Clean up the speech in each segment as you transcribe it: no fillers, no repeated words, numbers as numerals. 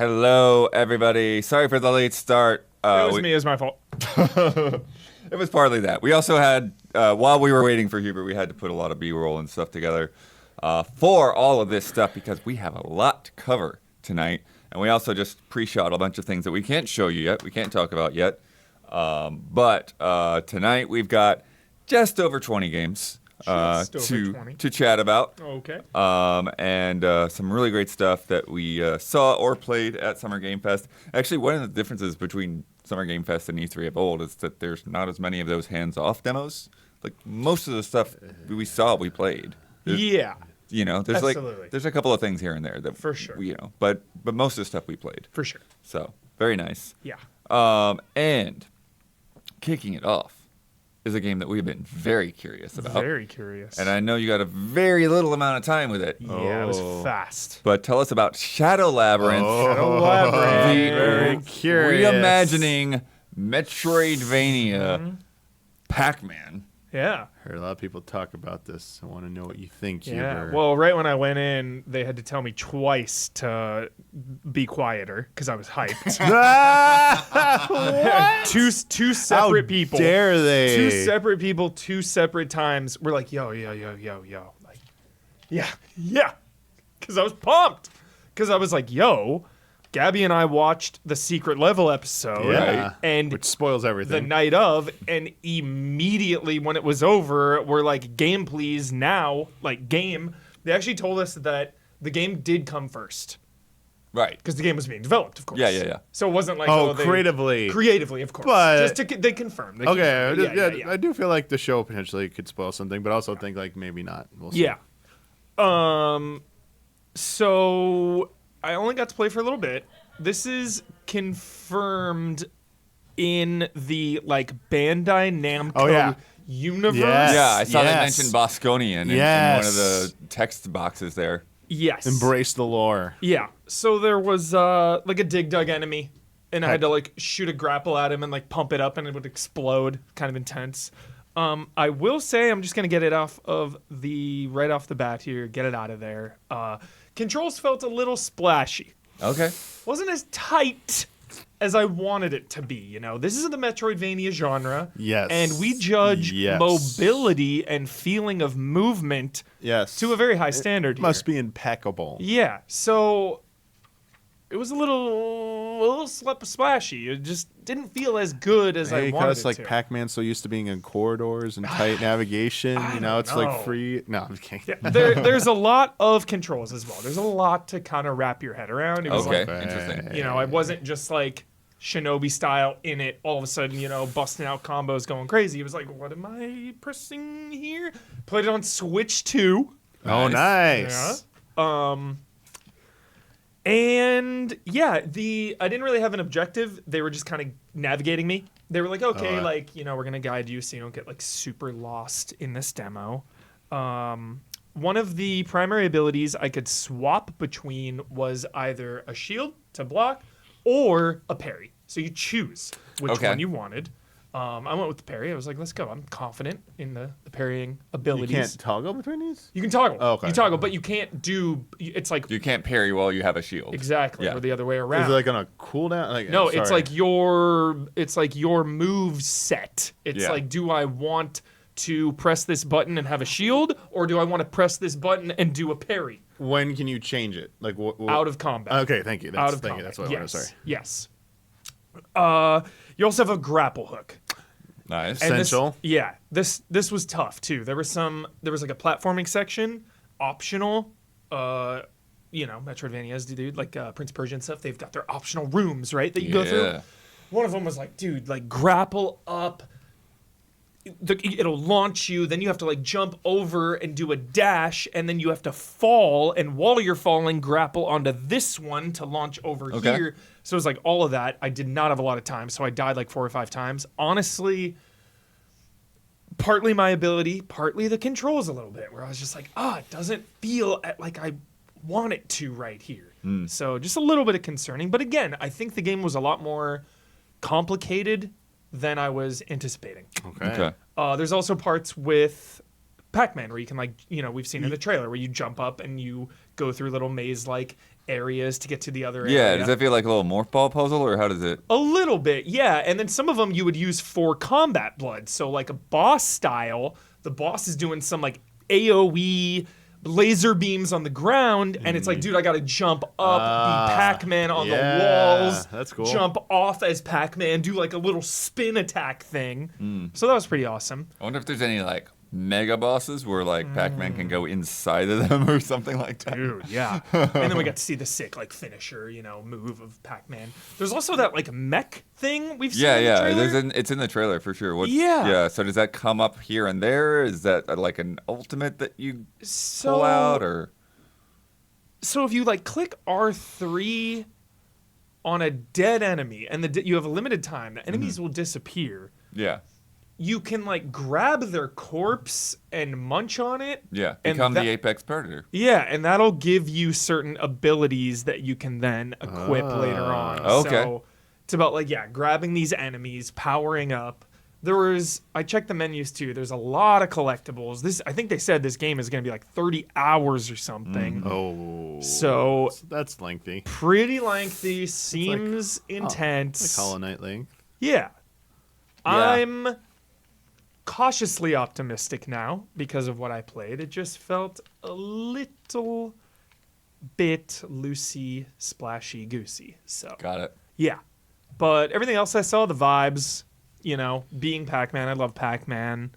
Hello, everybody. Sorry for the late start. It was my fault. It was partly that. We also had, while we were waiting for Hubert, we had to put a lot of B-roll and stuff together for all of this stuff because we have a lot to cover tonight. And we also just pre-shot a bunch of things that we can't show you yet, we can't talk about yet. But tonight we've got just over 20 games to chat about. Okay. And some really great stuff that we saw or played at Summer Game Fest. Actually, one of the differences between Summer Game Fest and E3 of old is that there's not as many of those hands-off demos. Like, most of the stuff we saw, we played. Yeah. You know, there's Absolutely. there's a couple of things here and there that For sure. but most of the stuff we played. For sure. So, very nice. Yeah. And kicking it off is a game that we've been very curious about. Very curious. And I know you got a very little amount of time with it. Yeah, it was fast. But tell us about Shadow Labyrinth. Shadow Labyrinth. Very curious. Reimagining Metroidvania Pac-Man. Yeah. Heard a lot of people talk about this. I want to know what you think, Yeah. Hubert. Well, right when I went in, they had to tell me twice to be quieter because I was hyped. What? Two separate people. How dare they? Two separate people, two separate times. We're like, yo. Like, yeah. Because I was pumped. Because I was like, yo, Gabby and I watched the Secret Level episode. Yeah. And Which spoils the everything. night of, and immediately when it was over, we're like, game please now, like game. They actually told us that the game did come first Right. because the game was being developed, of course. Yeah. So it wasn't like creatively. creatively, of course. But- just they confirmed. They Okay, confirmed. I do feel like the show potentially could spoil something, but I also think like maybe not. We'll see. Yeah. So I only got to play for a little bit. This is confirmed in the like Bandai Namco universe. Yes. Yeah, I saw they Yes. mentioned Bosconian in one of Yes. the text boxes there. Yes. Embrace the lore. Yeah. So there was like a dig dug enemy, and I had to like shoot a grapple at him and like pump it up, and it would explode. Kind of intense. I will say I'm just gonna get it right off the bat here. Get it out of there. Controls felt a little splashy. Okay. Wasn't as tight as I wanted it to be. You know, this is the Metroidvania genre. Yes. And we judge Yes. mobility and feeling of movement Yes. to a very high standard here. Must be impeccable. Yeah, so it was a little splashy. It just didn't feel as good as I wanted Because it like to. Pac-Man's so used to being in corridors and tight navigation, you know, it's know. like free. No, I'm just kidding. Yeah, there's a lot of controls as well. There's a lot to kind of wrap your head around. It was Okay. like, Interesting. you know, I wasn't just like Shinobi style in it, all of a sudden, you know, busting out combos, going crazy. It was like, what am I pressing here? Played it on Switch 2. Oh, nice. Yeah. And yeah, I didn't really have an objective. They were just kind of navigating me. They were like, okay, like, you know, we're going to guide you so you don't get like super lost in this demo. One of the primary abilities I could swap between was either a shield to block or a parry. So you choose which one you wanted. I went with the parry. I was like, let's go. I'm confident in the parrying abilities. You can't toggle between these? You can toggle. Oh, okay. You toggle, but you can't do. It's like You can't parry while you have a shield. exactly Yeah. or the other way around. Is it like on a cooldown? Like, no, sorry. it's like your move set. It's Yeah. like, do I want to press this button and have a shield, or do I want to press this button and do a parry When can you change it? Like out of combat? Okay, thank you. That's, Out of thank combat. you. That's what I wanted. Sorry. Yes. You also have a grapple hook. Nice. And Essential. This was tough too. There was like a platforming section, optional. You know, Metroidvanias, dude, like Prince of Persia and stuff. They've got their optional rooms, right? That you go through. One of them was like, dude, like grapple up. It'll launch you. Then you have to like jump over and do a dash, and then you have to fall. And while you're falling, grapple onto this one to launch over here. So it was like all of that. I did not have a lot of time, so I died like 4 or 5 times. Honestly, partly my ability, partly the controls a little bit, where I was just like, it doesn't feel like I want it to right here. So just a little bit of concerning. But again, I think the game was a lot more complicated than I was anticipating. Okay. There's also parts with Pac-Man where you can, like, you know, we've seen in the trailer where you jump up and you go through little maze-like areas to get to the other Yeah, area. does that feel like a little morph ball puzzle, or how does it? A little bit, yeah. And then some of them you would use for combat blood. So like a boss style, the boss is doing some like AoE laser beams on the ground, and it's like, dude, I gotta jump up, be Pac-Man on the walls. That's cool. Jump off as Pac-Man, do like a little spin attack thing. So that was pretty awesome. I wonder if there's any like mega bosses where like Pac-Man can go inside of them or something like that. Dude, yeah. And then we got to see the sick like finisher, move of Pac-Man. There's also that like mech thing we've seen in the trailer. It's in the trailer for sure. Yeah. Yeah. So does that come up here and there? Is that like an ultimate that you pull out, or? So if you like click R3 on a dead enemy, and you have a limited time, the enemies will disappear. Yeah. You can like grab their corpse and munch on it. Yeah. and Become the apex predator. Yeah, and that'll give you certain abilities that you can then equip later on. Okay. So it's about like, grabbing these enemies, powering up. I checked the menus too. There's a lot of collectibles. I think they said this game is going to be like 30 hours or something. Oh. So that's lengthy. pretty lengthy, seems intense. Like Hollow Knight length. Yeah. I'm cautiously optimistic now because of what I played. It just felt a little bit loosey, splashy, goosey. So Got it. yeah, but everything else I saw, the vibes, being Pac-Man, I love Pac-Man.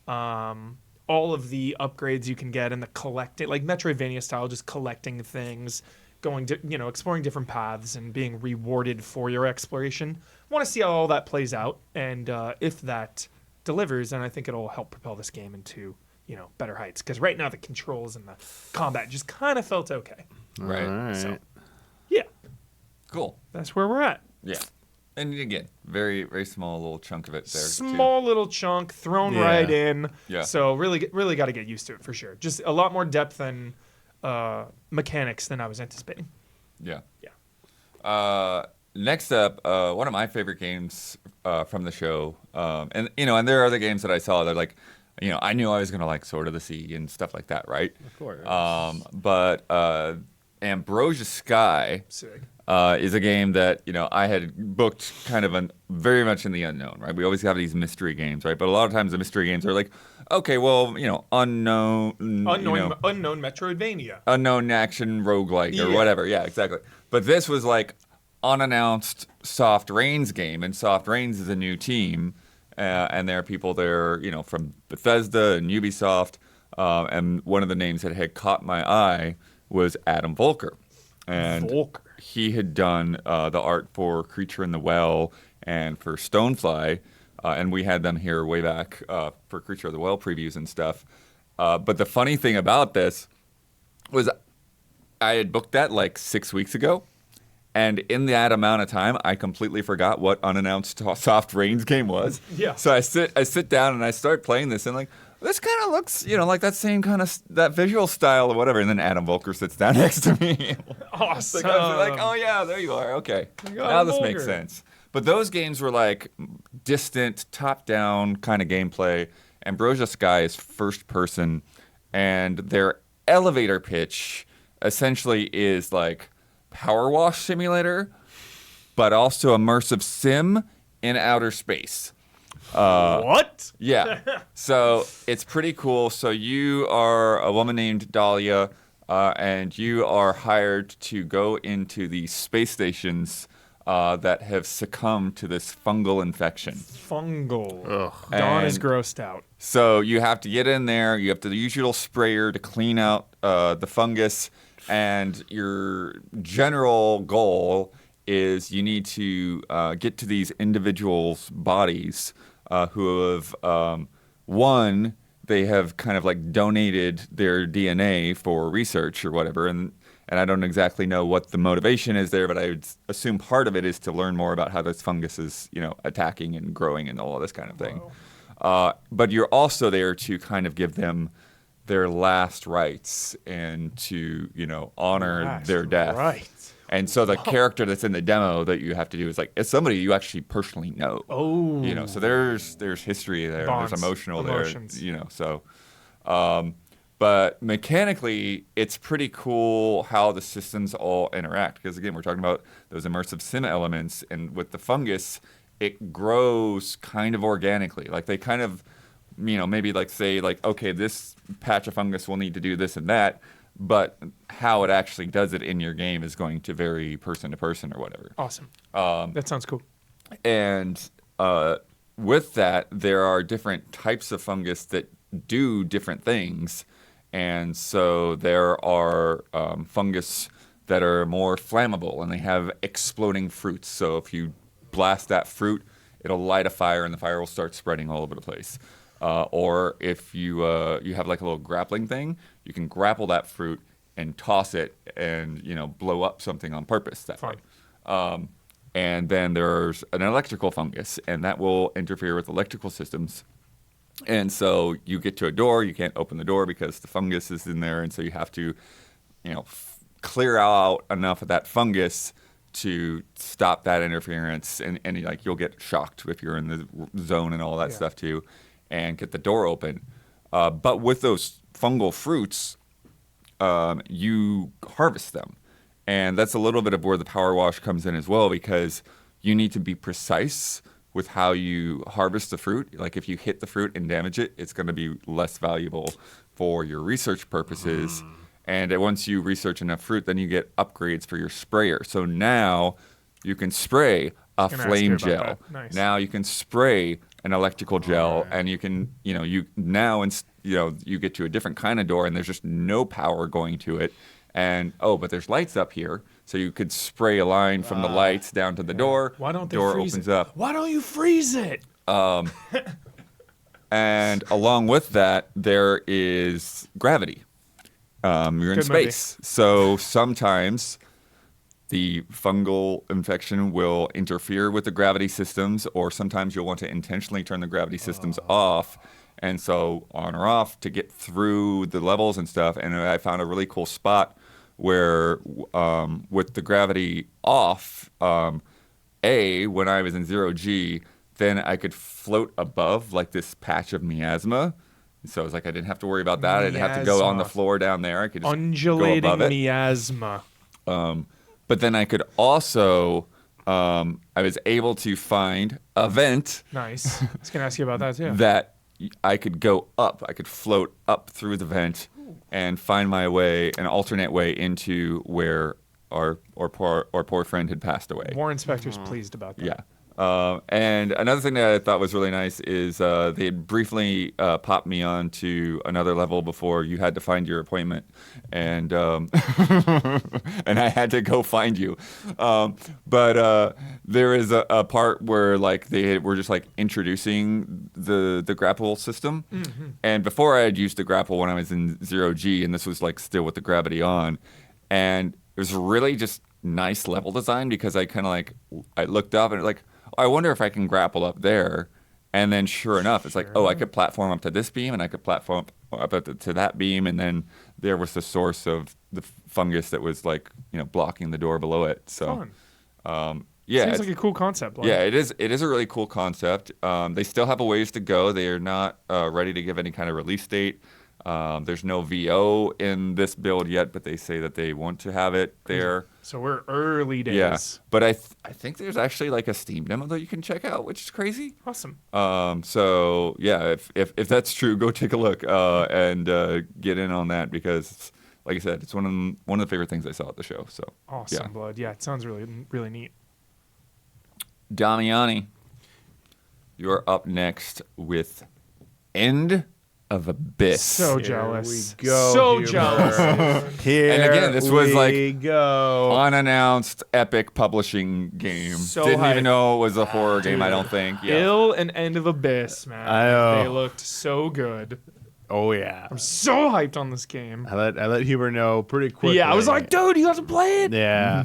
All of the upgrades you can get and the collecting, like Metroidvania style, just collecting things, going to, exploring different paths and being rewarded for your exploration. Want to see how all that plays out, and if that delivers, then I think it'll help propel this game into, better heights. Because right now the controls and the combat just kind of felt okay. Right. All right. So, yeah, Cool. that's where we're at. Yeah. And again, very, very small little chunk of it there. Small little chunk thrown Yeah. right in. Yeah. So really got to get used to it for sure. Just a lot more depth and mechanics than I was anticipating. Yeah. Yeah. Next up, one of my favorite games from the show, and there are other games that I saw that like, I knew I was gonna like Sword of the Sea and stuff like that, right? Of course. But Ambrosia Sky Sick. is a game that I had booked kind of very much in the unknown, right? We always have these mystery games, right? But a lot of times the mystery games are like, okay, well, unknown Metroidvania. unknown action roguelike or Yeah. whatever. Yeah, exactly. But this was like unannounced Soft Rains game, and Soft Rains is a new team, and there are people there, from Bethesda and Ubisoft, and one of the names that had caught my eye was Adam Volker, and he had done the art for Creature in the Well and for Stonefly, and we had them here way back for Creature of the Well previews and stuff. But the funny thing about this was I had booked that like 6 weeks ago. And in that amount of time, I completely forgot what unannounced Soft Rains game was. Yeah. So I sit down and I start playing this, and like, this kind of looks, like that same kind of that visual style or whatever. And then Adam Volker sits down next to me. Awesome. I was like, oh yeah, there you are. Okay, now this makes sense. But those games were like distant, top-down kind of gameplay. Ambrosia Sky is first person, and their elevator pitch essentially is like Power Wash Simulator, but also immersive sim in outer space. What? Yeah. So it's pretty cool. So you are a woman named Dahlia, and you are hired to go into the space stations that have succumbed to this fungal infection. Fungal. Ugh. Dawn is And grossed out. So you have to get in there. You have to use your little sprayer to clean out the fungus. And your general goal is you need to get to these individuals' bodies who have, one, they have kind of like donated their DNA for research or whatever. And I don't exactly know what the motivation is there, but I would assume part of it is to learn more about how this fungus is, attacking and growing and all of this kind of thing. But you're also there to kind of give them their last rites and to, honor their death. Right. And so the character that's in the demo that you have to do is like, it's somebody you actually personally know. Oh. So there's history there, Bonds, there's emotions. But mechanically, it's pretty cool how the systems all interact. Because again, we're talking about those immersive sim elements, and with the fungus, it grows kind of organically. Like they kind of, maybe like say like, okay, this patch of fungus will need to do this and that, but how it actually does it in your game is going to vary person to person or whatever. Awesome. That sounds cool. And with that, there are different types of fungus that do different things. And so there are fungus that are more flammable, and they have exploding fruits. So if you blast that fruit, it'll light a fire, and the fire will start spreading all over the place. Or if you have like a little grappling thing, you can grapple that fruit and toss it, and blow up something on purpose that way. And then there's an electrical fungus, and that will interfere with electrical systems. And so you get to a door, you can't open the door because the fungus is in there, and so you have to, clear out enough of that fungus to stop that interference, and like you'll get shocked if you're in the zone and all that stuff too, and get the door open. But with those fungal fruits, you harvest them, and that's a little bit of where the power wash comes in as well, because you need to be precise with how you harvest the fruit. Like if you hit the fruit and damage it, it's going to be less valuable for your research purposes. And once you research enough fruit, then you get upgrades for your sprayer. So now you can spray a flame gel. Nice. Now you can spray an electrical gel, and you can, you get to a different kind of door, and there's just no power going to it. And but there's lights up here, so you could spray a line from the lights down to the door. Why don't they door freeze opens it? up. Why don't you freeze it? And along with that, there is gravity. You're in space, so sometimes the fungal infection will interfere with the gravity systems, or sometimes you'll want to intentionally turn the gravity systems off. And so on or off to get through the levels and stuff. And I found a really cool spot where with the gravity off, when I was in 0G, then I could float above like this patch of miasma. So I was like, I didn't have to worry about that. I didn't have to go on the floor down there. I could just undulating go above it. miasma. But then I could also, I was able to find a vent. Nice. I was going to ask you about that too. That I could go up. I could float up through the vent and find my way, an alternate way into where our poor friend had passed away. War Inspector's pleased about that. Yeah. And another thing that I thought was really nice is they had briefly popped me on to another level before you had to find your appointment, and and I had to go find you. But there is a part where like they were just like introducing the grapple system, and before I had used the grapple when I was in 0G, and this was like still with the gravity on, and it was really just nice level design, because I kind of like I looked up and like, I wonder if I can grapple up there. And then sure enough, it's like, I could platform up to this beam, and I could platform up to that beam. And then there was the source of the fungus that was like, blocking the door below it. So, yeah. Seems like a cool concept. Yeah, it is a really cool concept. They still have a ways to go. They are not ready to give any kind of release date. There's no VO in this build yet, but they say that they want to have it there. So we're early days. Yeah, but I think there's actually like a Steam demo that you can check out, which is crazy. Awesome. So yeah, if that's true, go take a look and get in on that, because, like I said, it's one of the favorite things I saw at the show. So awesome, yeah. Blood. Yeah, it sounds really really neat. Damiani, you're up next with End of Abyss. So jealous. Here we go. So Huber. jealous. Here And again, this was like go. unannounced Epic publishing game. So Didn't hyped. even know it was a horror game, I don't think. Yeah. Ill and End of Abyss, man. I know. They looked so good. Oh yeah. I'm so hyped on this game. I let Huber know pretty quickly. Yeah, I was like, dude, you have to play it. Yeah.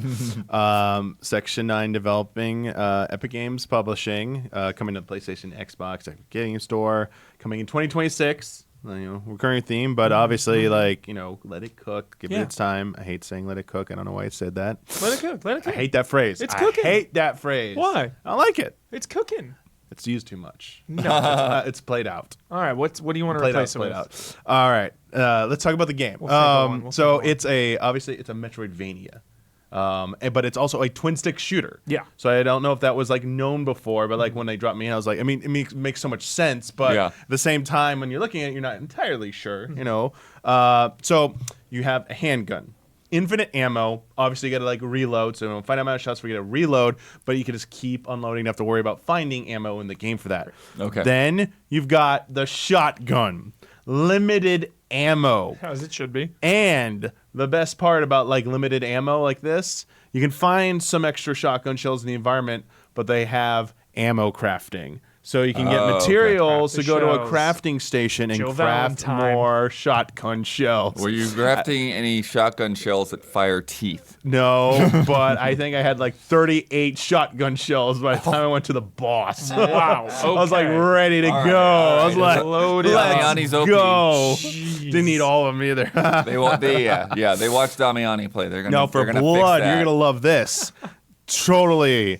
Section 9 developing, Epic Games publishing, coming to the PlayStation, Xbox, Epic Game Store, coming in 2026. Recurring theme, but obviously, let it cook, give it its time. I hate saying let it cook. I don't know why I said that. Let it cook. Let it I cook. hate that phrase. It's cooking. I hate that phrase. Why? I don't like it. It's cooking. It's used too much. No. It's played out. All right, what do you want to replace it with? All right, let's talk about the game. We'll It's obviously it's a Metroidvania, but it's also a twin stick shooter. Yeah. So I don't know if that was like known before, but like when they dropped me in, I was like, I mean, it makes so much sense, but at the same time, when you're looking at it, you're not entirely sure, you know. So you have a handgun. Infinite ammo. Obviously, you got to like reload. So, find amount of shots, we get to reload, but you can just keep unloading. You have to worry about finding ammo in the game for that. Okay. Then you've got the shotgun, limited ammo, As it should be. and the best part about like limited ammo like this, you can find some extra shotgun shells in the environment, but they have ammo crafting. So you can get materials Craft to the go to a shells. crafting station and Jill craft Valentine. more shotgun shells. Were you crafting any shotgun shells that fire teeth? No, but I think I had like 38 shotgun shells by the time I went to the boss. Wow. I was like okay. ready to go. I was like, Loaded. Damiani's let's OP. go. Jeez. Didn't need all of them either. They watched Damiani play. They're gonna No, for they're gonna blood, fix that. you're gonna love this. totally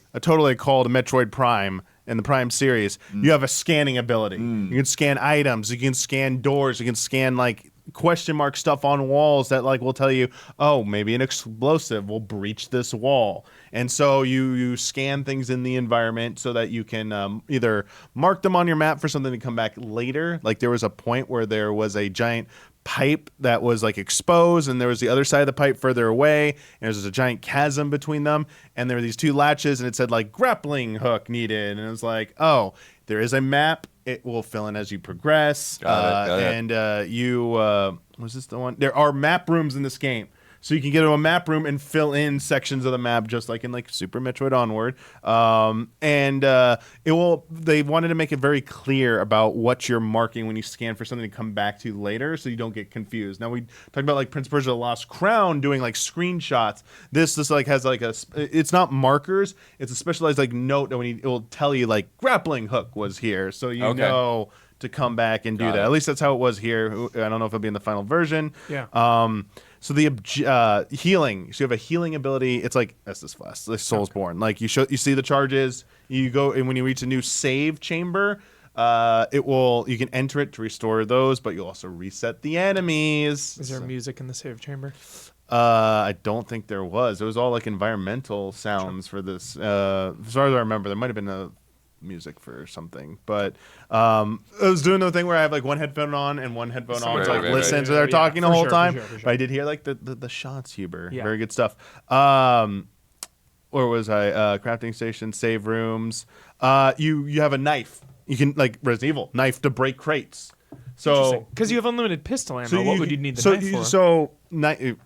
called a Metroid Prime in the Prime series. You have a scanning ability. You can scan items. You can scan doors. You can scan like question mark stuff on walls that like will tell you, oh, maybe an explosive will breach this wall. And so you scan things in the environment so that you can either mark them on your map for something to come back later. Like there was a point where there was a giant pipe that was like exposed, and there was the other side of the pipe further away, and there was a giant chasm between them, and there were these two latches, and it said like grappling hook needed, and it was like, oh, there is a map. It will fill in as you progress. Got it. And was this the one? There are map rooms in this game. So you can get to a map room and fill in sections of the map, just like in like Super Metroid Onward. They wanted to make it very clear about what you're marking when you scan for something to come back to later, so you don't get confused. Now we talked about like Prince of Persia: The Lost Crown doing like screenshots. This like has like it's not markers. It's a specialized like note that it will tell you like grappling hook was here, so you know to come back and do Got that. it. At least that's how it was here. I don't know if it'll be in the final version. Yeah. So the healing. So you have a healing ability. It's like Estus Flask, like Soulsborne. Like you see the charges. You go, and when you reach a new save chamber, you can enter it to restore those, but you'll also reset the enemies. Is there music in the save chamber? I don't think there was. It was all like environmental sounds for this. As far as I remember, there might have been a music for something, but I was doing the thing where I have like one headphone on and one headphone on to like listen to they're talking the whole time. For sure. But I did hear like the shots, Huber. Yeah. Very good stuff. Or was I crafting station, save rooms? You have a knife. You can like Resident Evil knife to break crates. So Because you have unlimited pistol ammo, what would you need the knife for?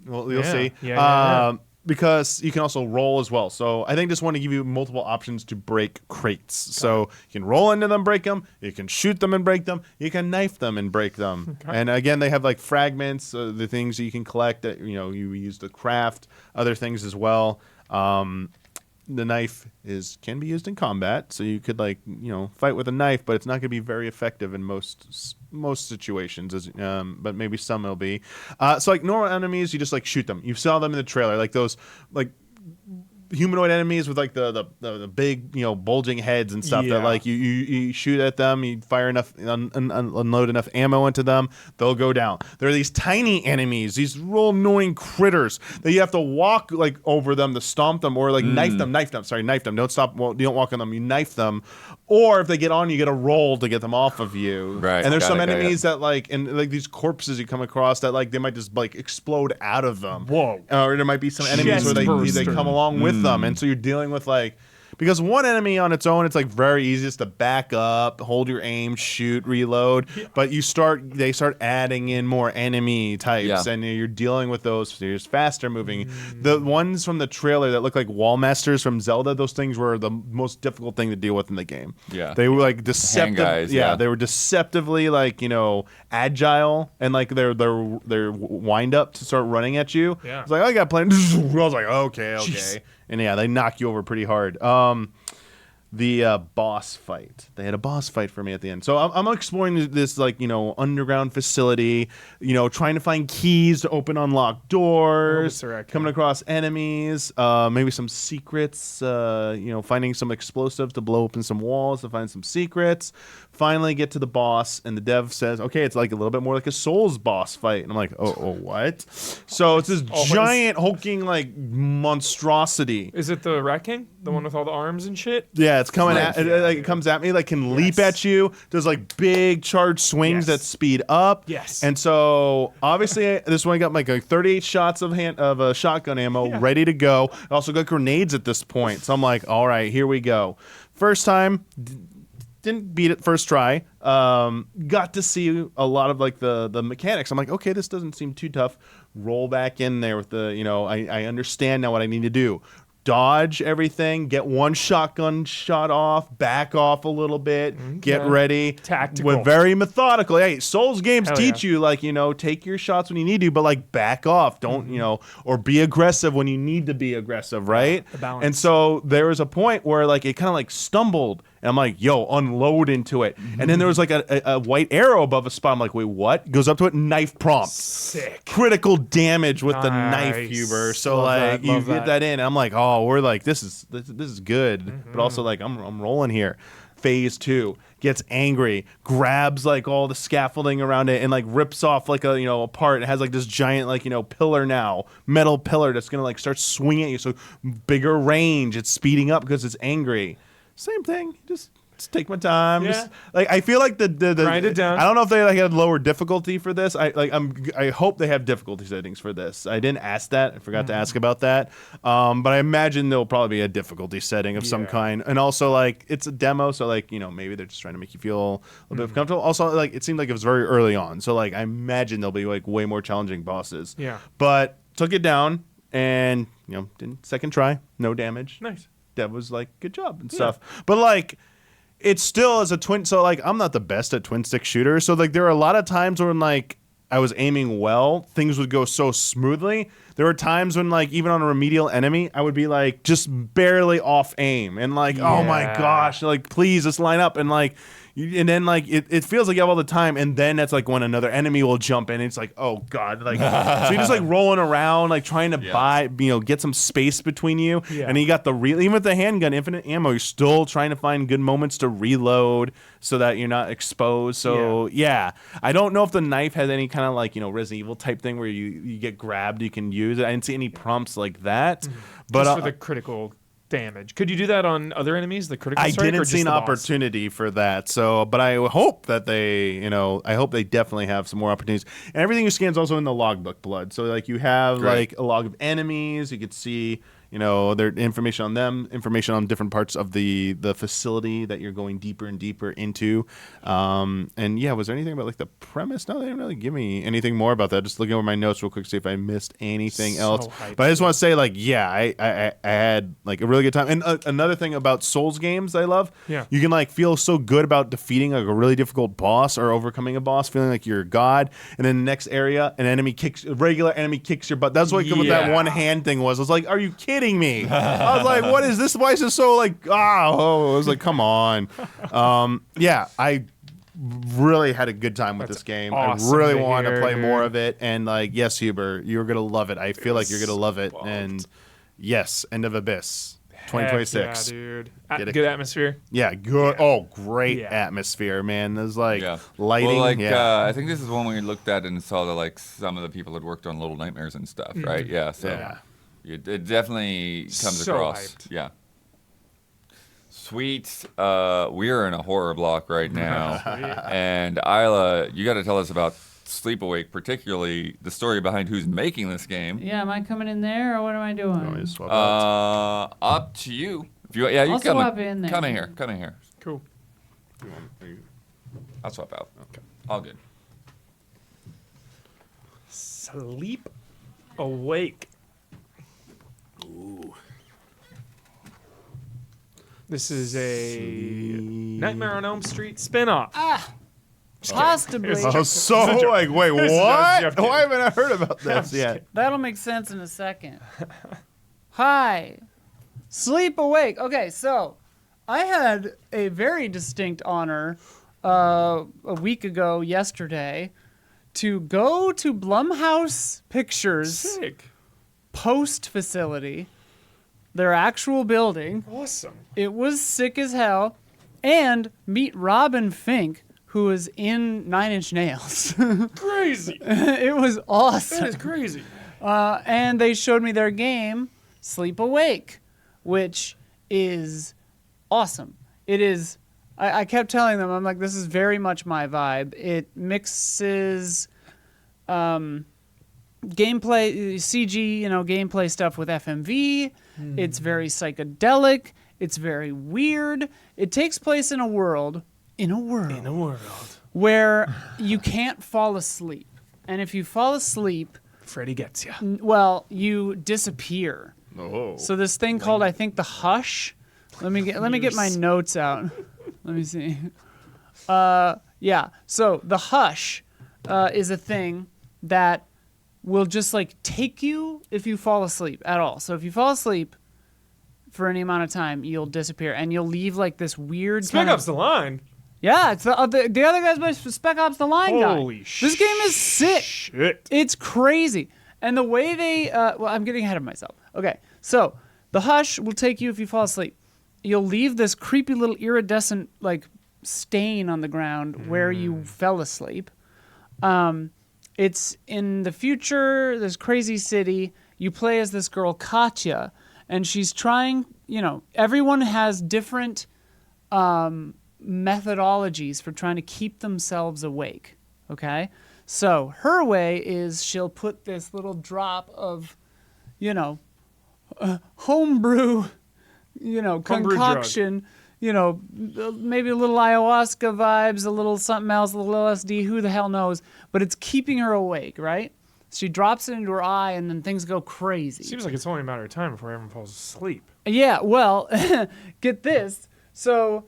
Well, you'll see. Yeah. Because you can also roll as well. So I think just want to give you multiple options to break crates. So you can roll into them, break them. You can shoot them and break them. You can knife them and break them. Okay. And again, they have like fragments, the things that you can collect that you use to craft other things as well. The knife can be used in combat, so you could fight with a knife, but it's not going to be very effective in most situations. But maybe some will be. So like normal enemies, you just like shoot them. You saw them in the trailer, like those like humanoid enemies with like the big bulging heads and stuff that like you shoot at them, you fire enough unload enough ammo into them, they'll go down. There are these tiny enemies, these real annoying critters that you have to walk like over them to stomp them or like knife them. Don't stop. Well, you don't walk on them, you knife them. Or if they get on you, get a roll to get them off of you. Right. And there's some enemies that like these corpses you come across that like they might just like explode out of them. Whoa. Or there might be some enemies where they come along with them, and so you're dealing with like, because one enemy on its own, it's like very easy just to back up, hold your aim, shoot, reload. Yeah. But they start adding in more enemy types, and you're dealing with those. So you're just faster moving. The ones from the trailer that look like wall masters from Zelda, those things were the most difficult thing to deal with in the game. Yeah, they were like deceptive. Guys, they were deceptively like agile, and like their wind up to start running at you. Yeah, it's like I was like okay. Jeez. And yeah, they knock you over pretty hard. the boss fight. They had a boss fight for me at the end. So I'm exploring this like, underground facility, trying to find keys to open unlocked doors, coming across enemies, maybe some secrets, finding some explosives to blow open some walls to find some secrets. Finally get to the boss, and the dev says, okay, it's like a little bit more like a Souls boss fight. And I'm like, oh, what? So it's this giant hulking like monstrosity. Is it the Rat King? The one with all the arms and shit? Yeah, it's coming it comes at me, like can leap at you. There's like big charge swings that speed up. Yes. And so obviously this one got like 38 shots of shotgun ammo ready to go. I also got grenades at this point. So I'm like, all right, here we go. First time, didn't beat it first try. Got to see a lot of like the mechanics. I'm like, okay, this doesn't seem too tough. Roll back in there with the, I understand now what I need to do. Dodge everything, get one shotgun shot off, back off a little bit, get ready. Tactical. We're very methodical. Hey, Souls games teach you, like, take your shots when you need to, but, like, back off. Don't, or be aggressive when you need to be aggressive, right? The balance. And so there was a point where, like, it kind of, like, stumbled. And I'm like, yo, unload into it. And then there was like a white arrow above a spot. I'm like, wait, what? Goes up to it, knife prompt. Sick. Critical damage with the knife, Huber. So Love you that. get that in. I'm like, oh, we're like, this is good. But also like, I'm rolling here. Phase 2 gets angry, grabs like all the scaffolding around it, and like rips off like a part. It has like this giant like pillar now, metal pillar that's gonna like start swinging at you. So bigger range. It's speeding up because it's angry. Same thing. Just take my time. Yeah. Just, like I feel like the grind it down. I don't know if they like had lower difficulty for this. I hope they have difficulty settings for this. I didn't ask that. I forgot to ask about that. But I imagine there'll probably be a difficulty setting of some kind. And also like it's a demo, so like maybe they're just trying to make you feel a little bit comfortable. Also like it seemed like it was very early on, so like I imagine there'll be like way more challenging bosses. Yeah. But took it down and didn't second try, no damage. Nice. That was like good job and stuff. But like it still is a twin, so like I'm not the best at twin stick shooters, so like there are a lot of times when like I was aiming well, things would go so smoothly. There were times when like even on a remedial enemy I would be like just barely off aim and like oh my gosh, like please just line up, and like and then like it feels like you have all the time, and then that's like when another enemy will jump in and it's like oh god, like so you're just like rolling around like trying to buy get some space between you, and you got even with the handgun infinite ammo, you're still trying to find good moments to reload so that you're not exposed. So I don't know if the knife has any kind of like Resident Evil type thing where you get grabbed, you can use it. I didn't see any prompts like that, but just for the critical damage. Could you do that on other enemies? The critical strike, I didn't or see just an the boss? opportunity for that. So, but I hope that they, I hope they definitely have some more opportunities. And everything you scan is also in the logbook blood. So, like you have like a log of enemies. You could see, their information on them, information on different parts of the facility that you're going deeper and deeper into. And yeah, was there anything about like the premise? No, they didn't really give me anything more about that. Just looking over my notes real quick, see if I missed anything else. But I just want to say, like, yeah, I had like a really good time. And another thing about Souls games I love, you can like feel so good about defeating like a really difficult boss or overcoming a boss, feeling like you're a god. And then the next area, a regular enemy kicks your butt. That's what that one hand thing was. I was like, are you kidding me? I was like, what is this? Why is it so like, I was like, come on. I really had a good time with this game. Awesome I really want to play more of it. And like, yes, Huber, you're going to love it. I feel like you're going to love it. Involved. And yes, End of Abyss. 2026. Yeah, dude. Good atmosphere. Yeah, good. Yeah. Oh, great atmosphere, man. There's like lighting. Well, I think this is one we looked at and saw that like some of the people had worked on Little Nightmares and stuff, right? Yeah. So it definitely comes across. Hyped. Yeah. Sweet. We are in a horror block right now, and Isla, you got to tell us about Sleepawake, particularly the story behind who's making this game. Yeah, am I coming in there, or what am I doing? Up to you. If you, you I'll come swap in there. Come in here. Come in here. Cool. I'll swap out. Okay. All good. Sleep Awake. Ooh. This is a Nightmare on Elm Street spin-off. Possibly. I was so like, wait, what? Why haven't I heard about this yet? That'll make sense in a second. Hi. Sleep Awake. Okay, so I had a very distinct honor a week ago yesterday to go to Blumhouse Pictures Sick. post facility, their actual building. Awesome. It was sick as hell. And meet Robin Fink, who was in Nine Inch Nails. Crazy. It was awesome. That is crazy. And they showed me their game, Sleep Awake, which is awesome. It is. I kept telling them, I'm like, this is very much my vibe. It mixes gameplay, CG, gameplay stuff with FMV. It's very psychedelic. It's very weird. It takes place in a world where you can't fall asleep. And if you fall asleep, Freddy gets you. well, you disappear. Oh. So this thing called, I think, the Hush. Let me get my notes out. Let me see. Yeah. So the Hush is a thing that will just like take you if you fall asleep at all. So if you fall asleep for any amount of time, you'll disappear and you'll leave like this weird. Spec Ops The Line. Yeah, it's the other guy's by Spec Ops The Line guy. Holy This game is sick. Shit. It's crazy. And the way they, well, I'm getting ahead of myself. Okay, so the Hush will take you if you fall asleep. You'll leave this creepy little iridescent, like, stain on the ground where you fell asleep. It's in the future, this crazy city. You play as this girl, Katya, and she's trying, everyone has different methodologies for trying to keep themselves awake, okay? So her way is she'll put this little drop of, homebrew, concoction, maybe a little ayahuasca vibes, a little something else, a little LSD, who the hell knows, but it's keeping her awake, right? She drops it into her eye and then things go crazy. Seems like it's only a matter of time before everyone falls asleep. Yeah, well, get this. So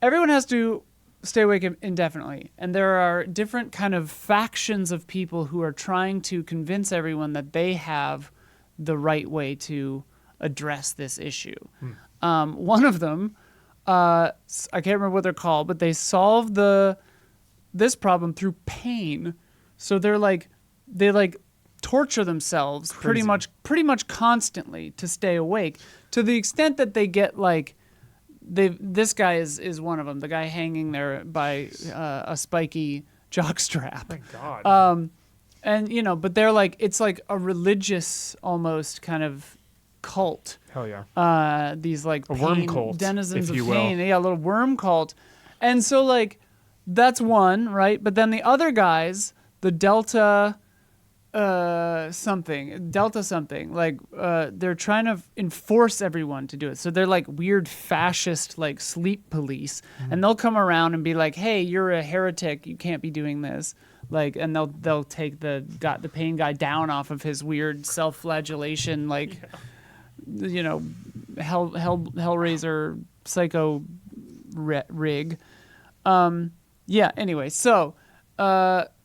everyone has to stay awake indefinitely, and there are different kind of factions of people who are trying to convince everyone that they have the right way to address this issue. One of them, I can't remember what they're called, but they solve this problem through pain. So they torture themselves pretty much constantly to stay awake, to the extent that they get this guy is one of them, the guy hanging there by a spiky jockstrap. Thank God. And but they're it's like a religious almost kind of cult. Hell yeah. These a worm cult, denizens if of you will. pain. Yeah, a little worm cult. And so that's one, right? But then the other guys, the Delta something, they're trying to enforce everyone to do it. So they're like weird fascist sleep police, and they'll come around and be like, "Hey, you're a heretic. You can't be doing this." And they'll take the pain guy down off of his weird self-flagellation Hellraiser psycho rig. Anyway, so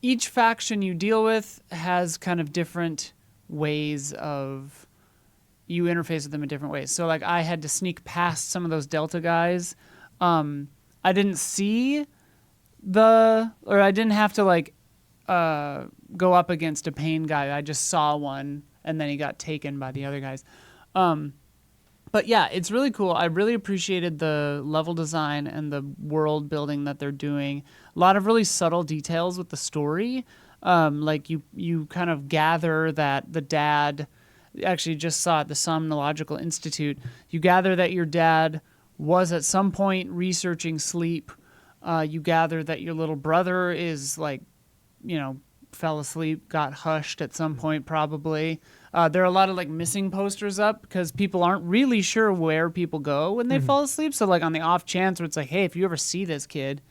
each faction you deal with has kind of different ways of you interface with them in different ways. So I had to sneak past some of those Delta guys. I didn't see I didn't have to go up against a pain guy. I just saw one and then he got taken by the other guys. But yeah, it's really cool. I really appreciated the level design and the world building that they're doing. A lot of really subtle details with the story. You kind of gather that the dad, actually just saw at the Somnological Institute, you gather that your dad was at some point researching sleep. You gather that your little brother is fell asleep, got hushed at some point probably. There are a lot of missing posters up because people aren't really sure where people go when they fall asleep. So on the off chance where it's hey, if you ever see this kid,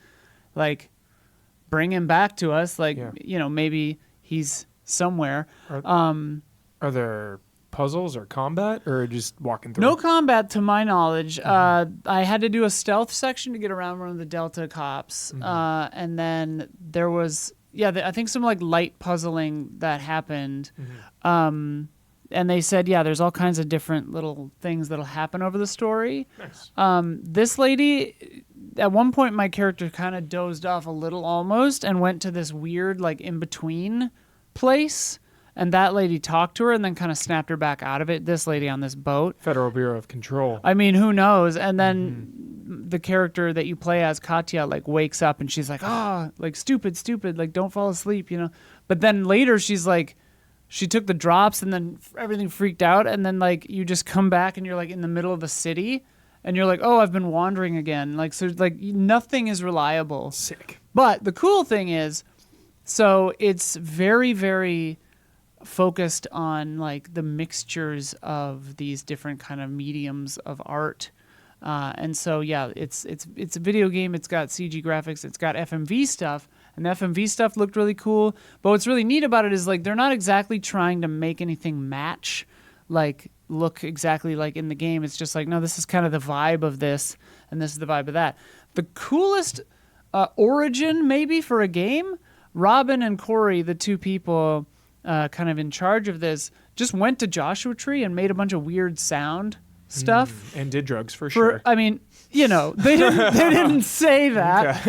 bring him back to us. Maybe he's somewhere. Are there puzzles or combat or just walking through? No combat to my knowledge. I had to do a stealth section to get around one of the Delta cops. And then there was, I think some light puzzling that happened. and they said, yeah, there's all kinds of different little things that'll happen over the story. Nice. This lady, at one point, my character kind of dozed off a little almost and went to this weird, like, in-between place. And that lady talked to her and then kind of snapped her back out of it. This lady on this boat. Federal Bureau of Control. I mean, who knows? And then the character that you play as, Katya, like, wakes up and she's like, like, stupid, like, don't fall asleep, you know? But then later she's like, she took the drops and then everything freaked out. And then, like, you just come back and you're, like, in the middle of the city. And you're like, oh, I've been wandering again. Like, so, like, nothing is reliable. Sick. But the cool thing is, so it's very, very focused on, like, the mixtures of these different kind of mediums of art. And so, yeah, it's a video game. It's got CG graphics. It's got FMV stuff. And the FMV stuff looked really cool. But what's really neat about it is, like, they're not exactly trying to make anything match, like, look exactly like in the game. It's just like, no, this is kind of the vibe of this, and this is the vibe of that. The coolest origin, maybe, for a game, Robin and Corey, the two people kind of in charge of this, just went to Joshua Tree and made a bunch of weird sound stuff. And did drugs for sure. I mean, you know, they didn't say that,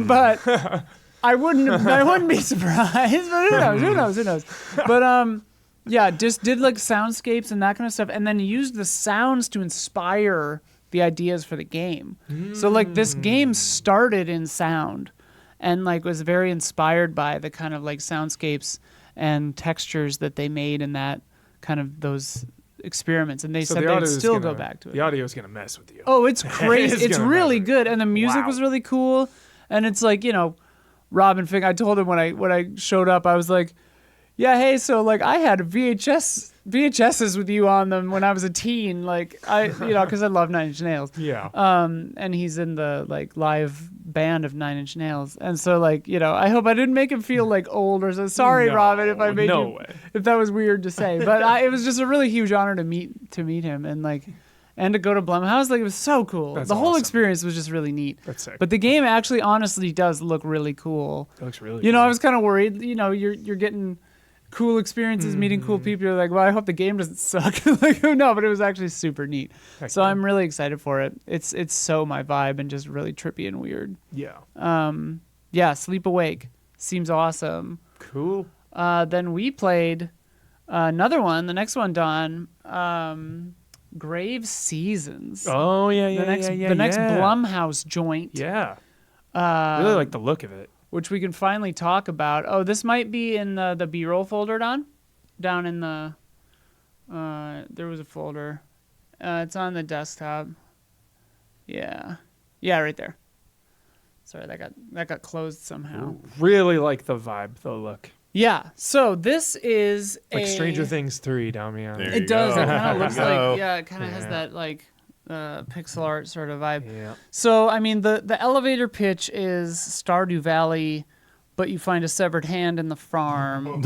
but I wouldn't be surprised. But who knows? But yeah, just did like soundscapes and that kind of stuff, and then used the sounds to inspire the ideas for the game. So like this game started in sound, and like was very inspired by the kind of like soundscapes and textures that they made in that kind of those experiments. And they said they'd still go back to it. The audio is gonna mess with you. Oh, it's crazy! It's really good, and the music Wow. was really cool. And it's like, you know, Robin Fink. I told him when I showed up, I was like, yeah, hey, so like I had VHSs with you on them when I was a teen, like because I love Nine Inch Nails. Yeah. And he's in the like live band of Nine Inch Nails, and so like, you know, I hope I didn't make him feel like old or so. Sorry, No, Robin, if I made no you, way. if that was weird to say, but it was just a really huge honor to meet him and like. And to go to Blumhouse, like, it was so cool. That's the whole awesome. experience was just really neat. That's sick. But the game actually, honestly, does look really cool. It looks really You know, cool. I was kind of worried. You know, you're getting cool experiences, meeting cool people. You're like, well, I hope the game doesn't suck. Like, no, but it was actually super neat. Heck So yeah. I'm really excited for it. It's so my vibe and just really trippy and weird. Yeah. Yeah, Sleep Awake seems awesome. Cool. Then we played another one. The next one, Don. Grave Seasons. Oh yeah, yeah, The next Blumhouse joint. Yeah. Really like the look of it. Which we can finally talk about. Oh, this might be in the B-roll folder, Don. Down in the there was a folder. It's on the desktop. Yeah, right there. Sorry, that got closed somehow. Really like the vibe, the look. Yeah. So this is Like Stranger Things 3, Damian. There It you does. go. It kind of There looks you go. like it kind of has that like pixel art sort of vibe. Yeah. So I mean, the elevator pitch is Stardew Valley, but you find a severed hand in the farm.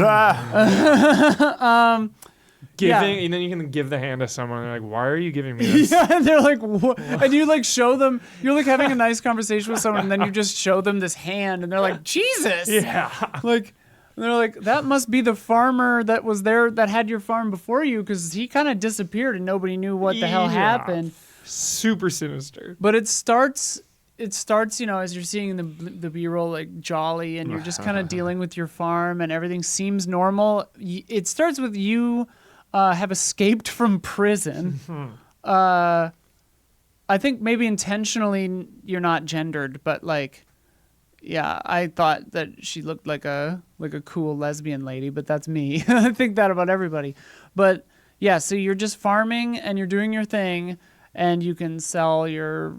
Giving, and then you can give the hand to someone. And they're like, "Why are you giving me this?" Yeah, and they're like, what? And you like show them. You're like having a nice conversation with someone, and then you just show them this hand, and they're like, Jesus. Yeah. Like, and they're like, that must be the farmer that was there that had your farm before you, because he kind of disappeared and nobody knew what the hell Yeah. happened. Super sinister. But it starts, you know, as you're seeing the B-roll, like jolly, and you're just kind of dealing with your farm, and everything seems normal. It starts with you have escaped from prison. I think maybe intentionally you're not gendered, but like, yeah, I thought that she looked like a cool lesbian lady, but that's me. I think that about everybody. But yeah, so you're just farming and you're doing your thing, and you can sell your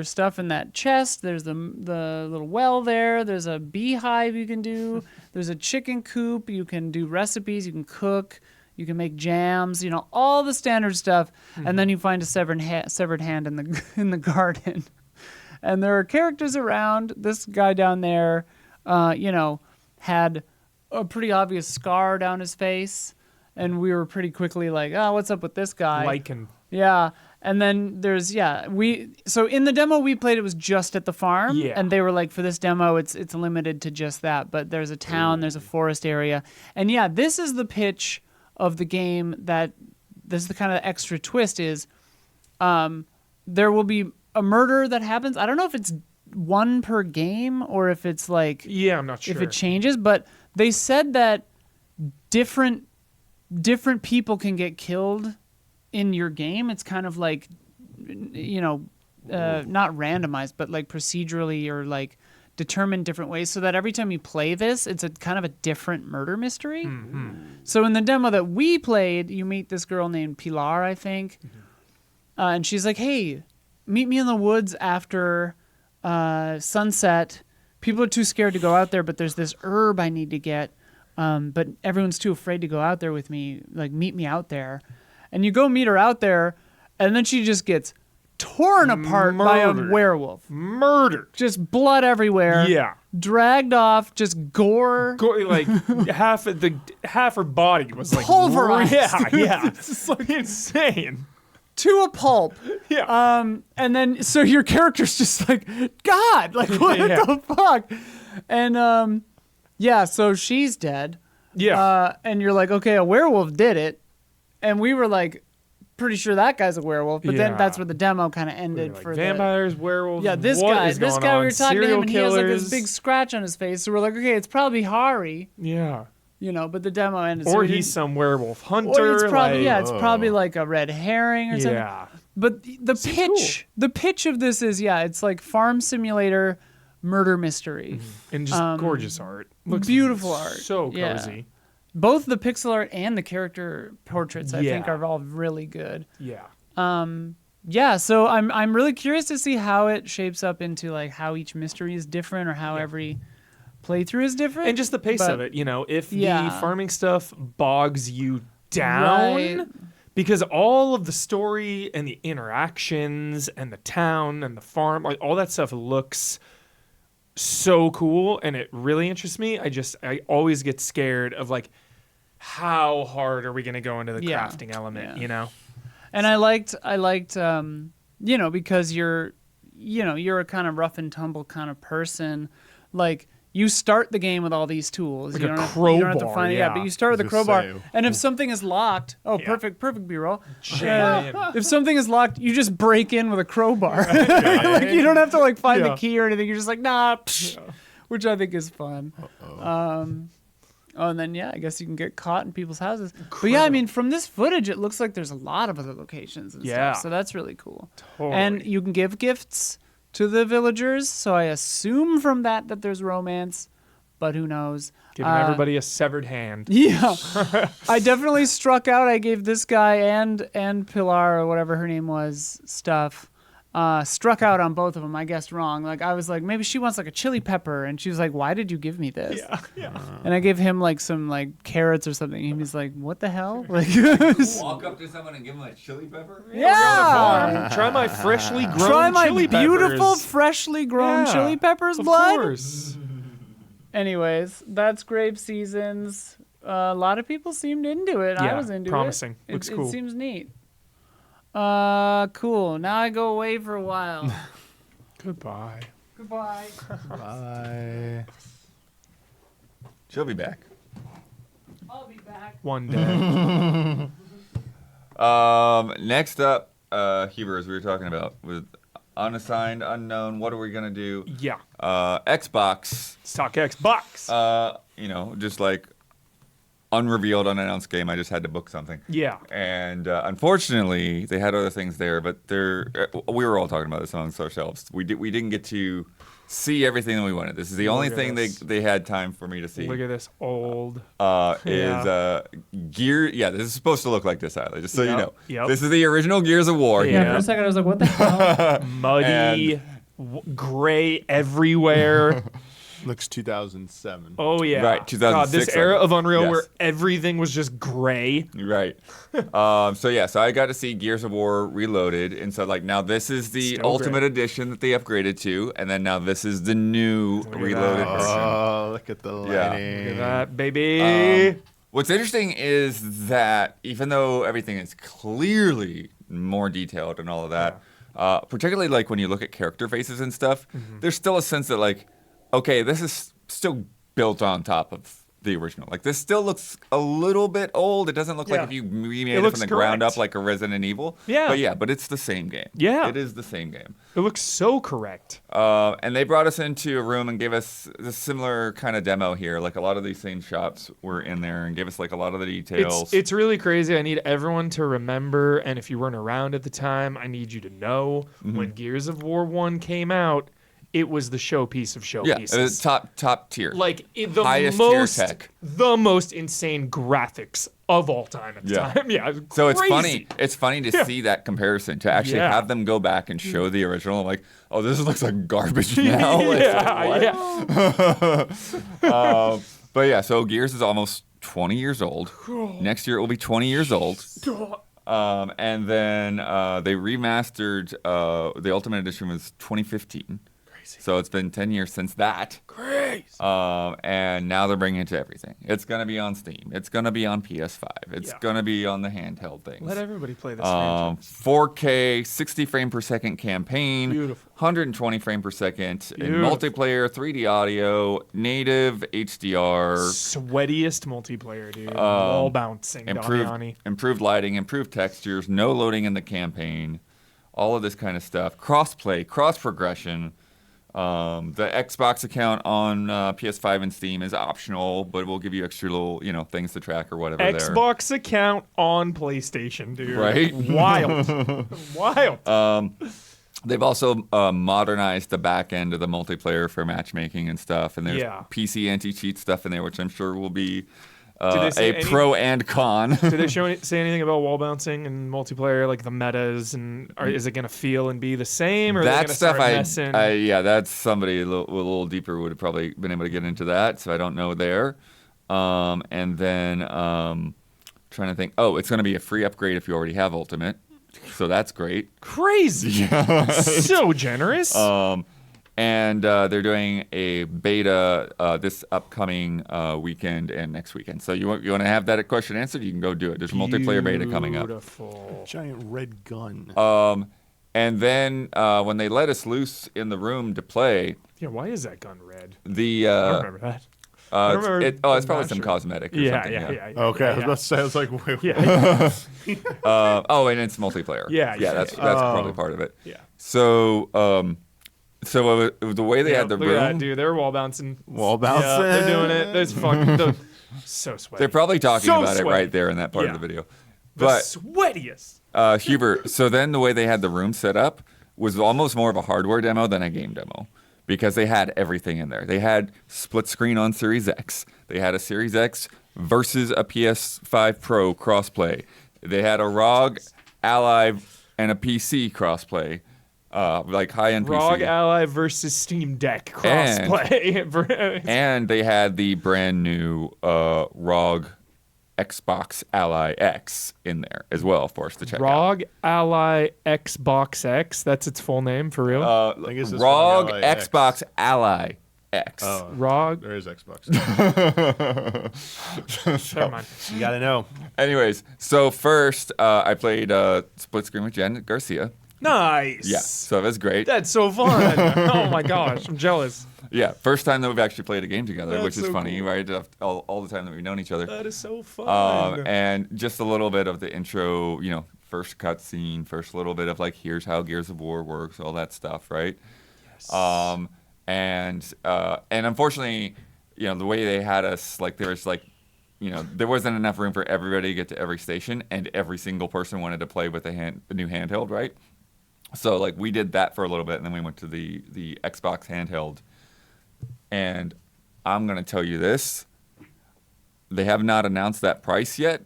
stuff in that chest. There's the little well there. There's a beehive you can do. There's a chicken coop. You can do recipes. You can cook. You can make jams. You know, all the standard stuff. And then you find a severed hand in the garden. And there are characters around. This guy down there, you know, had a pretty obvious scar down his face. And we were pretty quickly like, oh, what's up with this guy? Lichen. Yeah. And then there's, so in the demo we played, it was just at the farm. Yeah. And they were like, for this demo, it's limited to just that. But there's a town, there's a forest area. And yeah, this is the pitch of the game that this is the kind of extra twist is there will be a murder that happens. I don't know if it's one per game or if it's like Yeah, I'm not sure. if it changes, but they said that different people can get killed in your game. It's kind of like, not randomized, but like procedurally or like determined different ways, so that every time you play this, it's a kind of a different murder mystery. Mm-hmm. So in the demo that we played, you meet this girl named Pilar, I think, and she's like, "Hey, meet me in the woods after sunset. People are too scared to go out there, but there's this herb I need to get, but everyone's too afraid to go out there with me. Like, meet me out there." And you go meet her out there, and then she just gets torn apart by a Murdered. werewolf. Murdered. Just blood everywhere. Yeah. Dragged off, just gore. Like half her body was like Pulverized. Yeah. It's like insane. To a pulp. Yeah. And then, so your character's just like, God, like, what Yeah. the fuck? And, so she's dead. Yeah. And you're like, okay, a werewolf did it. And we were like, pretty sure that guy's a werewolf. But then Yeah. that's where the demo kind of ended Like for vampires, werewolves. Yeah, this what guy. is This going guy we on? were talking to him, Serial and he has like this killers. big scratch on his face. So we're like, okay, it's probably Hari, Yeah. but the demo ended. so Or we he's didn't- some werewolf hunter. Or it's probably like, it's probably like a red herring or something. Yeah. But the pitch of this is it's like farm simulator murder mystery. And just gorgeous art. Looks beautiful art. So Yeah. cozy. Both the pixel art and the character portraits, I think, Yeah. are all really good. Yeah. So I'm really curious to see how it shapes up into like how each mystery is different or how every playthrough is different. And just the pace But- of it, if Yeah. the farming stuff bogs you down, Right. because all of the story and the interactions and the town and the farm, like all that stuff looks so cool and it really interests me. I always get scared of like, how hard are we going to go into the Yeah. crafting element, Yeah. And I liked, because you're a kind of rough and tumble kind of person. Like, you start the game with all these tools. Like you a don't have to crowbar, find it. yeah. Yeah, but you start with a I was gonna crowbar. say, And if something is locked, Yeah. perfect B-roll. Jam in. If something is locked, you just break in with a crowbar. Like, you don't have to like find Yeah. the key or anything. You're just like, nah, psh, which I think is fun. And then, I guess you can get caught in people's houses. But yeah, I mean, from this footage, it looks like there's a lot of other locations and Yeah. stuff. So that's really cool. Totally. And you can give gifts to the villagers. So I assume from that there's romance, but who knows? Giving everybody a severed hand. Yeah. I definitely struck out. I gave this guy and Pilar or whatever her name was stuff. Struck out on both of them. I guessed wrong. Like, I was like, maybe she wants like a chili pepper, and she was like, "Why did you give me this?" Yeah. And I gave him like some like carrots or something. And he was like, "What the hell?" Like, Walk up to someone and give them a chili pepper? yeah. Try my freshly grown Try my chili beautiful, peppers. freshly grown Yeah, chili peppers, Of blood. course. Anyways, that's Grape Seasons. A lot of people seemed into it. I Yeah, was into promising. it. Looks It cool. seems neat. Cool. Now I go away for a while. Goodbye. Goodbye. Bye. She'll be back. I'll be back. One day. Next up, Huber, as we were talking about, with unassigned, unknown, what are we going to do? Yeah. Xbox, Stock Xbox. just like unrevealed, unannounced game. I just had to book something. Yeah. And unfortunately, they had other things there, but we were all talking about this amongst ourselves. We didn't get to see everything that we wanted. This is the only Look at thing this. they had time for me to see. Look at this old. Is Gear. Yeah, this is supposed to look like this, Isla, just so you Yep, know. yep. This is the original Gears of War. Yeah. here. For a second, I was like, what the hell? Muddy, gray everywhere. Looks 2007. Oh yeah, Right, 2006, God, this era of Unreal yes. where everything was just gray. Right. So I got to see Gears of War Reloaded, and so like now this is the Still Ultimate great. Edition that they upgraded to, and then now this is the new at Reloaded that. version. Oh, look at the Yeah. lighting. Look at that, baby. What's interesting is that even though everything is clearly more detailed and all of that, particularly like when you look at character faces and stuff, there's still a sense that like, okay, this is still built on top of the original. Like this still looks a little bit old. It doesn't look Yeah. like if you remade It it looks from the ground correct. up like a Resident Evil. Yeah. But it's the same game. Yeah. It is the same game. It looks so correct. And they brought us into a room and gave us a similar kind of demo here. Like a lot of these same shots were in there and gave us like a lot of the details. It's really crazy. I need everyone to remember, and if you weren't around at the time, I need you to know when Gears of War 1 came out, it was the showpiece of yeah, showpieces. top tier. Like Highest tier tech. the most insane graphics of all time at the time. Yeah, it was So it's crazy. funny. It's funny to see that comparison, to actually Yeah. have them go back and show the original. I'm like, oh, this looks like garbage now. Like, yeah. but yeah, so Gears is almost 20 years old. Next year it will be 20 years old. And then they remastered the Ultimate Edition was 2015. So it's been 10 years since that. Crazy. And now they're bringing it to everything. It's going to be on Steam. It's going to be on PS5. It's Yeah. going to be on the handheld things. Let everybody play this franchise. 4K, 60 frame per second campaign, Beautiful. 120 frame per second, in Beautiful. multiplayer, 3D audio, native HDR, Sweatiest multiplayer, dude. Wall bouncing, Damiani. improved lighting, improved textures, no loading in the campaign, all of this kind of stuff. Cross-play, cross-progression. The Xbox account on PS5 and Steam is optional, but it will give you extra little, things to track or whatever there. Xbox account on PlayStation, dude. Right? Wild. Wild. They've also modernized the back end of the multiplayer for matchmaking and stuff, and there's Yeah. PC anti-cheat stuff in there, which I'm sure will be Did they say a pro and con. Did they say anything about wall bouncing and multiplayer, like the metas, and is it going to feel and be the same, or are they That going to stuff, start messing? that's somebody a little deeper would have probably been able to get into that, so I don't know there. And then trying to think. Oh, it's going to be a free upgrade if you already have Ultimate, so that's great. Crazy. So generous. And they're doing a beta this upcoming weekend and next weekend. So you want to have that question answered, you can go do it. There's a multiplayer beta coming up. Beautiful. Giant red gun. And then when they let us loose in the room to play, Yeah, why is that gun red? the I don't remember that. remember- it's I'm probably not some sure. cosmetic or Yeah, something. yeah. Okay, I was yeah. about to say, I was like, wait, Yeah. And it's multiplayer. Yeah, yeah, That's yeah. probably part of it. Yeah. So the way they had the Look at that, room, dude. They're wall bouncing. wall bouncing. Yeah, they're doing it. There's fucking so sweaty. they're probably talking So about it sweaty. right there in that part Yeah. of the video. the But sweatiest. Hubert, so then the way they had the room set up was almost more of a hardware demo than a game demo, because they had everything in there. They had split screen on Series X. They had a Series X versus a PS5 Pro crossplay. They had a ROG Ally and a PC crossplay, like high-end ROG PC. Ally versus Steam Deck crossplay. And they had the brand new ROG Xbox Ally X in there as well for us to check out. ROG Ally Xbox X. That's its full name for real. think it's this ROG one, Ally X. Xbox Ally X. Oh, ROG. there is Xbox. Never mind. You gotta know. Anyways, so first I played split screen with Jen Garcia. Nice. Yeah, so that's great. That's so fun. Oh my gosh, I'm jealous. Yeah, first time that we've actually played a game together, That's which is so funny, cool. right? All the time that we've known each other. That is so fun. And just a little bit of the intro, first cutscene, first little bit of like, here's how Gears of War works, all that stuff, right? Yes. And unfortunately, the way they had us, like there was like, there wasn't enough room for everybody to get to every station, and every single person wanted to play with the new handheld, right? So like we did that for a little bit, and then we went to the Xbox handheld. And I'm gonna tell you this: they have not announced that price yet,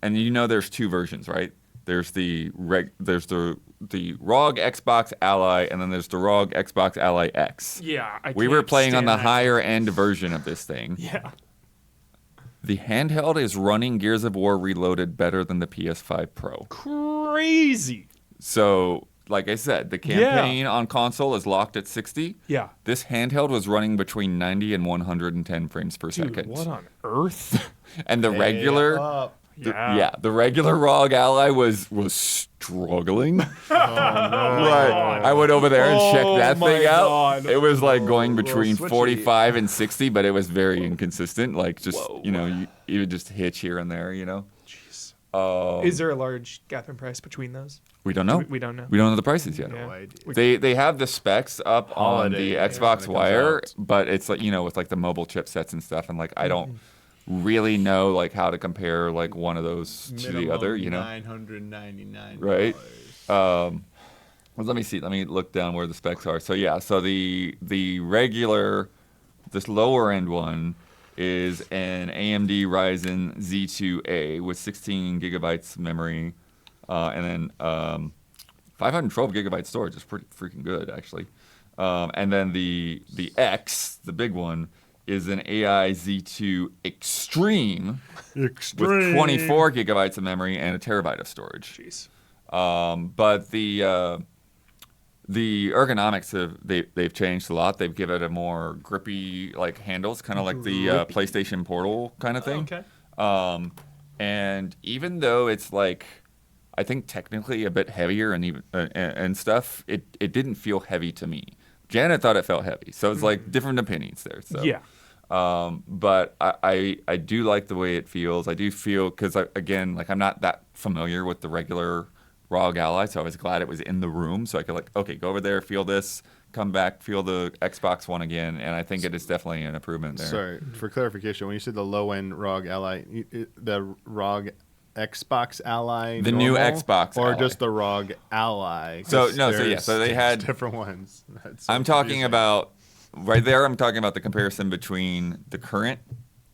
and there's two versions, right? There's the ROG Xbox Ally, and then there's the ROG Xbox Ally X. Yeah, We were can't playing on stand the that. higher end version of this thing. Yeah. The handheld is running Gears of War Reloaded better than the PS5 Pro. Crazy. So, like I said, the campaign on console is locked at 60. Yeah. This handheld was running between 90 and 110 frames per Dude, second. what on earth? And the regular, The regular ROG Ally was struggling. Right. I went over there and checked that my thing out. God. It was like going little between switchy. 45 and 60, but it was very inconsistent. Like just you would just hitch here and there. Is there a large gap in price between those? We don't know. We don't know. We don't know the prices yet. Yeah. No idea. They have the specs up on Holiday, the yeah, Xbox when it comes Wire, out. but it's like with like the mobile chipsets and stuff, and like I don't really know like how to compare like one of those to the other. $999. Right. Well, let me see. Let me look down where the specs are. So yeah, so the regular, this lower end one is an AMD Ryzen Z2A with 16 gigabytes memory, and then 512 gigabyte storage is pretty freaking good actually. And then the X, the big one, is an AI Z2 Extreme with 24 gigabytes of memory and a terabyte of storage. Jeez. But the ergonomics they've changed a lot. They've given it a more grippy like handles, kind of like the PlayStation Portal kind of thing. Okay. And even though it's like, I think technically a bit heavier and even and stuff, it didn't feel heavy to me. Janet thought it felt heavy, so it's like different opinions there. So. Yeah. But I do like the way it feels. I do feel because again, like I'm not that familiar with the regular ROG Ally, so I was glad it was in the room, so I could go over there, feel this, come back, feel the Xbox One again, and I think it is definitely an improvement there. Sorry, for clarification, when you said the low-end ROG Ally, the ROG Xbox Ally, The new normal, Xbox or Ally. just the ROG Ally? So 'Cause no, so yeah, there's so they had different ones. That's so I'm talking confusing. about right there. I'm talking about the comparison between the current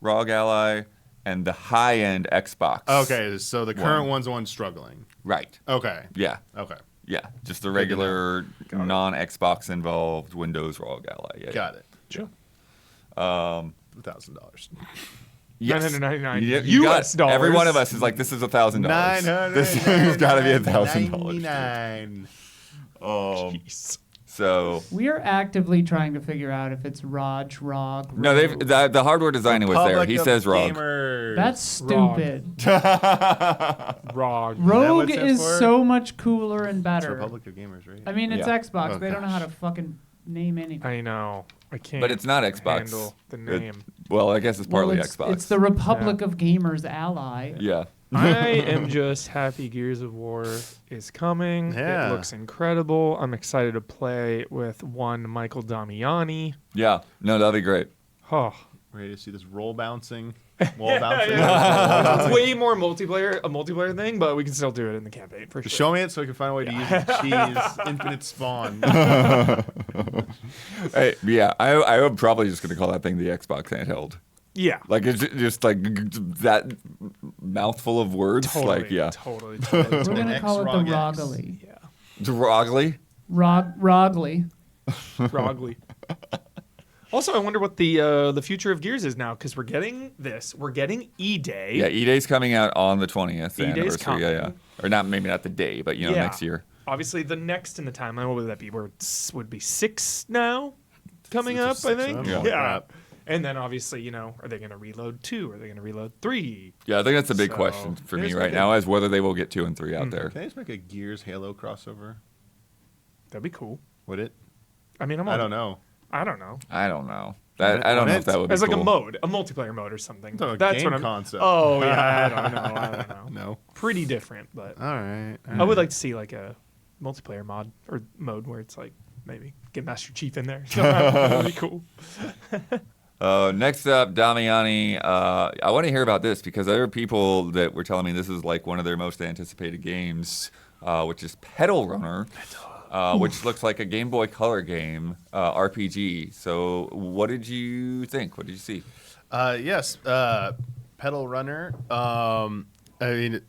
ROG Ally and the high-end Xbox. Okay, so the current One. one's the one struggling. Right. Okay. Yeah. Okay. Yeah. Just the regular non-Xbox involved Windows ROG Ally. Yeah. Got it. Sure. $1,000. Yes. $999 You got US it. dollars. Every one of us is like, this is $1,000. This has got to be $1,000. $999. Jeez. So We are actively trying to figure out if it's ROG. no, the hardware designer was there. Republic He of says ROG. Gamers. That's ROG. stupid. ROG. Rogue what it stands is for? so much cooler and It's better. Republic of Gamers, right? I mean, it's Yeah. Xbox. Oh, They don't know how to gosh. fucking name anything. I know. I can't. But it's not Xbox. Handle the It- name. well, I guess it's partly Xbox. It's the Republic of Gamers ally. yeah. I am just happy Gears of War is coming. Yeah. It looks incredible. I'm excited to play with one Michael Damiani. Yeah. No, that'd be great. Oh. Ready to see this roll bouncing? Wall bouncing? It's way more a multiplayer thing, but we can still do it in the campaign for sure. Show me it so I can find a way to use the cheese infinite spawn. Hey, yeah, I am probably just gonna call that thing the Xbox handheld. Yeah. Like it's just like that mouthful of words. Totally. like yeah, Totally. We're going to X call it the ROG X. Roggly. Yeah. Drogly. Roggly. Roggly. Also, I wonder what the future of Gears is now, because we're getting this. We're getting E-Day. Yeah, E-Day's coming out on the 20th E-Day's anniversary. coming. Yeah. Or not, maybe not the day, but Yeah. next year. Obviously, the next in the timeline, what would that be? Would be 6 now coming It's a up, I 6 think. now? Yeah. Crap. And then obviously, are they going to reload 2? Are they going to reload 3? Yeah, I think that's a big So, question for me here's right what now, is whether they will get 2 and 3 out there. Can I just make a Gears Halo crossover? That'd be cool. Would it? I mean, I don't know. I don't know. I don't know. I don't know if that would be As like cool. a mode, a multiplayer mode or something. talking about That's game what I'm. concept. Oh yeah, I don't know. No. Pretty different, but All right. I would like to see like a multiplayer mod or mode where it's like maybe get Master Chief in there. That'd be cool. Next up, Damiani. I want to hear about this because there are people that were telling me this is like one of their most anticipated games, which is Petal Runner, which looks like a Game Boy Color game RPG. So, what did you think? What did you see? Yes. Petal Runner. I mean,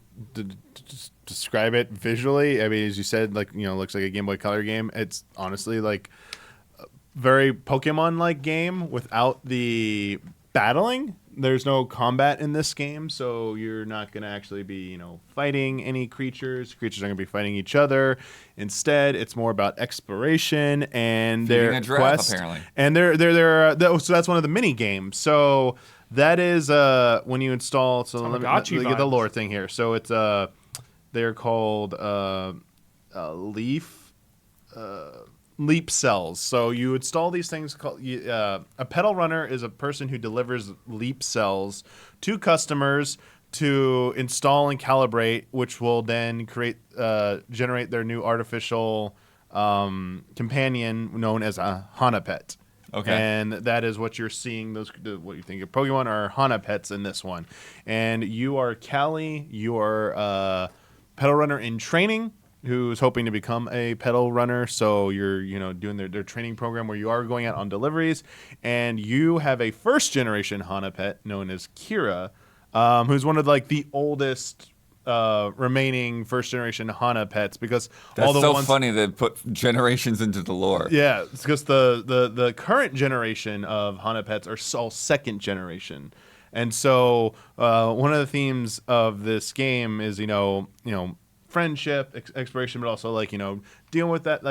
just describe it visually. I mean, as you said, looks like a Game Boy Color game. It's honestly like a very Pokemon-like game without the battling. There's no combat in this game, so you're not going to actually be, fighting any creatures. Creatures are going to be fighting each other. Instead, it's more about exploration and Feeding their a giraffe, quest. apparently. And so that's one of the mini games. So That is when you install. So let me Tamagotchi get the vibes. lore thing here. So it's they're called leap cells. So you install these things called a Petal Runner is a person who delivers leap cells to customers to install and calibrate, which will then generate their new artificial companion known as a Hana pet. Okay. And that is what you're seeing. What you think of Pokemon are Hana pets in this one. And you are Callie. You are Petal Runner in training, who's hoping to become a Petal Runner. So you're doing their training program where you are going out on deliveries, and you have a first generation Hana pet known as Kira, who's one of like the oldest remaining first generation Hana pets, because That's all the so ones funny they put generations into the lore. yeah, it's because the current generation of Hana pets are all second generation. And so one of the themes of this game is, friendship, exploration, but also like, dealing with that,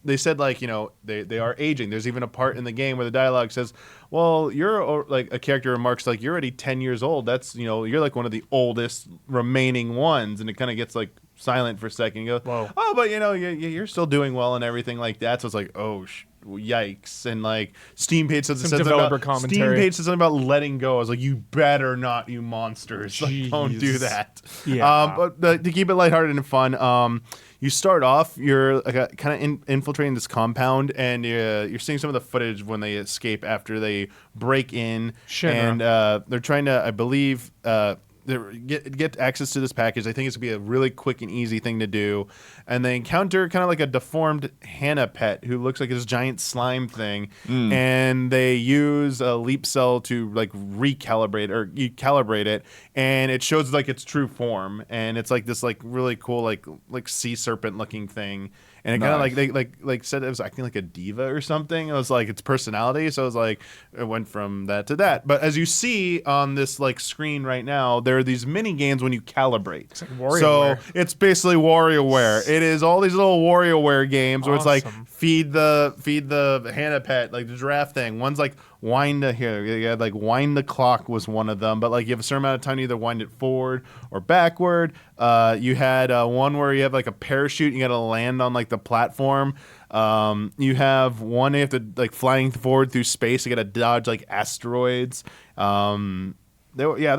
they said like, they are aging. There's even a part in the game where the dialogue says, well, you're like a character remarks like you're already 10 years old. That's, you're like one of the oldest remaining ones. And it kind of gets like silent for a second. You go, Whoa. oh, but you're still doing well and everything like that. So it's like, oh, yikes. And like Steam page says Some something developer about commentary. Steam page says something about letting go. I was like, you better not, you monsters. Like, don't do Jeez. that. Yeah. But to keep it lighthearted and fun, you start off, you're like kind of infiltrating this compound, and you're seeing some of the footage when they escape after they break in. Shinra. And they're trying to, I believe, get access to this package. I think it's going to be a really quick and easy thing to do. And they encounter kind of like a deformed Hana pet who looks like this giant slime thing. And they use a leap cell to like recalibrate or you calibrate it. And it shows like its true form. And it's like this like really cool like sea serpent looking thing. And it kind of Nice. like said it was acting like a diva or something. It was like its personality. So it was like it went from that to that. But as you see on this like screen right now, there are these mini games when you calibrate. It's like WarioWare. So it's basically WarioWare. It is all these little WarioWare games where it's like Awesome. feed the Hana pet, like the giraffe thing. One's like wind the clock was one of them, but like you have a certain amount of time to either wind it forward or backward. You had one where you have like a parachute, you got to land on like the platform. You have one you have to like flying forward through space, you got to dodge like asteroids. They're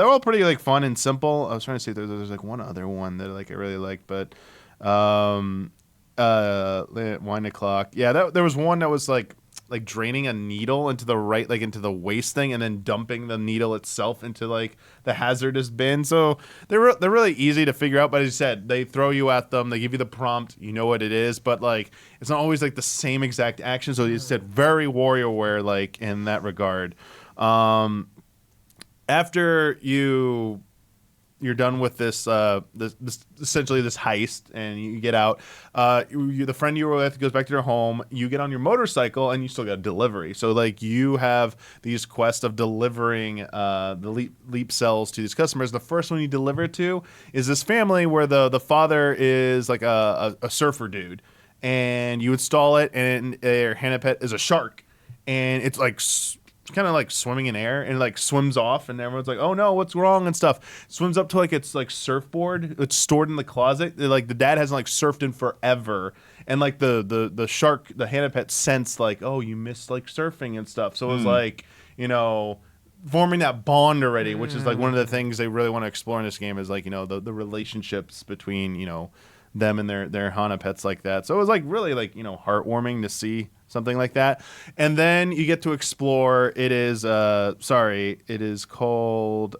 all pretty like fun and simple. I was trying to see if there's like one other one that like I really liked, but wind the clock. Yeah, there was one that was like draining a needle into the right, like into the waste thing, and then dumping the needle itself into like the hazardous bin. So they're really easy to figure out. But as you said, they throw you at them, they give you the prompt, you know what it is, but like it's not always like the same exact action. So you said very WarioWare like in that regard. After you're done with this essentially this heist, and you get out. The friend you were with goes back to their home. You get on your motorcycle, and you still got a delivery. So like you have these quests of delivering the leap cells to these customers. The first one you deliver to is this family where the father is like a surfer dude, and you install it, and their Hana pet is a shark, and it's like kind of like swimming in air and like swims off, and everyone's like, oh no, what's wrong and stuff. Swims up to like its like surfboard. It's stored in the closet. Like the dad hasn't like surfed in forever, and like the shark, the Hana pet sense like, oh, you missed like surfing and stuff. So it was like, forming that bond already, which is like one of the things they really want to explore in this game is like, the relationships between, them and their Hana pets like that. So it was like really like, heartwarming to see something like that. And then you get to explore, it is called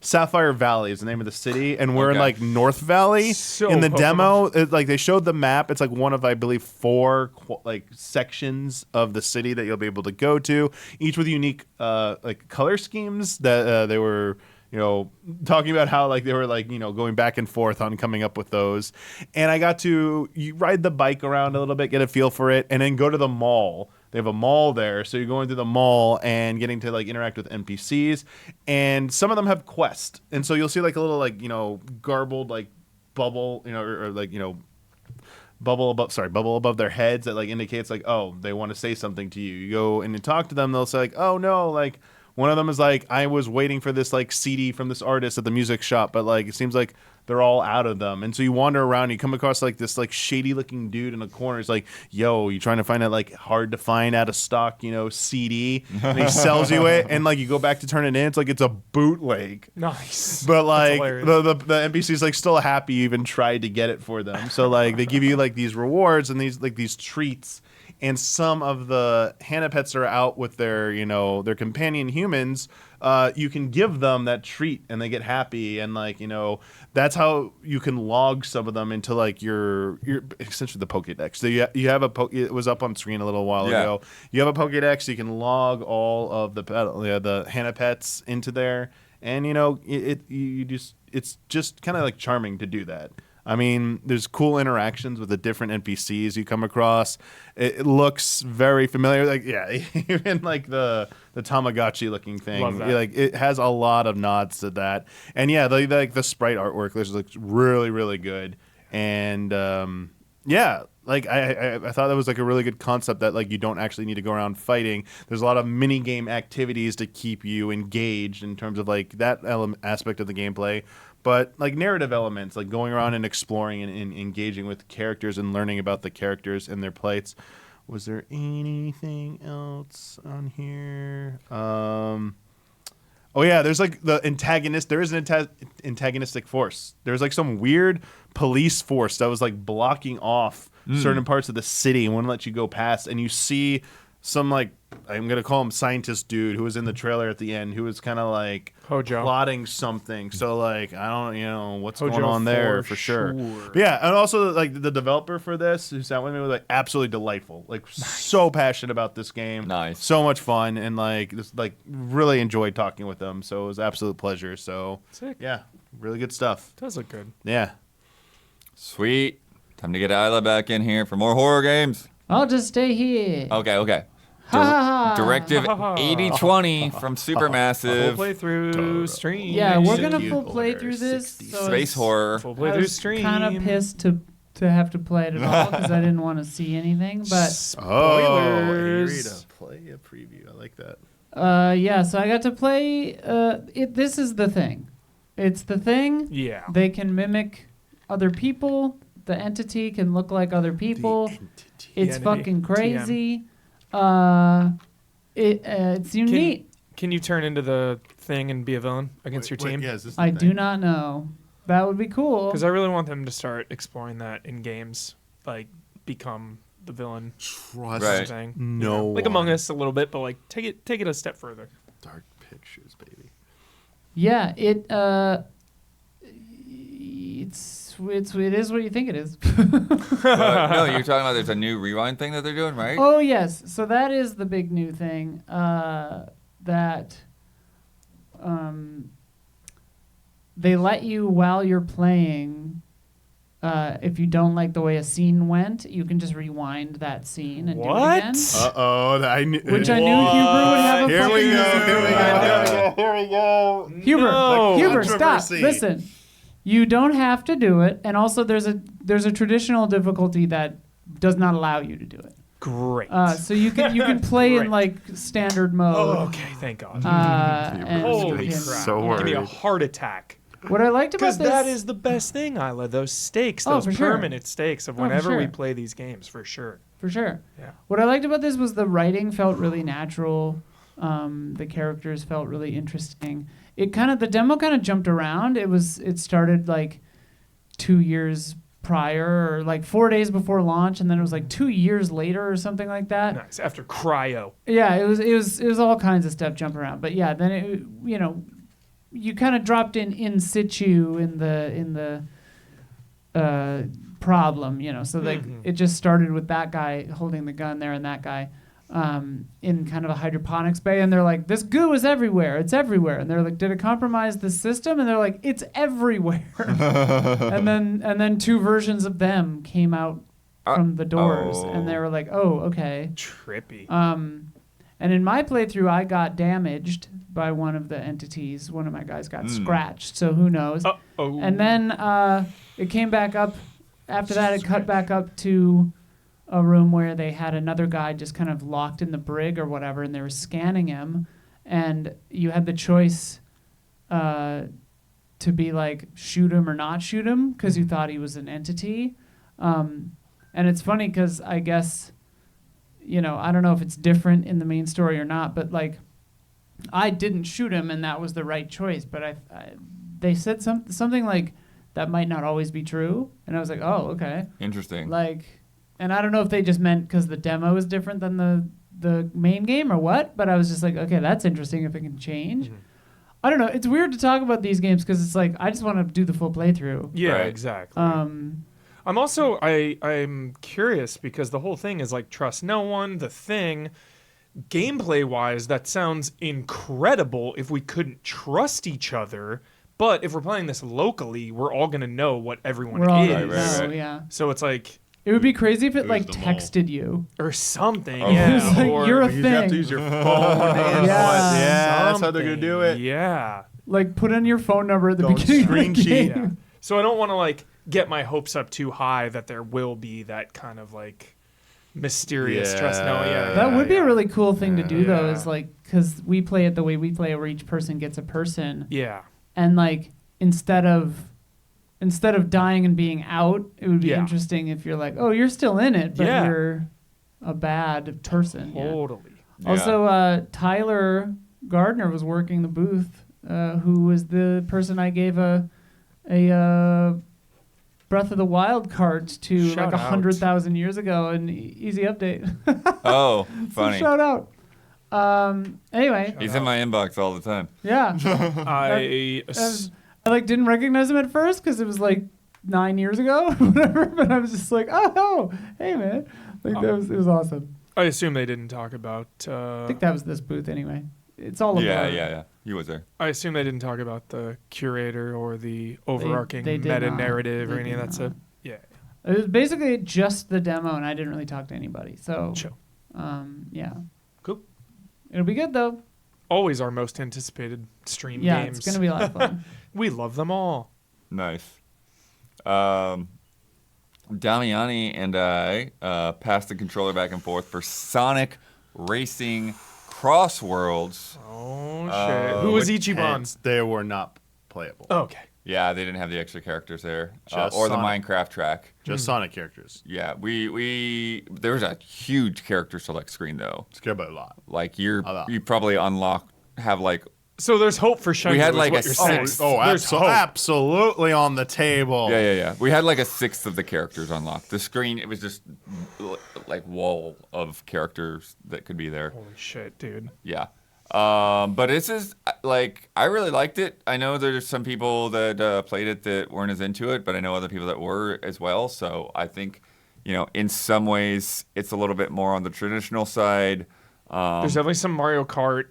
Sapphire Valley is the name of the city, and we're in like North Valley. So in the Pokemon. demo, like they showed the map. It's like one of, I believe, 4 like sections of the city that you'll be able to go to, each with unique like color schemes that they were talking about how like they were like going back and forth on coming up with those. And I got to ride the bike around a little bit, get a feel for it, and then go to the mall. They have a mall there, so you're going through the mall and getting to like interact with NPCs, and some of them have quests, and so you'll see like a little like garbled like bubble, or like bubble above their heads that like indicates like, oh, they want to say something to you. You go and you talk to them, they'll say like, oh no, like one of them is like, I was waiting for this like CD from this artist at the music shop, but like it seems like they're all out of them. And so you wander around, you come across like this like shady looking dude in the corner. It's like, yo, you trying to find that like hard to find out of stock, CD, and he sells you it, and like you go back to turn it in, it's like it's a bootleg. Nice. But like hilarious. the NPC's like still happy you even tried to get it for them. So like they give you like these rewards and these treats. And some of the Hannah pets that are out with their, their companion humans, you can give them that treat and they get happy. And like, that's how you can log some of them into like your essentially the Pokédex. So you have it was up on screen a little while ago. You have a Pokédex, you can log all of the Hannah pets into there. And it's just kind of like charming to do that. I mean, there's cool interactions with the different NPCs you come across. It looks very familiar. Like, yeah, even like the Tamagotchi looking thing. Love that. Like, it has a lot of nods to that. And yeah, the sprite artwork looks really, really good. And like I thought that was like a really good concept that like you don't actually need to go around fighting. There's a lot of mini game activities to keep you engaged in terms of like that aspect of the gameplay. But like narrative elements, like going around and exploring and engaging with characters and learning about the characters and their plights. Was there anything else on here? Oh yeah, there's like the antagonist. There is an antagonistic force. There's like some weird police force that was like blocking off certain parts of the city and wouldn't let you go past. And you see some like, I'm gonna call him scientist dude who was in the trailer at the end, who was kind of like Hojo. plotting something. So like I don't what's Hojo going on there for for sure. sure. But yeah, and also like the developer for this who sat with me was like absolutely delightful. Like so passionate about this game. Nice. So much fun and like just like really enjoyed talking with them. So it was an absolute pleasure. So Sick. yeah, really good stuff. Does look good. Yeah. Sweet. Time to get Isla back in here for more horror games. I'll just stay here. Okay. Ha ha ha. Directive 8020 from Full Supermassive. playthrough stream. Yeah, we're gonna Execute full play order through this. 60. So Space horror. Full I playthrough was stream. kind of pissed to have to play it at all because I didn't want to see anything. But Spoilers. Play a preview. I like that. yeah, so I got to play. This is the thing. It's the thing. Yeah. They can mimic other people. The entity can look like other people. It's entity. fucking crazy. It's unique. Can you turn into the thing and be a villain against your team? Yeah, is this the I thing? do not know. That would be cool. Because I really want them to start exploring that in games, like become the villain Trust Right. thing. no Like one. Among Us a little bit, but like take it a step further. Dark pictures, baby. Yeah, it is what you think it is. No, you're talking about there's a new rewind thing that they're doing, right? Oh yes, so that is the big new thing. That they let you while you're playing. If you don't like the way a scene went, you can just rewind that scene and do it again. Uh-oh. Which I knew Huber would have a Here we fucking- go. Huber, No. Huber, stop! Controversy. Listen, you don't have to do it, and also there's a traditional difficulty that does not allow you to do it. Great. So you can play in Great. like standard mode. oh, okay, thank God. And Holy you can- crap! so Give me a worried. heart attack. What I liked about Because this, that is the best thing, Isla. Those stakes, Oh, those for sure. permanent stakes of Oh, for whenever we sure. play these games, for sure. for sure. Yeah. What I liked about this was the writing felt really natural. The characters felt really interesting. The demo kind of jumped around. It started like 2 years prior, or like 4 days before launch, and then it was like 2 years later or something like that. Nice. After cryo. Yeah, it was all kinds of stuff jump around. But yeah, then you kind of dropped in situ in the problem, so like it just started with that guy holding the gun there and that guy in kind of a hydroponics bay, and they're like, this goo is everywhere, it's everywhere, and they're like, did it compromise the system? And they're like, it's everywhere. and then two versions of them came out from the doors, and they were like, oh, okay. Trippy. And in my playthrough, I got damaged by one of the entities. One of my guys got scratched, so who knows? Uh-oh. And then it came back up after that, it cut back up to a room where they had another guy just kind of locked in the brig or whatever, and they were scanning him, and you had the choice to be like shoot him or not shoot him because you thought he was an entity. And it's funny because I guess, I don't know if it's different in the main story or not, but like I didn't shoot him and that was the right choice. But they said something like that might not always be true. And I was like, oh, okay. Interesting. Like, and I don't know if they just meant because the demo is different than the main game or what, but I was just like, okay, that's interesting if it can change. Mm-hmm. I don't know. It's weird to talk about these games because it's like I just want to do the full playthrough. Yeah, Right. exactly. I'm also I'm curious because the whole thing is like trust no one. The thing, gameplay wise, that sounds incredible. If we couldn't trust each other, but if we're playing this locally, we're all gonna know what everyone We're all is. gonna know, right. yeah. So it's like It would be crazy if it Who's like the mole? texted you. or something. Oh. Yeah, It's like, or you're a You have to thing. use your phone. And Yeah. that's how they're gonna do it. Yeah. Like put in your phone number at the Don't beginning screen of the sheet. game. Yeah. So I don't want to like get my hopes up too high that there will be that kind of like mysterious trust. No, yeah. That would be yeah. a really cool thing to do though. Yeah. Is like because we play it the way we play it, where each person gets a person, Yeah. and like instead of dying and being out, it would be Yeah. interesting if you're like, oh, you're still in it, but Yeah. you're a bad person. Yeah. Totally. Yeah. Also, Tyler Gardner was working the booth, who was the person I gave a Breath of the Wild card to Shout like out. 100,000 years ago, and easy update. Oh, So funny. shout out. Anyway, He's in my inbox all the time. yeah. I I like didn't recognize him at first because it was like 9 years ago or whatever, but I was just like, oh, hey man, like it was awesome. I assume they didn't talk about. I think that was this booth anyway. It's all Yeah, about. yeah. He was there. I assume they didn't talk about the curator or the overarching they did meta not. narrative or They any of did that stuff. not. Yeah. It was basically just the demo, and I didn't really talk to anybody. So, Chill. Yeah. Cool. It'll be good though. Always our most anticipated stream Yeah, games. it's gonna be a lot of fun. We love them all. Nice. Damiani and I passed the controller back and forth for Sonic Racing CrossWorlds. Oh shit! Who was Ichiban? And they were not playable. Okay. Yeah, they didn't have the extra characters there, Just or the Sonic. Minecraft track. Just Sonic characters. Yeah, we there was a huge character select screen though. Scare about a lot. Like A lot. you probably have like So there's hope for Shenmue. We had is like what a you're saying. sixth. There's hope. absolutely on the table. yeah. We had like a sixth of the characters unlocked. The screen it was just like wall of characters that could be there. Holy shit, dude. Yeah. But this is like I really liked it. I know there's some people that played it that weren't as into it, but I know other people that were as well. So I think, in some ways it's a little bit more on the traditional side. There's definitely some Mario Kart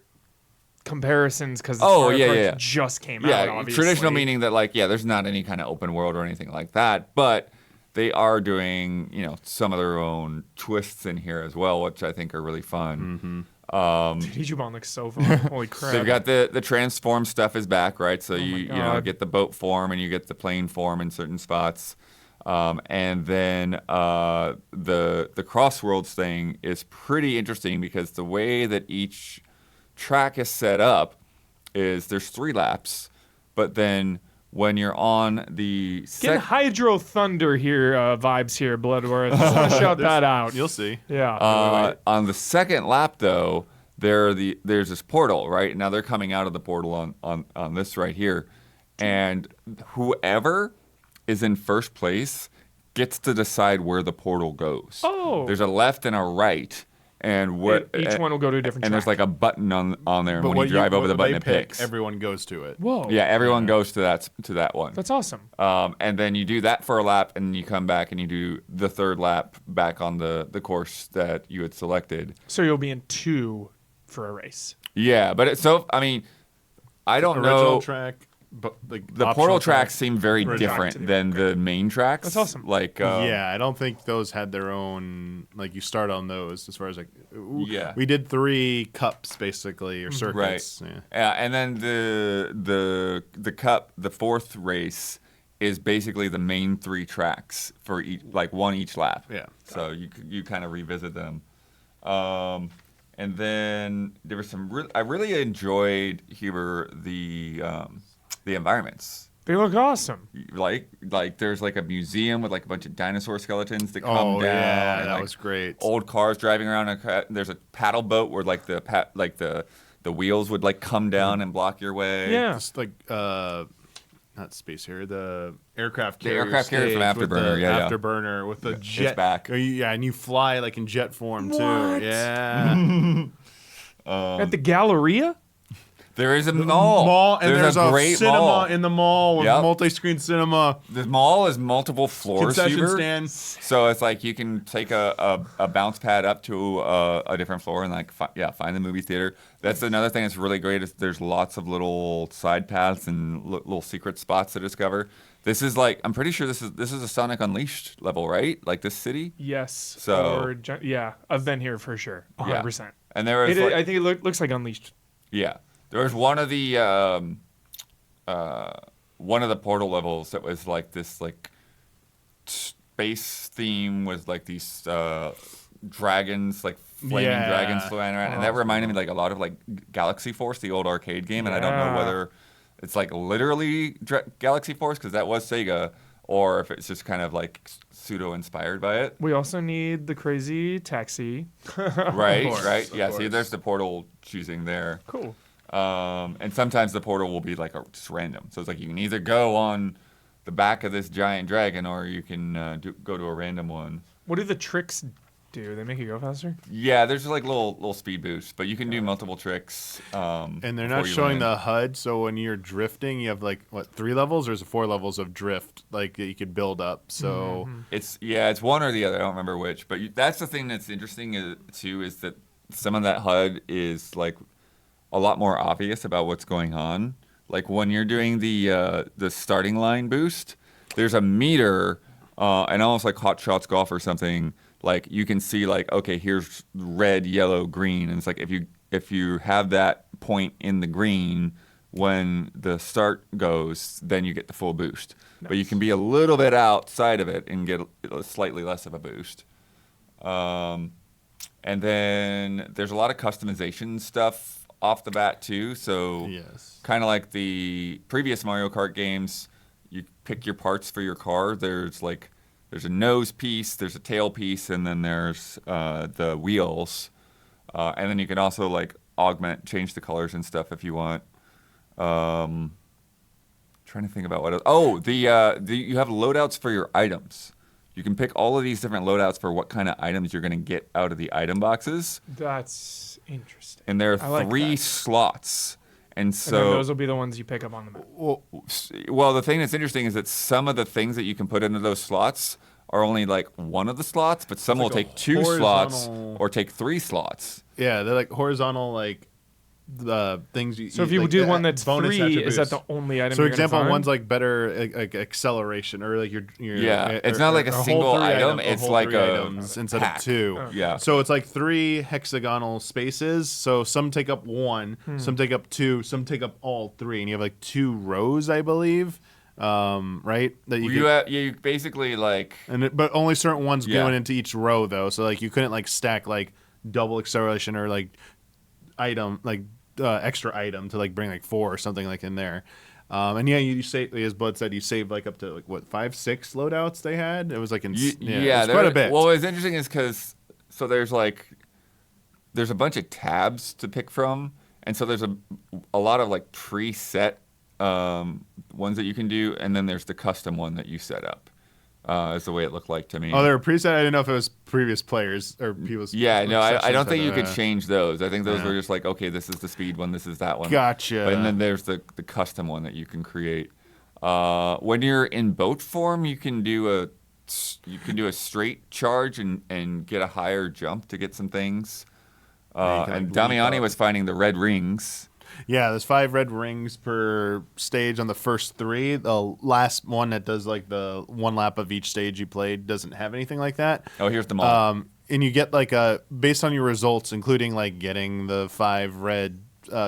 comparisons because Oh, Mario yeah, Kart yeah. just came out. Yeah, Obviously. traditional meaning that like there's not any kind of open world or anything like that, but they are doing some of their own twists in here as well, which I think are really fun. Dude, Ichiban looks so fun. Holy crap! They've got the transform stuff is back, right? So you God. get the boat form and you get the plane form in certain spots, and then the CrossWorlds thing is pretty interesting because the way that each track is set up is there's 3 laps, but then when you're on the Getting Hydro Thunder here vibes here, Bloodworth. Just want to shout that out. You'll see. Yeah. on the second lap though, there's this portal, right? Now they're coming out of the portal on this right here, and whoever is in first place gets to decide where the portal goes. Oh. There's a left and a right, and Each one will go to a different and there's track. like a button on there, and when what you drive over the what button, they it pick, picks. everyone goes to it. Whoa. Yeah, everyone goes to that one. That's awesome. And then you do that for a lap, and you come back and you do the third lap back on the course that you had selected. So you'll be in 2 for a race. Yeah, but I don't Original know. track, but like The optional portal track. tracks seem very Right. different than the main tracks. That's awesome. Like, Yeah, I don't think those had their own. Like you start on those as far as like. Yeah. We did 3 cups basically or circuits. Right. Yeah. Yeah, and then the cup, the fourth race is basically the main 3 tracks for one each lap. Yeah. So you kind of revisit them. And then there was I really enjoyed Huber the environments. They look awesome. Like there's like a museum with like a bunch of dinosaur skeletons that come down. Yeah, and, that like, was great. Old cars driving around. There's a paddle boat where like the wheels would like come down and block your way. Yeah. Just like not space here, the aircraft The carrier. aircraft carrier from stage with Afterburner, the yeah. Afterburner with the It's jet back. Yeah, and you fly like in jet form too. What? Yeah. At the Galleria? There is a mall. And there's a a great cinema mall. in the mall with Yep. multi-screen cinema. The mall is multiple floors. Concession Huber. stand. So it's like you can take a bounce pad up to a different floor and like find the movie theater. That's another thing that's really great is there's lots of little side paths and little secret spots to discover. This is like I'm pretty sure this is a Sonic Unleashed level, right? Like this city. Yes. So- Yeah, I've been here for sure. 100%. And there was I think it looks like Unleashed. yeah. There was one of the portal levels that was like this like space theme with like these dragons, like flaming Yeah. dragons flying around, and that reminded me like a lot of like Galaxy Force, the old arcade game, and I don't know Yeah. whether it's like literally Galaxy Force because that was Sega, or if it's just kind of like pseudo inspired by it. We also need the crazy taxi. Right, course, right, of yeah. See, course. there's the portal choosing there. Cool. And sometimes the portal will be like just random. So it's like you can either go on the back of this giant dragon or you can go to a random one. What do the tricks do? They make you go faster? Yeah, there's like little speed boosts, but you can do multiple tricks. And they're before not you showing land. the HUD, so when you're drifting, you have like what 3 levels? Or is it 4 levels of drift like that you could build up? So It's one or the other. I don't remember which, but that's the thing that's interesting too is that some of that HUD is like a lot more obvious about what's going on. Like when you're doing the starting line boost, there's a meter, and almost like Hot Shots Golf or something. Like you can see like okay, here's red, yellow, green, and it's like if you have that point in the green when the start goes, then you get the full boost. Nice. But you can be a little bit outside of it and get slightly less of a boost. And then there's a lot of customization stuff off the bat too, so yes. kind of like the previous Mario Kart games, you pick your parts for your car. There's a nose piece, there's a tail piece, and then there's the wheels, and then you can also like change the colors and stuff if you want. Trying to think about what else. Oh, you have loadouts for your items. You can pick all of these different loadouts for what kind of items you're going to get out of the item boxes. That's interesting. And there are I like 3 that. slots. And And so, then those will be the ones you pick up on the map. well, the thing that's interesting is that some of the things that you can put into those slots are only like one of the slots, but some will like a take 2 slots horizontal- or take 3 slots. Yeah, they're like horizontal like the things you So if you like, do one that's bonus 3, is that attributes. the only item So you're example, gonna find? one's like better like acceleration or like your Yeah, it's not like a whole single 3 item, it's whole like 3 a items instead pack. of 2. Oh. Yeah. So it's like 3 hexagonal spaces. So some take up 1, some take up 2, some take up all 3, and you have like 2 rows, I believe. Right? That You basically like but only certain ones Yeah. going into each row though. So like you couldn't like stack like double acceleration or like item like extra item to like bring like 4 or something like in there. And yeah, you save, as Bud said, you saved like up to like what 5, 6 loadouts they had. It was like yeah, it's quite a bit. Well, what's interesting is because there's a bunch of tabs to pick from, and so there's a lot of like preset ones that you can do, and then there's the custom one that you set up. Is the way it looked like to me. Oh, they were preset. I didn't know if it was previous players or people's. Yeah, no, I don't think you could change. change those. I think those Yeah. were just like, okay, this is the speed one, this is that one. Gotcha. And then there's the custom one that you can create. When you're in boat form, you can do a straight charge and get a higher jump to get some things. Yeah, you can, And like, leap Damiani up. was finding the red rings. Yeah, there's 5 red rings per stage on the first 3. The last one that does like the 1 lap of each stage you played doesn't have anything like that. Oh, here's the mall. And you get like based on your results, including like getting the 5 red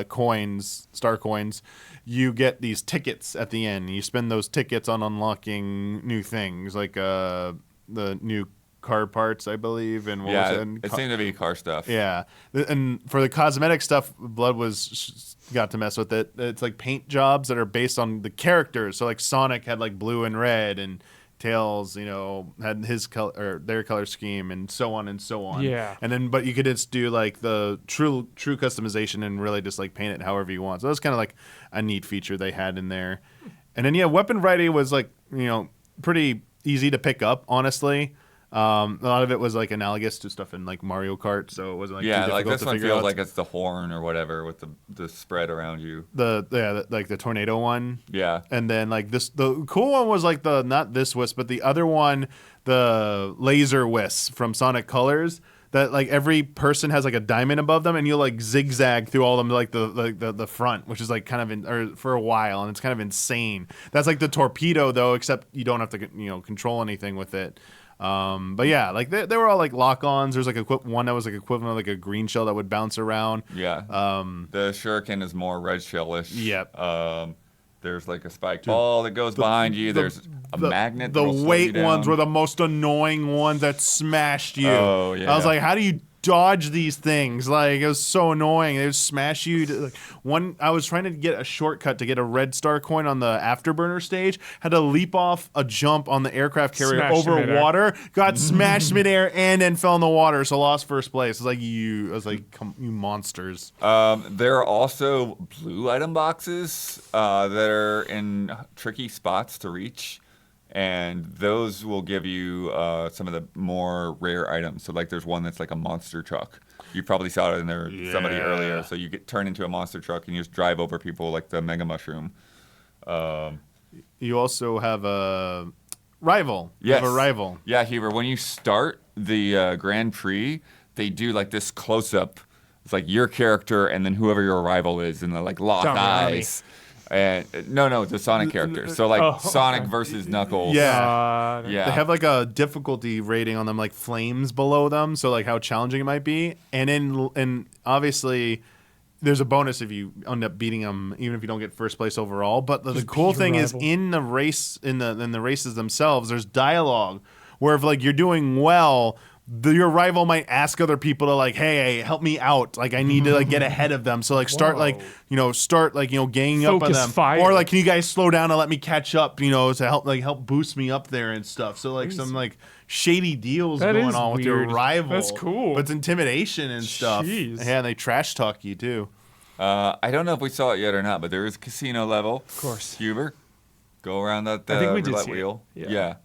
coins, star coins, you get these tickets at the end. You spend those tickets on unlocking new things, like the new car parts, I believe, and what was it? And it seemed to be car stuff. Yeah, and for the cosmetic stuff, Blood got to mess with it. It's like paint jobs that are based on the characters. So like Sonic had like blue and red, and Tails, had his color or their color scheme, and so on and so on. Yeah. And then, but you could just do like the true customization and really just like paint it however you want. So that's kind of like a neat feature they had in there. And then weapon variety was like pretty easy to pick up, honestly. A lot of it was like analogous to stuff in like Mario Kart, so it wasn't like too like difficult this to one figure feels out. like it's the horn or whatever with the spread around you. Like the tornado one. Yeah. And then like the cool one was like not this wisp, but the other one, the laser wisp from Sonic Colors. That like every person has like a diamond above them, and you'll like zigzag through all of them like the front, which is like kind of or for a while, and it's kind of insane. That's like the torpedo though, except you don't have to control anything with it. But yeah, like they were all like lock-ons. There's like one that was like equivalent of like a green shell that would bounce around. Yeah. The shuriken is more red shellish. Yep. There's like a spiked ball that goes behind you. There's a magnet. The that'll slow you weight down. ones were the most annoying ones that smashed you. Oh, yeah. I was like, how do you dodge these things? Like, it was so annoying. They would smash you. I was trying to get a shortcut to get a red star coin on the afterburner stage. Had to leap off a jump on the aircraft carrier Smashed over midair. water. Got smashed midair and then fell in the water. So lost first place. I was like, come, you monsters. There are also blue item boxes that are in tricky spots to reach. And those will give you some of the more rare items. So, like, there's one that's like a monster truck. You probably saw it in there somebody earlier. So you get turned into a monster truck and you just drive over people like the Mega Mushroom. You also have a rival. Yes. You have a rival. Yeah, Huber. When you start the Grand Prix, they do like this close up. It's like your character and then whoever your rival is, and they like lock Tommy, eyes. And no, the Sonic character. So like Sonic versus Knuckles. Yeah. Yeah. They have like a difficulty rating on them, like flames below them, so like how challenging it might be. And obviously, there's a bonus if you end up beating them, even if you don't get first place overall. But the cool thing is in the race, in the races themselves, there's dialogue where if like you're doing well, your rival might ask other people to like, hey, help me out. Like I need to like get ahead of them. So like start ganging up on Focus them. fire. Or like, can you guys slow down and let me catch up? To help boost me up there and stuff. So like some like shady deals That going is on with your weird. rival. That's cool. But it's intimidation and stuff. Jeez. Yeah, and they trash talk you too. I don't know if we saw it yet or not, but there is a casino level. Of course. Huber, go around that I think we did roulette see it. wheel. Yeah.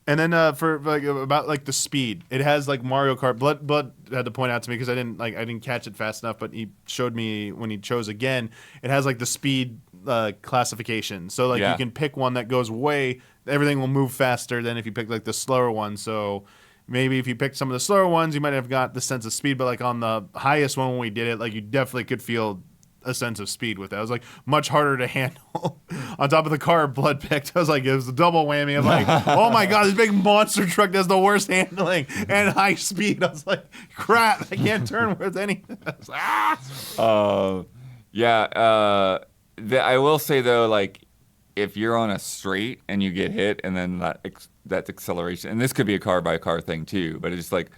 And then for like about like the speed, it has like Mario Kart. Blood had to point out to me because I didn't catch it fast enough. But he showed me when he chose again. It has like the speed classification. So like you can pick one that goes everything will move faster than if you pick like the slower one. So maybe if you picked some of the slower ones, you might have got the sense of speed. But like on the highest one when we did it, like you definitely could feel a sense of speed with it. It was like much harder to handle. On top of the car Blood picked, I was like, it was a double whammy. I'm like, oh my god, this big monster truck does the worst handling and high speed. I was like, crap, I can't turn with anything. I was like, I will say though, like if you're on a straight and you get hit, and then that acceleration, and this could be a car by car thing too, but it's just like,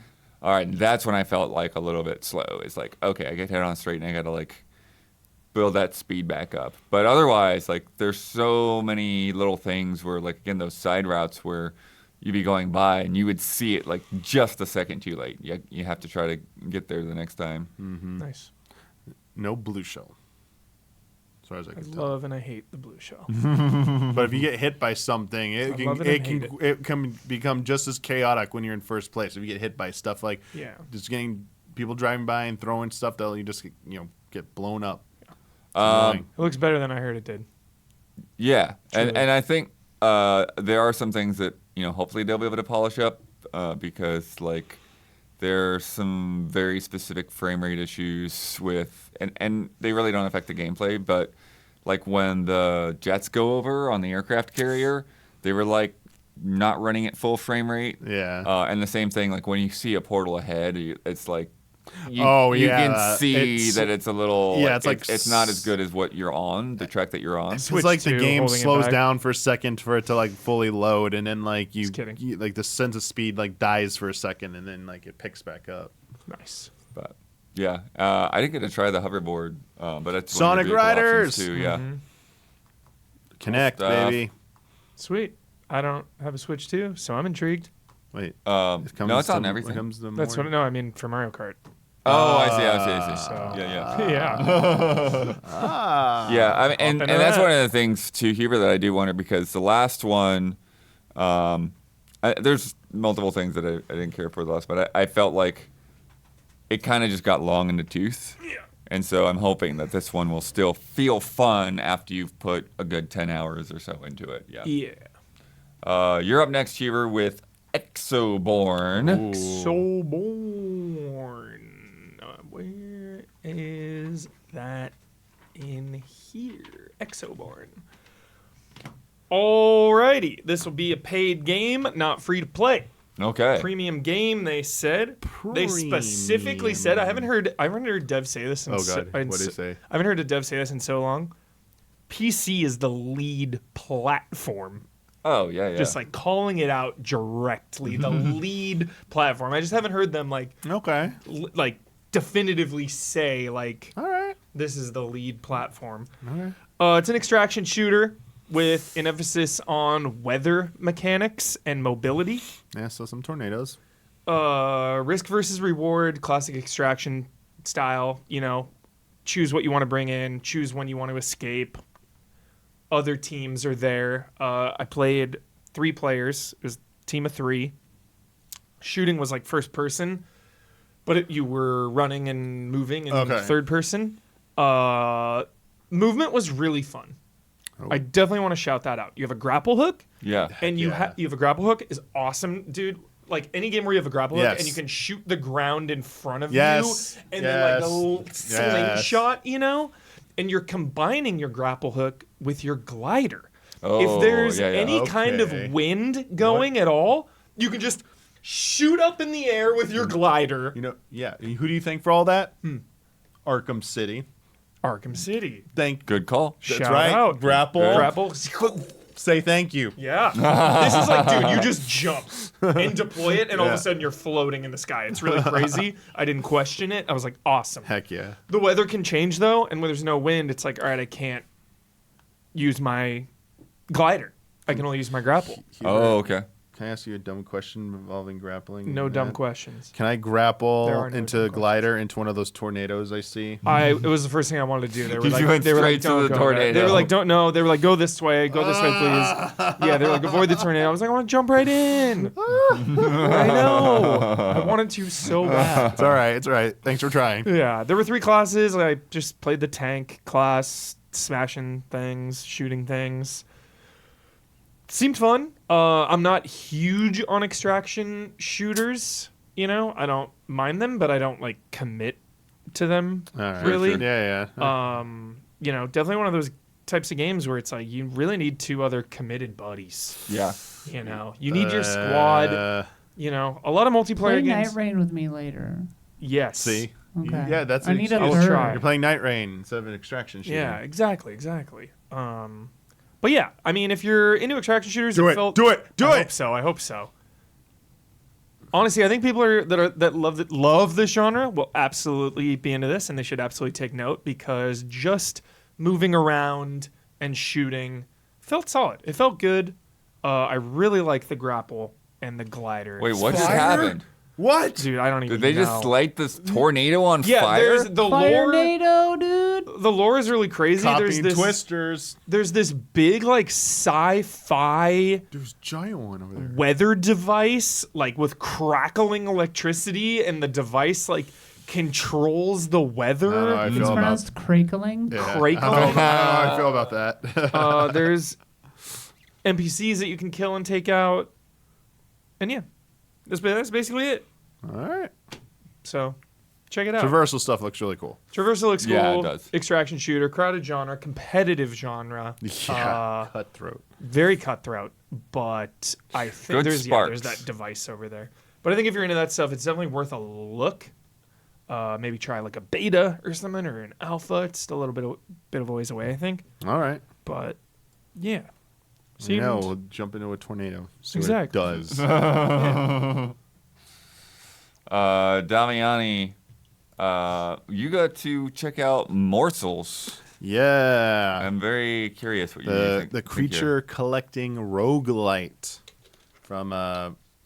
all right, that's when I felt like a little bit slow. It's like, okay, I get hit on a straight and I gotta like build that speed back up. But otherwise, like there's so many little things where like again those side routes where you'd be going by and you would see it like just a second too late. You have to try to get there the next time. Nice. no blue shell. As far as I I can tell. love and I hate the blue shell. But if you get hit by something, I love it and hate it can become just as chaotic when you're in first place. If you get hit by stuff like just getting people driving by and throwing stuff, that you just get blown up. It looks better than I heard it did. Yeah, Truly. and I think there are some things that hopefully they'll be able to polish up because like there's some very specific frame rate issues with and they really don't affect the gameplay, but like when the jets go over on the aircraft carrier, they were like not running at full frame rate. Yeah. And the same thing like when you see a portal ahead, it's like you, Oh, you yeah, can see it's- that it's a little. yeah, it's like it's not as good as what you're on, the track that you're on. It's Switch like the to game holding it slows back. down for a second for it to like fully load, and then like Just kidding. like the sense of speed like dies for a second, and then like it picks back up. Nice. But yeah, I didn't get to try the hoverboard, but it's Sonic Riders! too. Yeah. Mm-hmm. Connect, stuff. baby. Sweet. I don't have a Switch too, so I'm intrigued. Wait, No, it's on everything. Comes the That's what. morning. No, I mean for Mario Kart. Oh, I see. So Yeah. yeah. Yeah, I mean, and into that's that. one of the things too, Huber, that I do wonder, because the last one, there's multiple things that I didn't care for the last, but I felt like it kind of just got long in the tooth. Yeah. And so I'm hoping that this one will still feel fun after you've put a good 10 hours or so into it. Yeah. Yeah. You're up next, Huber, with Exoborne. Exoborne. Where is that in here? Exoborne. Alrighty. This will be a paid game, not free to play. Okay. Premium game, they said. They specifically said. I haven't heard Dev say this in Oh god, what did he say? I haven't heard a Dev say this in so long. PC is the lead platform. Oh, yeah. Just like calling it out directly, the lead platform. I just haven't heard them like definitively say like All right. this is the lead platform. All right. It's an extraction shooter with an emphasis on weather mechanics and mobility. Yeah, so some tornadoes. Risk versus reward, classic extraction style. Choose what you want to bring in, choose when you want to escape. Other teams are there. I played 3 players. It was a team of 3. Shooting was like first person, but you were running and moving in third person. Movement was really fun. Oh. I definitely want to shout that out. You have a grapple hook. Yeah. And you have a grapple hook is awesome, dude. Like any game where you have a grapple hook and you can shoot the ground in front of you, and then like a little slingshot, and you're combining your grapple hook with your glider. Oh, if there's yeah. any kind of wind going at all, you can just shoot up in the air with your glider. Who do you thank for all that? Arkham City. Arkham City. Good call. That's Shout right. out. Grapple. Grapple. Say thank you. Yeah. This is like, dude, you just jump and deploy it, and all of a sudden you're floating in the sky. It's really crazy. I didn't question it. I was like, awesome. Heck yeah. The weather can change, though, and when there's no wind, it's like, all right, I can't use my glider. I can only use my grapple. Oh, okay. Can I ask you a dumb question involving grappling? No dumb Matt? questions. Can I There grapple are no into dumb a glider into one of those tornadoes I see? It was the first thing I wanted to do. They were You went straight to don't the go tornado. there. They were like, don't know. They were like, go this way, please. Yeah, they were like, avoid the tornado. I was like, I want to jump right in. I know. I wanted to so bad. It's all right. It's all right. Thanks for trying. Yeah, there were 3 classes. I just played the tank class, smashing things, shooting things. Seemed fun. I'm not huge on extraction shooters. I don't mind them, but I don't like commit to them. All right. Really? Yeah. Definitely one of those types of games where it's like you really need 2 other committed buddies. Yeah. You need your squad. A lot of multiplayer Play games. Night Rain with me later. Yes. See? Okay. Yeah, that's I need a I will third. try. You're playing Night Rain instead of an extraction shooter. Yeah, exactly. But yeah, I mean, if you're into extraction shooters, Do it. I hope so. Honestly, I think people that love this genre will absolutely be into this, and they should absolutely take note because just moving around and shooting felt solid. It felt good. I really like the grapple and the glider. Wait, what just Fire? happened? What? Dude, I don't even Did they know. just light this tornado on Yeah, fire? there's the lore. Firenado, dude. The lore is really crazy. Copying twisters. There's this big like sci-fi There's a giant one over there. weather device like with crackling electricity, and the device like controls the weather. I It's feel about pronounced crackling. Crackling. I don't know how I feel about that. There's NPCs that you can kill and take out, and yeah, that's basically it. All right. So check it out. Traversal stuff looks really cool. Traversal looks cool. Yeah, it does. Extraction shooter, crowded genre, competitive genre. Yeah. Cutthroat. Very cutthroat, but I think Good there's sparks. that device over there. But I think if you're into that stuff, it's definitely worth a look. maybe try like a beta or something or an alpha. It's still a little bit of a ways away, I think. All right. But yeah. No, we'll jump into a tornado. See Exactly. what it does. Damiani, you got to check out Morsels. Yeah. I'm very curious what you think. The creature collecting roguelite from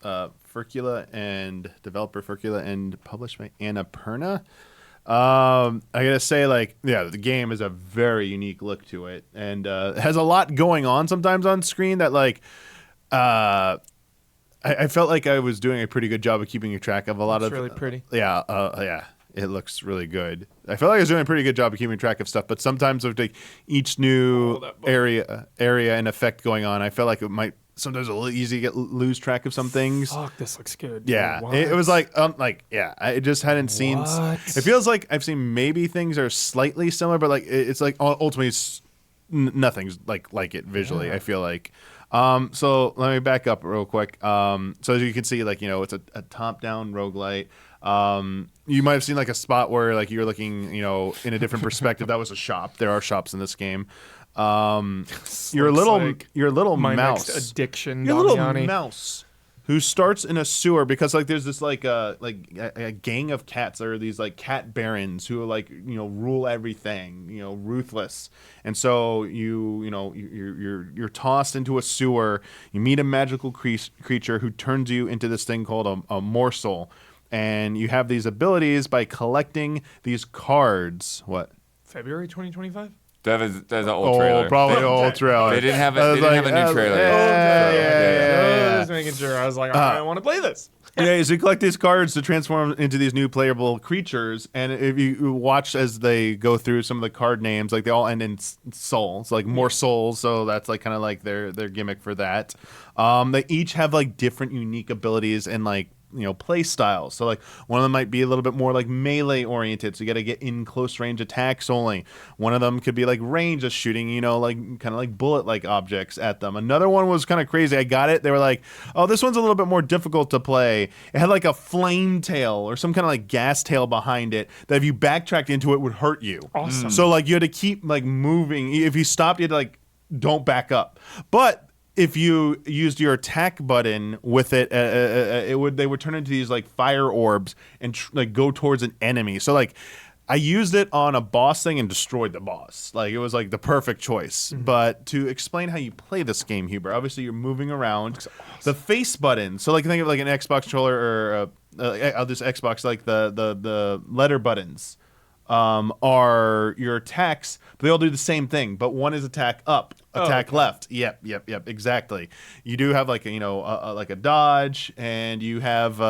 Furcula and developer Furcula and published by Annapurna. I gotta say, the game has a very unique look to it, and it has a lot going on sometimes on screen that I felt like I was doing a pretty good job of keeping track of a lot of. It's really pretty. Yeah. It looks really good. I felt like I was doing a pretty good job of keeping track of stuff, but sometimes with each new area and effect going on, I felt like it might sometimes a little easy to lose track of some things. Fuck, this looks good. Yeah, What? it was I just hadn't seen. What? It feels like I've seen maybe things are slightly similar, but it's like ultimately nothing's like it visually. I feel like. So let me back up real quick. So as you can see, it's a top-down roguelite. You might have seen a spot where you're looking, in a different perspective. That was a shop. There are shops in this game. You're a little My mouse. next addiction, You're a little Damiani. mouse who starts in a sewer because there's this a gang of cats. There are these cat barons who rule everything, ruthless. And so you're tossed into a sewer. You meet a magical creature who turns you into this thing called a morsel. And you have these abilities by collecting these cards. What? February 2025? That's an old trailer. Probably an old trailer. They didn't have a new trailer. I was making sure. I was like, I want to play this. Yeah, so you collect these cards to transform into these new playable creatures, and if you watch as they go through some of the card names, they all end in soul. It's more souls, so that's their gimmick for that. They each have different unique abilities and play styles. So one of them might be a little bit more melee oriented, so you got to get in close range attacks only. One of them could be range, just shooting kind of bullet objects at them. Another one was kind of crazy. I got it. They were like, oh, this one's a little bit more difficult to play. It had a flame tail or some kind of gas tail behind it that if you backtracked into it would hurt you. Awesome. So you had to keep moving. If you stopped, you had to don't back up. But if you used your attack button with it, they would turn into these fire orbs and go towards an enemy. So I used it on a boss thing and destroyed the boss. It was the perfect choice. Mm-hmm. But to explain how you play this game, Huber, obviously you're moving around. Awesome. The face button. So think of an Xbox controller or this Xbox, the letter buttons. Are your attacks, but they all do the same thing, but one is attack up, attack left. Yep, exactly. You do have a dodge, and you have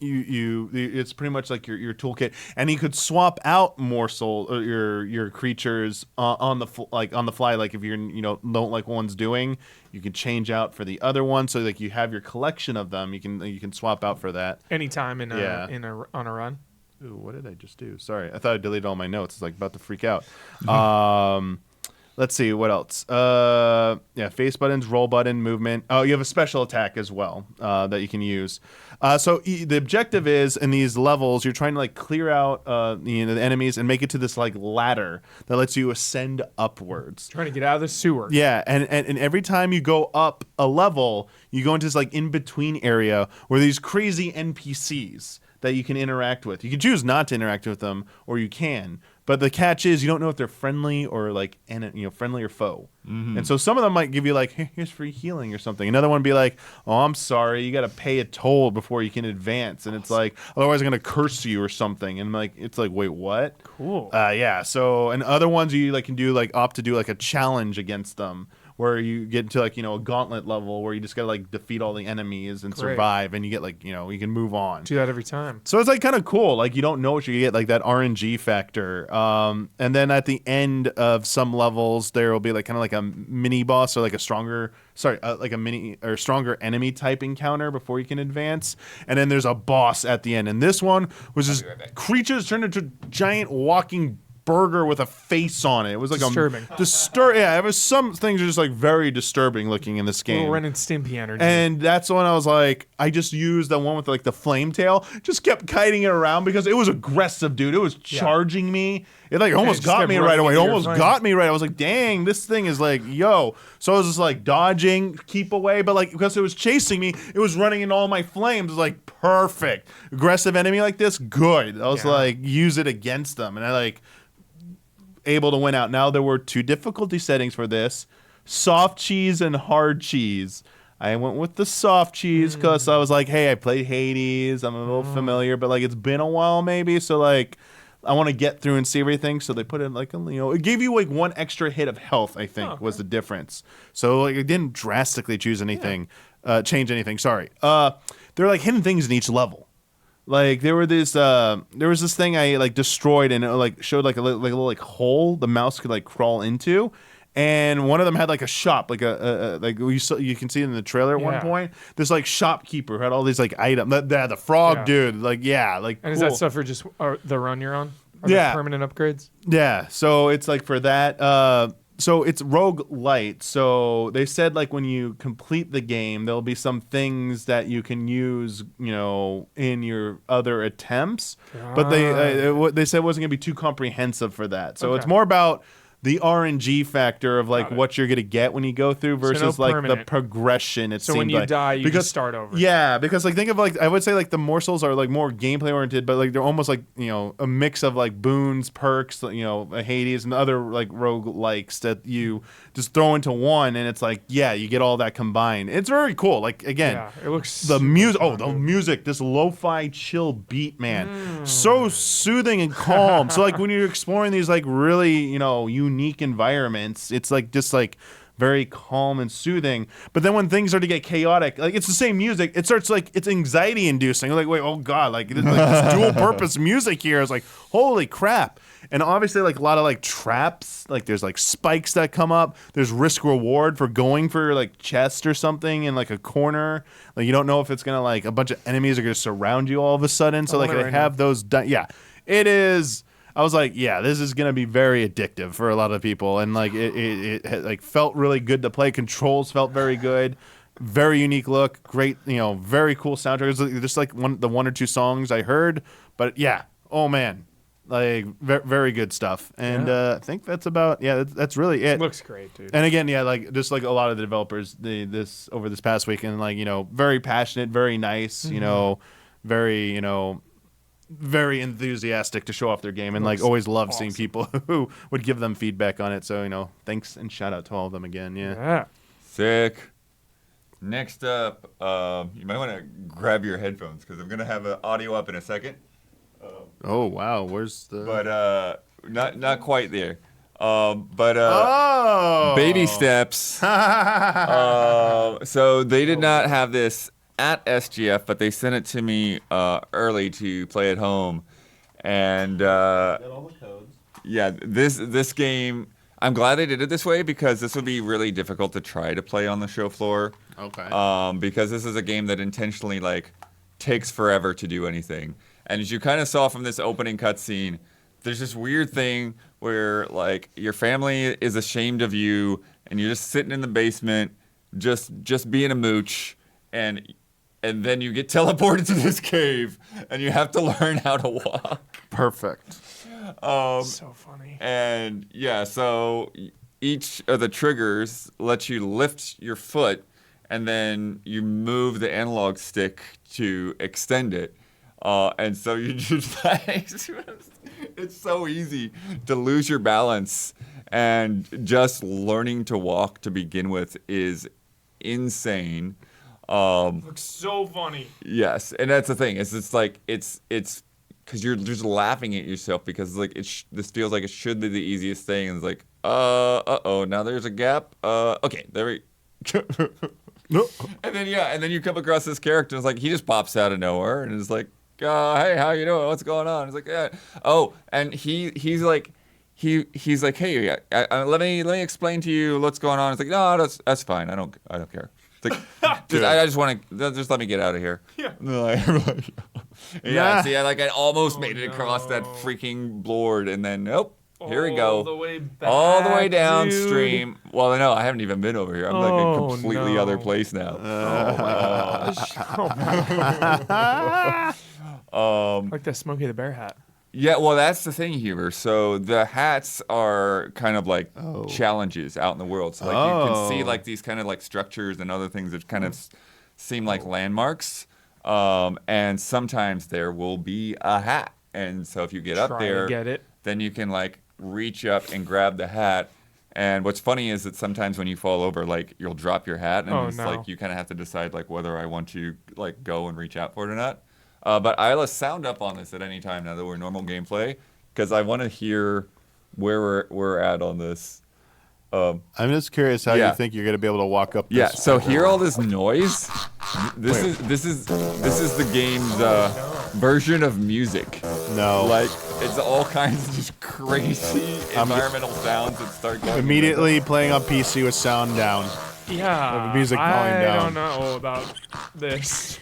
it's pretty much your toolkit, and you could swap out morsel or your creatures on the fly. If you're don't like what one's doing, you can change out for the other one. So you have your collection of them. You can swap out for that Anytime on a run. Ooh, what did I just do? Sorry, I thought I deleted all my notes. It's about to freak out. Let's see, what else? Face buttons, roll button, movement. Oh, you have a special attack as well that you can use. So the objective is, in these levels, you're trying to clear out the enemies and make it to this ladder that lets you ascend upwards. Trying to get out of the sewer. Yeah, and every time you go up a level, you go into this in-between area where these crazy NPCs that you can interact with. You can choose not to interact with them, or you can. But the catch is you don't know if they're friendly or friendly or foe. Mm-hmm. And so some of them might give you hey, here's free healing or something. Another one would be oh, I'm sorry, you got to pay a toll before you can advance. And it's otherwise I'm going to curse you or something. And it's wait, what? Cool. Yeah. So, and other ones you can do opt to do a challenge against them, where you get into a gauntlet level where you just gotta defeat all the enemies and survive, and you get you can move on. Do that every time. So it's kind of cool. You don't know what you get, that RNG factor. And then at the end of some levels, there will be kind of a mini boss or a stronger enemy type encounter before you can advance. And then there's a boss at the end. And this one was just creatures turned into giant walking burger with a face on it. It was like Disturbing. Yeah, it was some things are just like very disturbing looking in this game. Little Ren and Stimpy energy. And that's when I was like, I just used the one with like the flame tail, just kept kiting it around because it was aggressive, dude. It was charging me. It like almost just got kept me right running away. It into your almost flame. got me right. I was like, dang, this thing is like, yo. So I was just like dodging, keep away, but like because it was chasing me, it was running into all my flames. It was like perfect. Aggressive enemy like this, good. I was like, use it against them. And I like able to win out. Now there were 2 difficulty settings for this: soft cheese and hard cheese. I went with the soft cheese because I was like, hey, I played Hades. I'm a little familiar, but like it's been a while maybe. So like I want to get through and see everything. So they put in like, it gave you like 1 extra hit of health, I think was the difference. So like it didn't drastically change anything. Sorry. There are like hidden things in each level. Like there was this thing I like destroyed and it like showed like a little like hole the mouse could like crawl into, and one of them had like a shop like like you can see it in the trailer at one point. This like shopkeeper had all these like items. The frog dude like like and is that stuff for just the run you're on? Are Yeah. there permanent upgrades? Yeah, so it's like for that. So it's roguelite. So they said like when you complete the game, there'll be some things that you can use, in your other attempts. But they said it wasn't gonna be too comprehensive for that. So it's more about the RNG factor of like what you're gonna get when you go through versus like the progression. So when you die, you just start over. Yeah, because like think of like I would say like the Morsels are like more gameplay oriented, but like they're almost like a mix of like boons, perks, Hades and other like roguelikes that you just throw into one, and it's like you get all that combined. It's very cool. Like again, it looks the music. Oh, the music, this lo-fi chill beat, man, so soothing and calm. So like when you're exploring these like really unique environments, it's like just like very calm and soothing. But then when things start to get chaotic, like it's the same music, it starts like it's anxiety inducing. Like wait, oh god, like this dual purpose music here is like holy crap. And obviously like a lot of like traps, like there's like spikes that come up. There's risk reward for going for like chest or something in like a corner. Like you don't know if it's gonna like a bunch of enemies are gonna surround you all of a sudden. So like they have those. It is. I was like, this is gonna be very addictive for a lot of people, and like it like felt really good to play. Controls felt very good, very unique look, great, very cool soundtrack. It was just like the 1 or 2 songs I heard, but oh man, like very good stuff. And I think that's about that's really it. Looks great, dude. And again, like just like a lot of the developers, over this past weekend, like very passionate, very nice, very very enthusiastic to show off their game, and like always love seeing people who would give them feedback on it. So thanks and shout out to all of them again. Sick. Next up, you might want to grab your headphones because I'm gonna have an audio up in a second. Oh wow, where's the? But not quite there. Baby steps. So they did not have this at SGF, but they sent it to me early to play at home, and Got all the codes. this game, I'm glad they did it this way because this would be really difficult to try to play on the show floor. Okay. Because this is a game that intentionally like takes forever to do anything, and as you kind of saw from this opening cutscene, there's this weird thing where like your family is ashamed of you, and you're just sitting in the basement, just being a mooch, and then you get teleported to this cave, and you have to learn how to walk. Perfect. So funny. And so each of the triggers lets you lift your foot, and then you move the analog stick to extend it. And so you just like, it's so easy to lose your balance, and just learning to walk to begin with is insane. Looks so funny. Yes, and that's the thing. It's like it's because you're just laughing at yourself because like this feels like it should be the easiest thing, and it's like now there's a gap. Okay, there we. And then you come across this character, and it's like he just pops out of nowhere, and it's like, hey, how you doing? What's going on? It's like, and he's like. He's like, hey, let me explain to you what's going on. It's like, no, that's fine. I don't care. It's like, I just want to just let me get out of here. Yeah. See, I almost made it across that freaking board, and then nope, Here we go. All the way back, All the way dude. downstream. Well, no, I haven't even been over here. I'm like in a Oh, completely no. other place now. Like the Smokey the Bear hat. Yeah, well, that's the thing, Huber. So the hats are kind of like challenges out in the world. So like you can see like these kind of like structures and other things that kind of seem like landmarks. And sometimes there will be a hat. And so if you get up Try there, to get it. then you can like reach up and grab the hat. And what's funny is that sometimes when you fall over, like you'll drop your hat, and it's like you kind of have to decide like whether I want to like go and reach out for it or not. But Isla, sound up on this at any time now that we're normal gameplay, because I want to hear where we're at on this. I'm just curious how you think you're going to be able to walk up this. Yeah, so hear all this noise. This is the game's version of music. No. Like it's all kinds of just crazy environmental sounds that start going. Immediately playing on PC with sound down. Yeah. The music falling I down. don't know about this.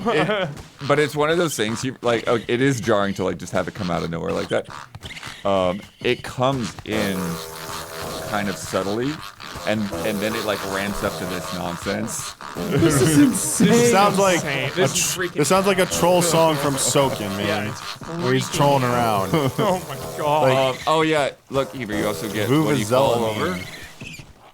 But it's one of those things. You like, it is jarring to like just have it come out of nowhere like that. It comes in kind of subtly, and then it like ramps up to this nonsense. This is insane. It sounds like Insane. This is freaking. it sounds like a troll song from Soken, man. Yeah, it's where he's trolling around. Oh my god. Oh yeah, look, Heber, you also get when you fall Vuvuzela.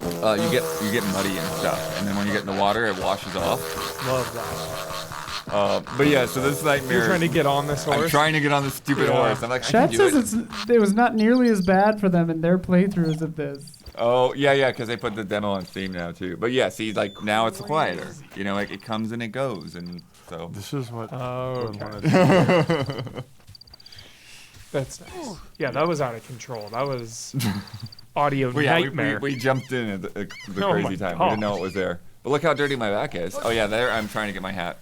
over. You get muddy and stuff, and then when you get in the water, it washes off. Love that. But yeah, so this nightmare. You're trying to get on this horse. I'm trying to get on this stupid Yeah. horse. I'm like, I Chat can do says it. it was not nearly as bad for them in their playthroughs of this. Oh yeah, because they put the demo on Steam now too. But yeah, see, like now it's quieter. You know, like it comes and it goes, and so. This is what. Oh, okay. That's nice. Yeah, that was out of control. That was audio Well, yeah, nightmare. we jumped in at the Oh crazy my time. God. We didn't know it was there. But look how dirty my back is. Oh yeah, there I'm trying to get my hat.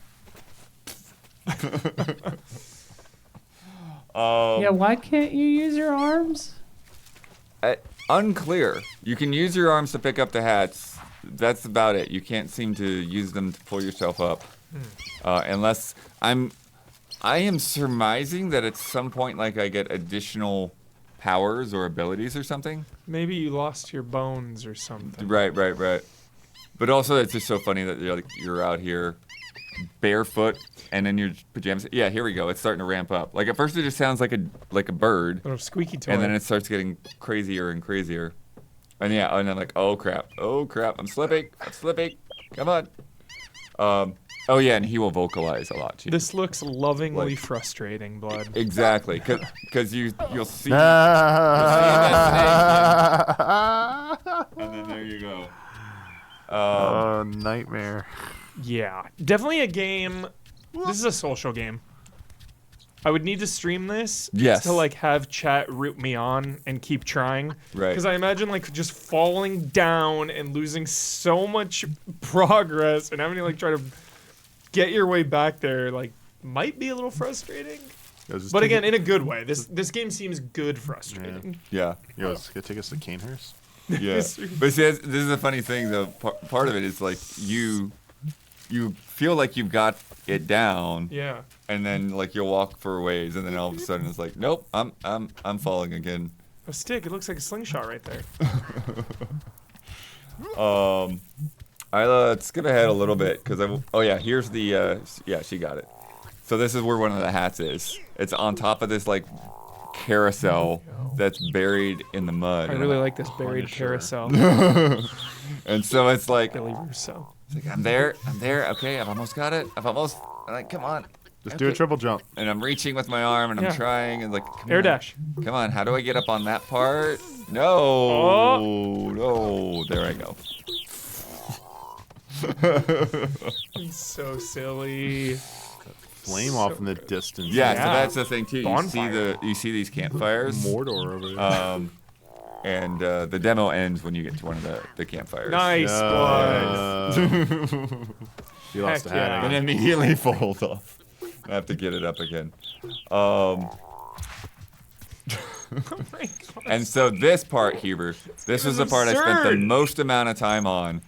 Yeah, why can't you use your arms? Unclear. You can use your arms to pick up the hats. That's about it. You can't seem to use them to pull yourself up, unless I am surmising that at some point, like I get additional powers or abilities or something. Maybe you lost your bones or something. Right. But also, it's just so funny that you're out here barefoot and in your pajamas. Yeah, here we go. It's starting to ramp up. Like at first, it just sounds like a bird, Little squeaky toy. and then it starts getting crazier and crazier. And yeah, and then like, oh crap, I'm slipping. Come on. Oh yeah, and he will vocalize a lot too. This looks lovingly Like- frustrating, Blood. Exactly, because you'll see. And then there you go. Oh, nightmare. Yeah, definitely a game. This is a social game. I would need to stream this Yes. to like have chat root me on and keep trying. Right. Because I imagine like just falling down and losing so much progress and having to like try to get your way back there like might be a little frustrating. But again, in a good way. This game seems good frustrating. Yeah. Yo, it's gonna take us to Canehurst. Yeah. But see, this is a funny thing though. Part of it is like you feel like you've got it down, Yeah. and then like you'll walk for a ways, and then all of a sudden it's like, nope, I'm falling again. A stick. It looks like a slingshot right there. Let's skip ahead a little bit because here's the she got it. So this is where one of the hats is. It's on top of this like carousel that's buried in the mud. I really like this buried carousel. And so it's like, Billy Russo. it's like I'm there. Okay, I've almost got it. I'm like, come on. Just do a triple jump. And I'm reaching with my arm and Yeah. I'm trying and like, come Air on. dash. Come on, how do I get up on that part? No, there I go. He's so silly. Flame off in the distance. Yeah, so Yeah. that's the thing too. Bonfire. You see these campfires. Mordor over there. And the demo ends when you get to one of the campfires. Nice, Blood. You lost Heck the hat yeah. And again. immediately falls off. I have to get it up again. And so this part, Huber, this was the part I spent the absurd. most amount of time on.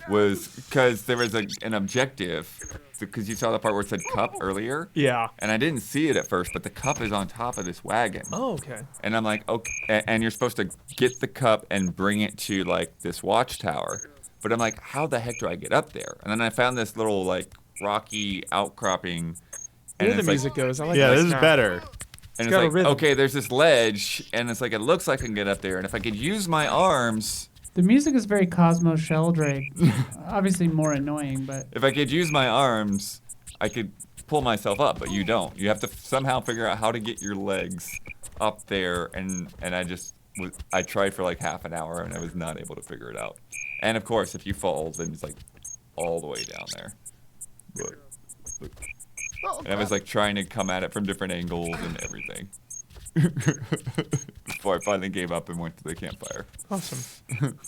was because there was an objective, because you saw the part where it said cup earlier. Yeah. And I didn't see it at first, but the cup is on top of this wagon. Oh, okay. And I'm like, okay, and you're supposed to get the cup and bring it to like this watchtower. But I'm like, how the heck do I get up there? And then I found this little like rocky outcropping. And Here the it's like, music goes. I like Yeah, that this is sound. better. and got a it's like, rhythm. okay, there's this ledge, and it's like, it looks like I can get up there. And if I could use my arms, The music is very Cosmo Sheldrake. Obviously more annoying, but if I could use my arms, I could pull myself up, but you don't. You have to somehow figure out how to get your legs up there, and I tried for like half an hour, and I was not able to figure it out. And of course, if you fall, then it's like all the way down there. And I was like trying to come at it from different angles and everything. Before I finally gave up and went to the campfire. Awesome.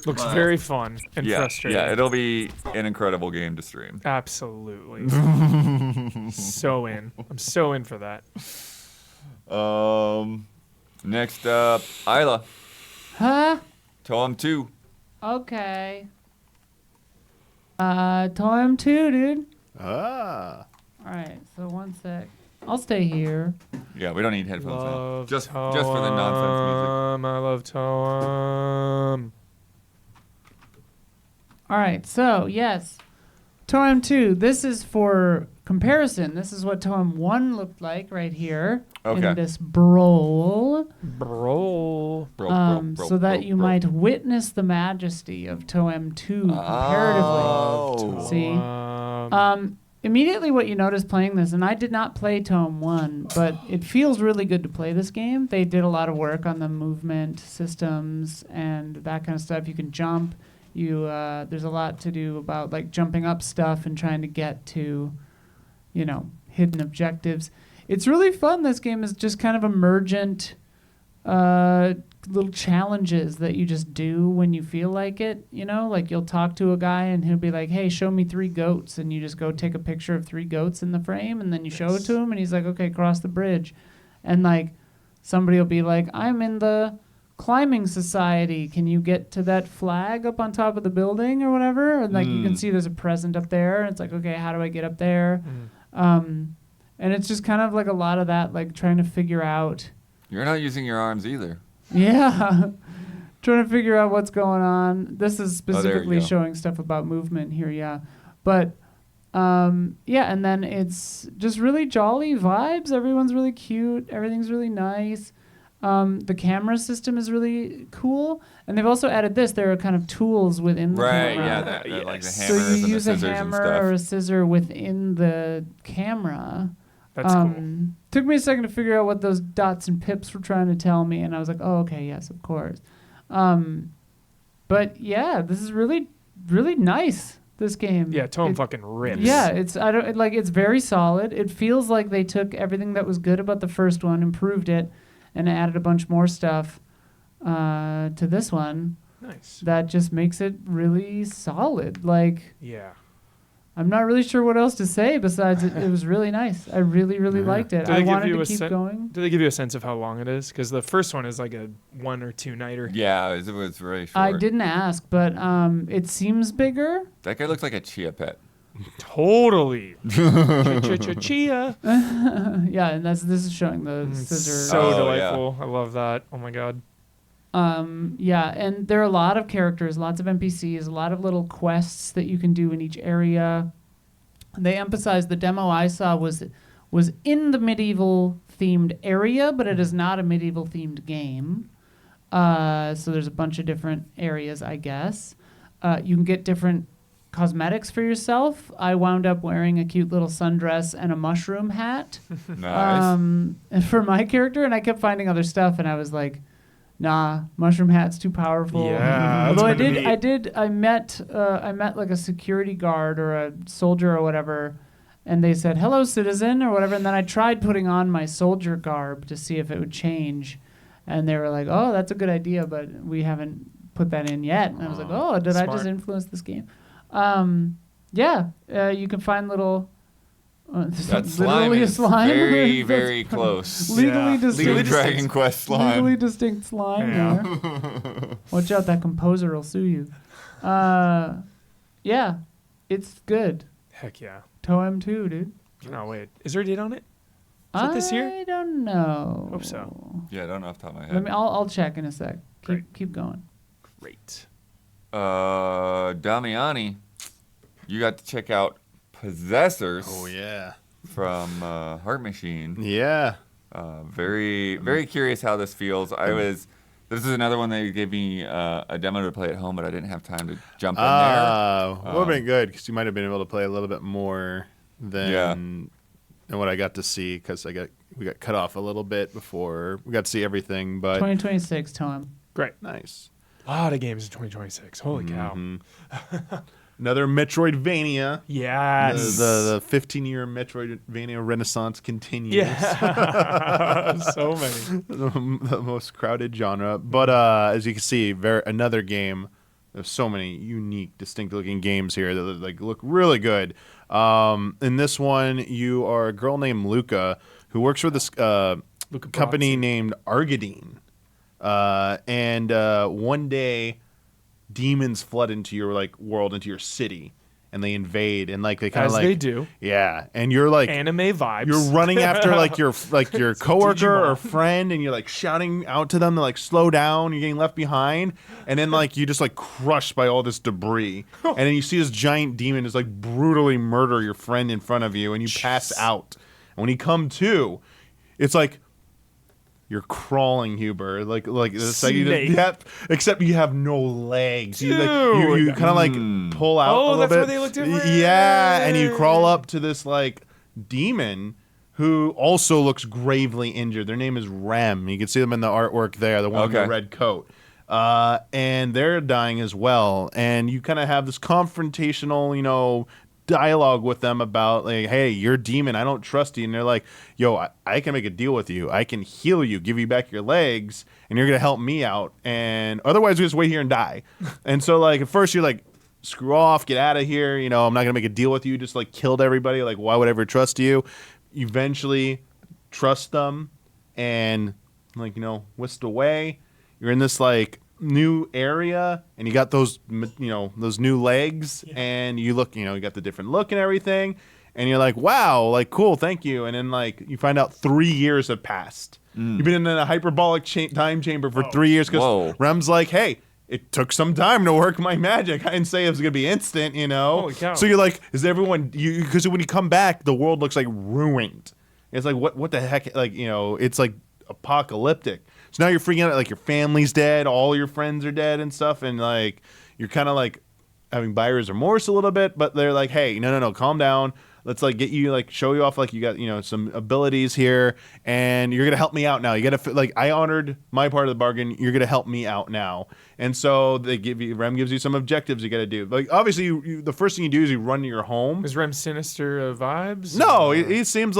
Looks very fun and frustrating. Yeah, it'll be an incredible game to stream. Absolutely. So in. I'm so in for that. Next up, Isla. huh? TOEM 2. Okay. TOEM 2, dude. Ah. All right, so one sec. I'll stay here. Yeah, we don't need headphones now. Love Just for the nonsense I love TOEM. All right, so yes, TOEM 2. This is for comparison. This is what TOEM 1 looked like right here Okay. in this brawl. Bro. So that you might witness the majesty of TOEM 2 comparatively. Oh. See? Immediately what you notice playing this, and I did not play TOEM 1, but it feels really good to play this game. They did a lot of work on the movement systems and that kind of stuff. You can jump. There's a lot to do about like jumping up stuff and trying to get to, hidden objectives. It's really fun. This game is just kind of emergent little challenges that you just do when you feel like it. Like you'll talk to a guy and he'll be like, hey, show me 3 goats. And you just go take a picture of 3 goats in the frame and then you show it to him and he's like, okay, cross the bridge. And like somebody will be like, I'm in the climbing society. Can you get to that flag up on top of the building or whatever? And like you can see there's a present up there. And it's like, okay, how do I get up there? And it's just kind of like a lot of that, like trying to figure out. You're not using your arms either. Yeah. Trying to figure out what's going on. This is there you specifically go. showing stuff about movement here, yeah. But, and then it's just really jolly vibes. Everyone's really cute. Everything's really nice. The camera system is really cool. And they've also added this. There are kind of tools within the Right, camera. yeah, that like the Yes. hammers So you and the use a scissors and hammer stuff. or a scissor within the camera. That's cool. Took me a second to figure out what those dots and pips were trying to tell me, and I was like, oh, okay, yes, of course. But yeah, this is really, really nice, this game. Yeah, TOEM It- fucking rips. Yeah, it's very solid. It feels like they took everything that was good about the first one, improved it, and added a bunch more stuff to this one Nice. that just makes it really solid. Like, Yeah. I'm not really sure what else to say besides it was really nice. I really, really liked it. Did they I give wanted you to a keep going. Do they give you a sense of how long it is? Because the first one is like a 1 or 2 nighter. Yeah, it was very short. I didn't ask, but it seems bigger. That guy looks like a chia pet. Totally. Chia. Yeah, and this is showing the scissor. So Oh, delightful. I love that. Oh my god. Yeah, and there are a lot of characters, lots of NPCs, a lot of little quests that you can do in each area. They emphasized the demo I saw was in the medieval themed area, but it is not a medieval themed game. So there's a bunch of different areas, I guess. You can get different cosmetics for yourself. I wound up wearing a cute little sundress and a mushroom hat Nice. for my character, and I kept finding other stuff, and I was like, nah, mushroom hat's too powerful. Yeah, that's Although kinda I met like a security guard or a soldier or whatever, and they said, hello, citizen, or whatever, and then I tried putting on my soldier garb to see if it would change, and they were like, oh, that's a good idea, but we haven't put that in yet. And I was like, oh, did I just Smart. influence this game? You can find little... That slime literally a is slime. very, That's very funny. close. Legally Yeah. distinct. Legally distinct. Dragon Quest slime. Legally distinct slime Yeah. there. Watch out, that composer will sue you. Yeah, it's good. Heck yeah. TOEM 2, dude. Cannot wait. Is there a date on it? Is that this year? I don't know. Hope so. Yeah, I don't know off the top of my head. I'll check in a sec. Keep going. Great. Damiani, you got to check out Possessors. Oh yeah. From Heart Machine. Yeah. Very, very curious how this feels. This is another one they gave me a demo to play at home, but I didn't have time to jump in there. Would have been good because you might have been able to play a little bit more than what I got to see because we got cut off a little bit before we got to see everything. But 2026 TOEM. Great. Nice. A lot of games in 2026. Holy cow. Another Metroidvania. Yes. The 15-year Metroidvania renaissance continues. Yeah. So many. the most crowded genre. But as you can see, another game. There's so many unique, distinct-looking games here that look really good. In this one, you are a girl named Luca who works for this company named Argadine. And one day, demons flood into your world, into your city, and they invade, and they kind of they do. Yeah, and you're anime vibes. You're running after your coworker or friend, and you're shouting out to them to slow down. You're getting left behind, and then you just crushed by all this debris, and then you see this giant demon just brutally murder your friend in front of you, and you pass out. And when you come to, it's you're crawling, Huber, except you have no legs. You kind of pull out a little bit. That's where they look different. Yeah, and you crawl up to this demon who also looks gravely injured. Their name is Rem. You can see them in the artwork there, the one with the red coat. And they're dying as well. And you kind of have this confrontational, dialogue with them about hey, you're a demon, I don't trust you, and they're yo, I can make a deal with you, I can heal you, give you back your legs, and you're gonna help me out, and otherwise we just wait here and die. And so at first you're screw off, get out of here, I'm not gonna make a deal with you, just killed everybody, why would I ever trust you? Eventually trust them, and whisked away. You're in this new area, and you got those those new legs, and you look, you got the different look and everything, and you're wow, cool, thank you. And then you find out 3 years have passed. You've been in a hyperbolic time chamber for 3 years because Rem's hey, it took some time to work my magic. I didn't say it was gonna be instant, Holy cow. So you're is everyone because when you come back, the world looks ruined. It's what the heck, it's apocalyptic. So now you're freaking out, your family's dead, all your friends are dead and stuff, and you're kind of having buyer's remorse a little bit, but they're hey, no, calm down. Let's get you show you off you got some abilities here, and you're gonna help me out now. You gotta I honored my part of the bargain. You're gonna help me out now, and so Rem gives you some objectives you gotta do. Obviously, the first thing you do is you run to your home. Is Rem sinister vibes? No, it seems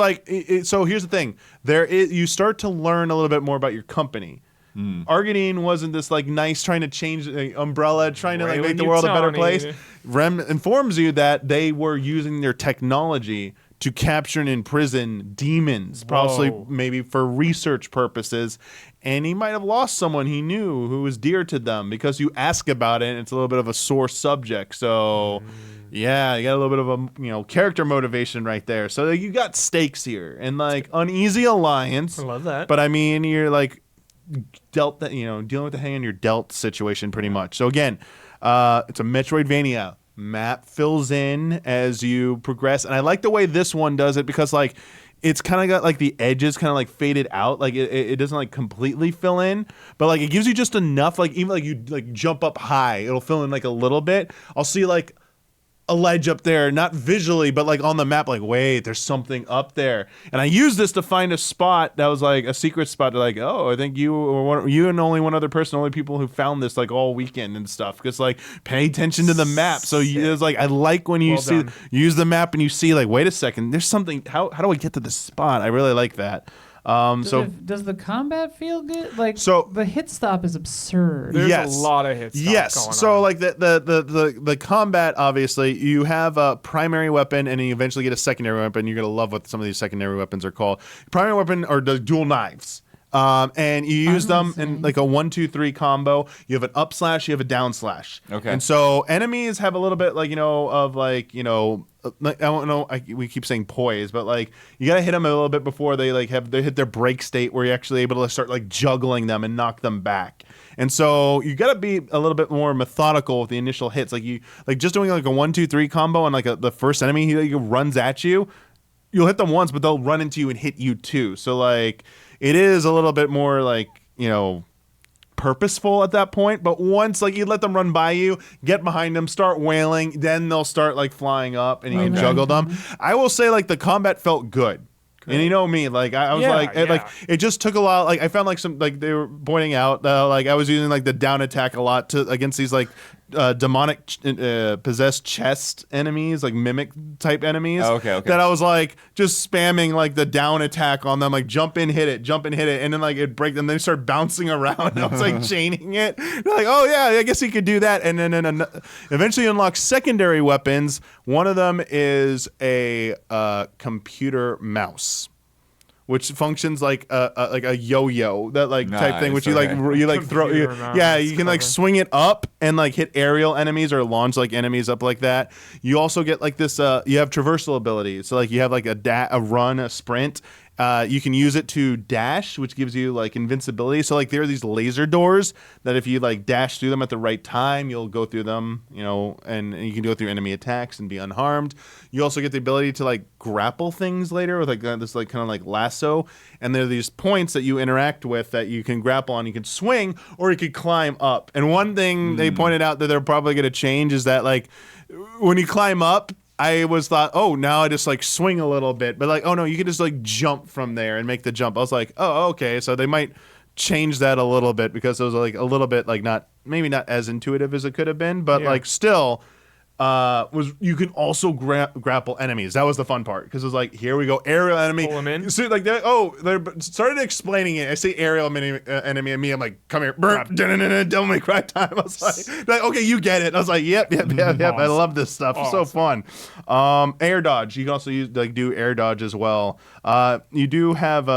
so. Here's the thing: you start to learn a little bit more about your company. Argadine wasn't this nice trying to change the umbrella, trying to make the world a better place. Rem informs you that they were using their technology to capture and imprison demons, possibly maybe for research purposes. And he might have lost someone he knew who was dear to them because you ask about it, and it's a little bit of a sore subject. So, yeah, you got a little bit of a character motivation right there. So you got stakes here, and uneasy alliance. I love that. But I mean, you're dealt that dealing with the hang on your dealt situation pretty much. So again, it's a Metroidvania. Map fills in as you progress, and I like the way this one does it because it's kind of got the edges kind of faded out, it doesn't completely fill in, but it gives you just enough, even you jump up high, it'll fill in a little bit. I'll see a ledge up there, not visually, but on the map, wait, there's something up there. And I used this to find a spot that was a secret spot to oh, I think you and only one other person, only people who found this all weekend and stuff. Because pay attention to the map. So it's I like when you you use the map and you see wait a second, there's something, how do I get to this spot? I really like that. Does the combat feel good? The hit stop is absurd. There's a lot of hit stops going on. So the combat, obviously, you have a primary weapon and then you eventually get a secondary weapon. You're gonna love what some of these secondary weapons are called. Primary weapon are the dual knives. And you use them in listening. like a 1-2-3 combo. You have an up slash, you have a down slash. Okay. And so enemies have a little bit like, of like, I don't know, we keep saying poise, but like you got to hit them a little bit before they like they hit their break state where you're actually able to start like juggling them and knock them back. And so you got to be a little bit more methodical with the initial hits. Like just doing like a 1-2-3 combo and like the first enemy he runs at you, you'll hit them once, but they'll run into you and hit you too. So like it is a little bit more like, purposeful at that point. But once like you let them run by you, get behind them, start wailing, then they'll start like flying up and you can juggle them. I will say like the combat felt good. And you know me, like I was like it just took a lot. Like I found like some like they were pointing out like I was using like the down attack a lot to against these like demonic possessed chest enemies, like mimic type enemies. Okay. That I was like just spamming like the down attack on them, like jump in, hit it, and then like it break them. Then they start bouncing around. And I was like chaining it. They're like, oh yeah, I guess you could do that. And then eventually unlock secondary weapons. One of them is a computer mouse, which functions like a yo-yo, that like type thing, which you like throw. You can like swing it up and like hit aerial enemies or launch like enemies up like that. You also get like this. You have traversal ability, so like you have like a run, a sprint. You can use it to dash, which gives you like invincibility. So like there are these laser doors that if you like dash through them at the right time, you'll go through them, and you can go through enemy attacks and be unharmed. You also get the ability to like grapple things later with like this like kind of like lasso. And there are these points that you interact with that you can grapple on. You can swing or you could climb up. And one thing they pointed out that they're probably going to change is that like when you climb up, I thought, oh, now I just like swing a little bit, but like, oh no, you can just like jump from there and make the jump. I was like, oh, okay, so they might change that a little bit because it was like a little bit like maybe not as intuitive as it could have been, but like still. You can also grapple enemies. That was the fun part because it was like, here we go, aerial enemy. Pull 'em in. So like, they started explaining it. I say aerial enemy, and me, I'm like, come here, Devil May Cry time. I was like, okay, you get it. I was like, yep. I love this stuff. It's so fun. Air dodge. You can also do air dodge as well. You do have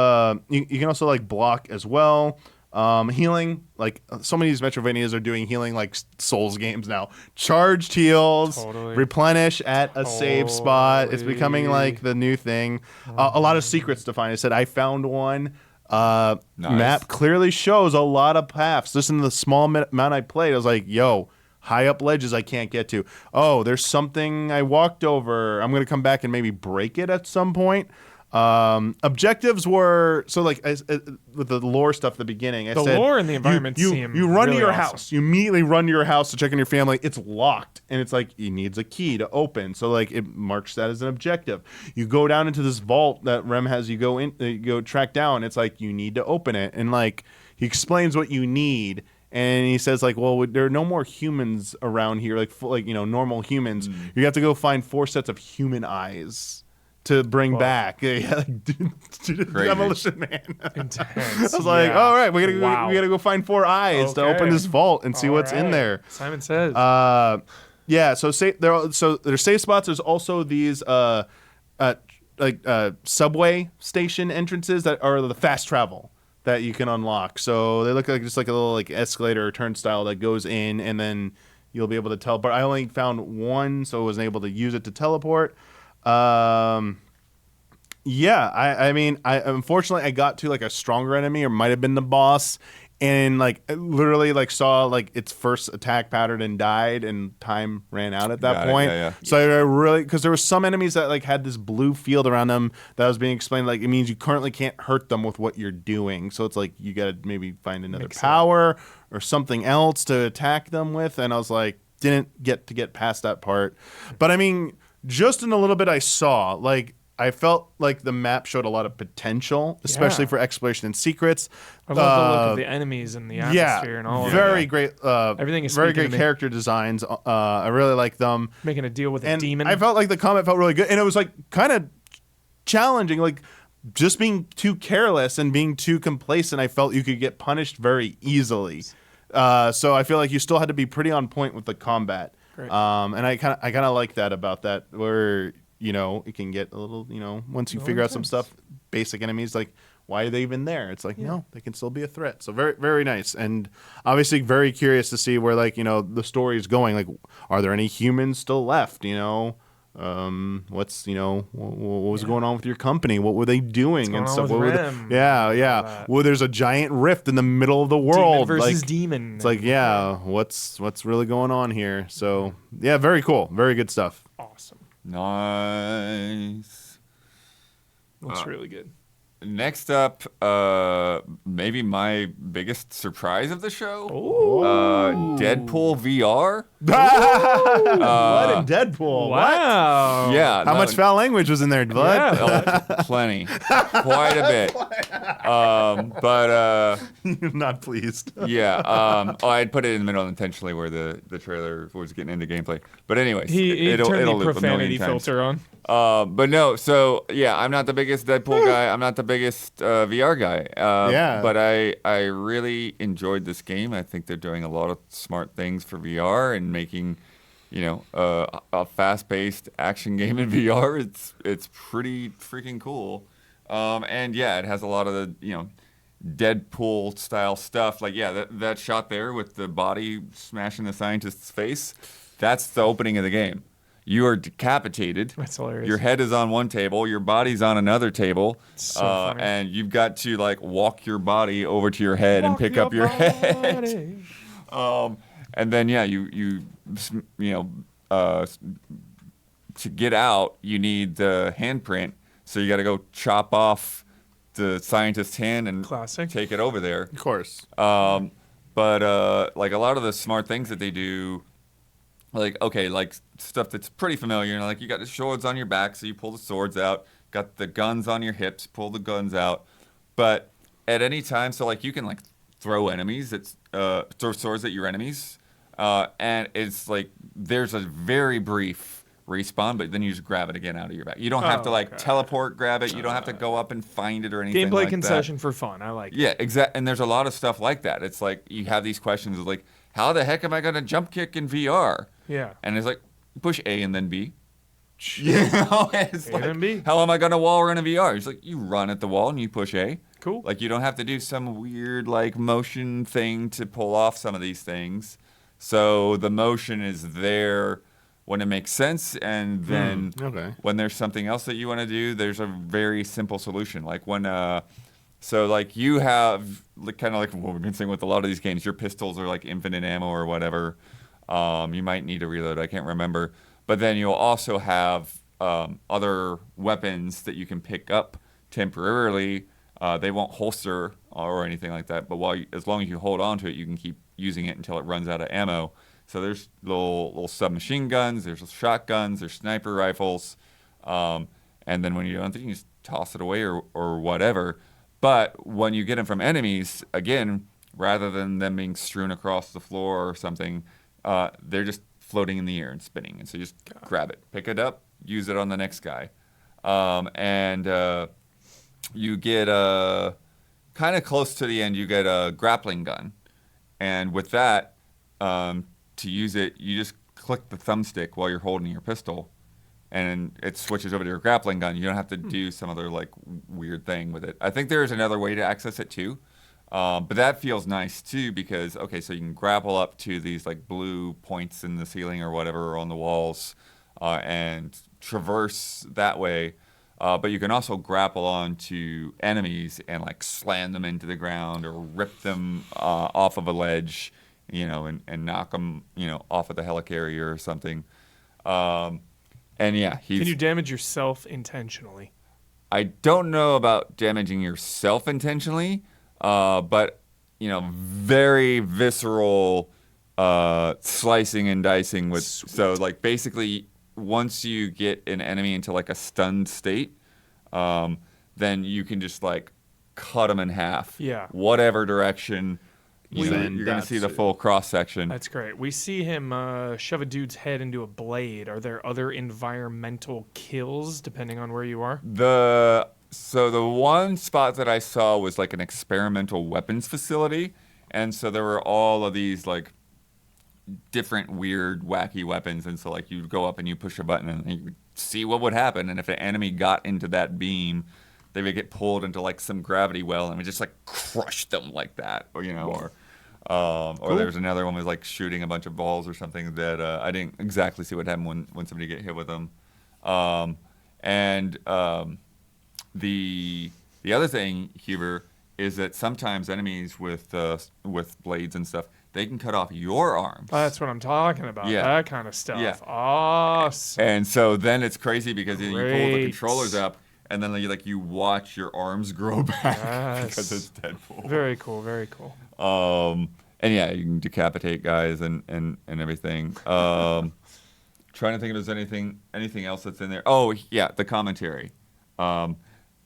you can also like block as well. Healing, like so many of these Metroidvanias are doing healing like Souls games now. Charged heals, replenish at a save spot. It's becoming like the new thing. A lot of secrets to find. I said I found one. Nice. Map clearly shows a lot of paths. Listen to the small amount I played. I was like, yo, high up ledges I can't get to. Oh, there's something I walked over. I'm gonna come back and maybe break it at some point. Objectives were so like with the lore stuff at the beginning. I said the lore and the environment seem you run really to your awesome. house. You immediately run to your house to check on your family. It's locked, and it's like it needs a key to open. So like it marks that as an objective. You go down into this vault that Rem has. You go track down. It's like you need to open it, and like he explains what you need. And he says, like, well, there are no more humans around here, like normal humans. You have to go find 4 sets of human eyes to bring back. Demolition Man. Intense. I was like, all right, we gotta go find 4 eyes to open this vault and see what's in there. Simon says. So there's safe spots. There's also these subway station entrances that are the fast travel that you can unlock. So they look like just like a little like escalator or turnstile that goes in, and then you'll be able to teleport. I only found one, so I wasn't able to use it to teleport. I mean, unfortunately I got to like a stronger enemy, or might have been the boss, and like literally like saw like its first attack pattern and died, and time ran out at that point. So I really, because there were some enemies that like had this blue field around them that was being explained like it means you currently can't hurt them with what you're doing. So it's like you gotta maybe find another power or something else to attack them with. And I was like, didn't get past that part. But I mean, just in a little bit I saw, like I felt like the map showed a lot of potential, especially for exploration and secrets. I love the look of the enemies and the atmosphere and all of that. Very great. Everything is very speaking great to me. character designs. I really like them. Making a deal with a And demon. I felt like the combat felt really good, and it was like kind of challenging, like just being too careless and being too complacent. I felt you could get punished very easily. So I feel like you still had to be pretty on point with the combat. Great. And I kind of like that about that, where it can get a little, once you figure out some stuff, basic enemies like why are they even there? It's like, no, they can still be a threat. So very, very nice. And obviously very curious to see where, like, the story is going. Like, are there any humans still left, what's, what was going on with your company? What were they doing? What's And going stuff. on with What were Rem? yeah. that. Well, there's a giant rift in the middle of the world. Demon versus like, demon. It's like, what's really going on here? So, yeah, very cool. Very good stuff. Awesome. Nice. Looks really good. Next up, maybe my biggest surprise of the show. Deadpool VR. What in Deadpool? Wow. Yeah. How much foul language was in there, Bud? Yeah. Plenty. Quite a bit. But Not pleased. yeah. I'd put it in the middle intentionally where the trailer was getting into gameplay. But anyways, He it'll turned the loop a profanity million times. filter on. But no, so yeah, I'm not the biggest Deadpool guy. I'm not the biggest VR guy. Yeah. But I really enjoyed this game. I think they're doing a lot of smart things for VR and making, a fast-paced action game in VR. It's pretty freaking cool. And yeah, it has a lot of the Deadpool style stuff. Like that shot there with the body smashing the scientist's face. That's the opening of the game. You are decapitated. That's hilarious. Your head is on one table, your body's on another table, So funny. and you've got to walk your body over to your head and pick up your head. And then to get out, you need the handprint. So you got to go chop off the scientist's hand and Classic. take it over there. Of course. But a lot of the smart things that they do, stuff that's pretty familiar. You got the swords on your back, so you pull the swords out. Got the guns on your hips, pull the guns out. But at any time, so you can throw enemies. Throw swords at your enemies, and it's there's a very brief respawn, but then you just grab it again out of your back. You don't have to teleport, grab it. You don't have to go up and find it or anything. Gameplay like concession that. for fun. I like it. Yeah, exactly. And there's a lot of stuff like that. It's you have these questions of how the heck am I going to jump kick in VR? Yeah. And it's push A and then B. It's A and B. how am I going to wall run in VR? It's you run at the wall and you push A. Cool. You don't have to do some weird motion thing to pull off some of these things. So the motion is there when it makes sense, and then when there's something else that you want to do, there's a very simple solution. You have kind of what we've been saying with a lot of these games. Your pistols are infinite ammo or whatever. You might need to reload. I can't remember. But then you'll also have other weapons that you can pick up temporarily. They won't holster or anything like that. But as long as you hold on to it, you can keep using it until it runs out of ammo. So there's little submachine guns. There's shotguns. There's sniper rifles. And then when you're done, you can just toss it away or whatever. But when you get them from enemies, again, rather than them being strewn across the floor or something, they're just floating in the air and spinning. And so you just grab it, pick it up, use it on the next guy. And you get kind of close to the end, you get a grappling gun. And with that, to use it, you just click the thumbstick while you're holding your pistol. And it switches over to your grappling gun. You don't have to do some other weird thing with it. I think there is another way to access it too. But that feels nice too because, so you can grapple up to these blue points in the ceiling or whatever or on the walls and traverse that way. But you can also grapple onto enemies and slam them into the ground or rip them off of a ledge, and knock them, off of the helicarrier or something. And yeah, Can you damage yourself intentionally? I don't know about damaging yourself intentionally. But very visceral slicing and dicing with. Sweet. So basically, once you get an enemy into a stunned state, then you can just cut them in half. Yeah. Whatever direction. You're going to see the full cross section. That's great. We see him shove a dude's head into a blade. Are there other environmental kills depending on where you are? So the one spot that I saw was an experimental weapons facility, and so there were all of these different weird wacky weapons, and so you'd go up and you push a button and you would see what would happen, and if an enemy got into that beam, they would get pulled into like some gravity well and we just like crush them like that, or or there's another one was like shooting a bunch of balls or something that I didn't exactly see what happened when somebody get hit with them. The other thing, Huber, is that sometimes enemies with blades and stuff, they can cut off your arms. That's what I'm talking about. Yeah. That kind of stuff. Yeah. Awesome. And so then it's crazy because you pull the Great. controllers up, and then you watch your arms grow back Yes. because it's Deadpool. Very cool. Very cool. And yeah, you can decapitate guys and everything. Trying to think if there's anything else that's in there. Oh yeah, the commentary.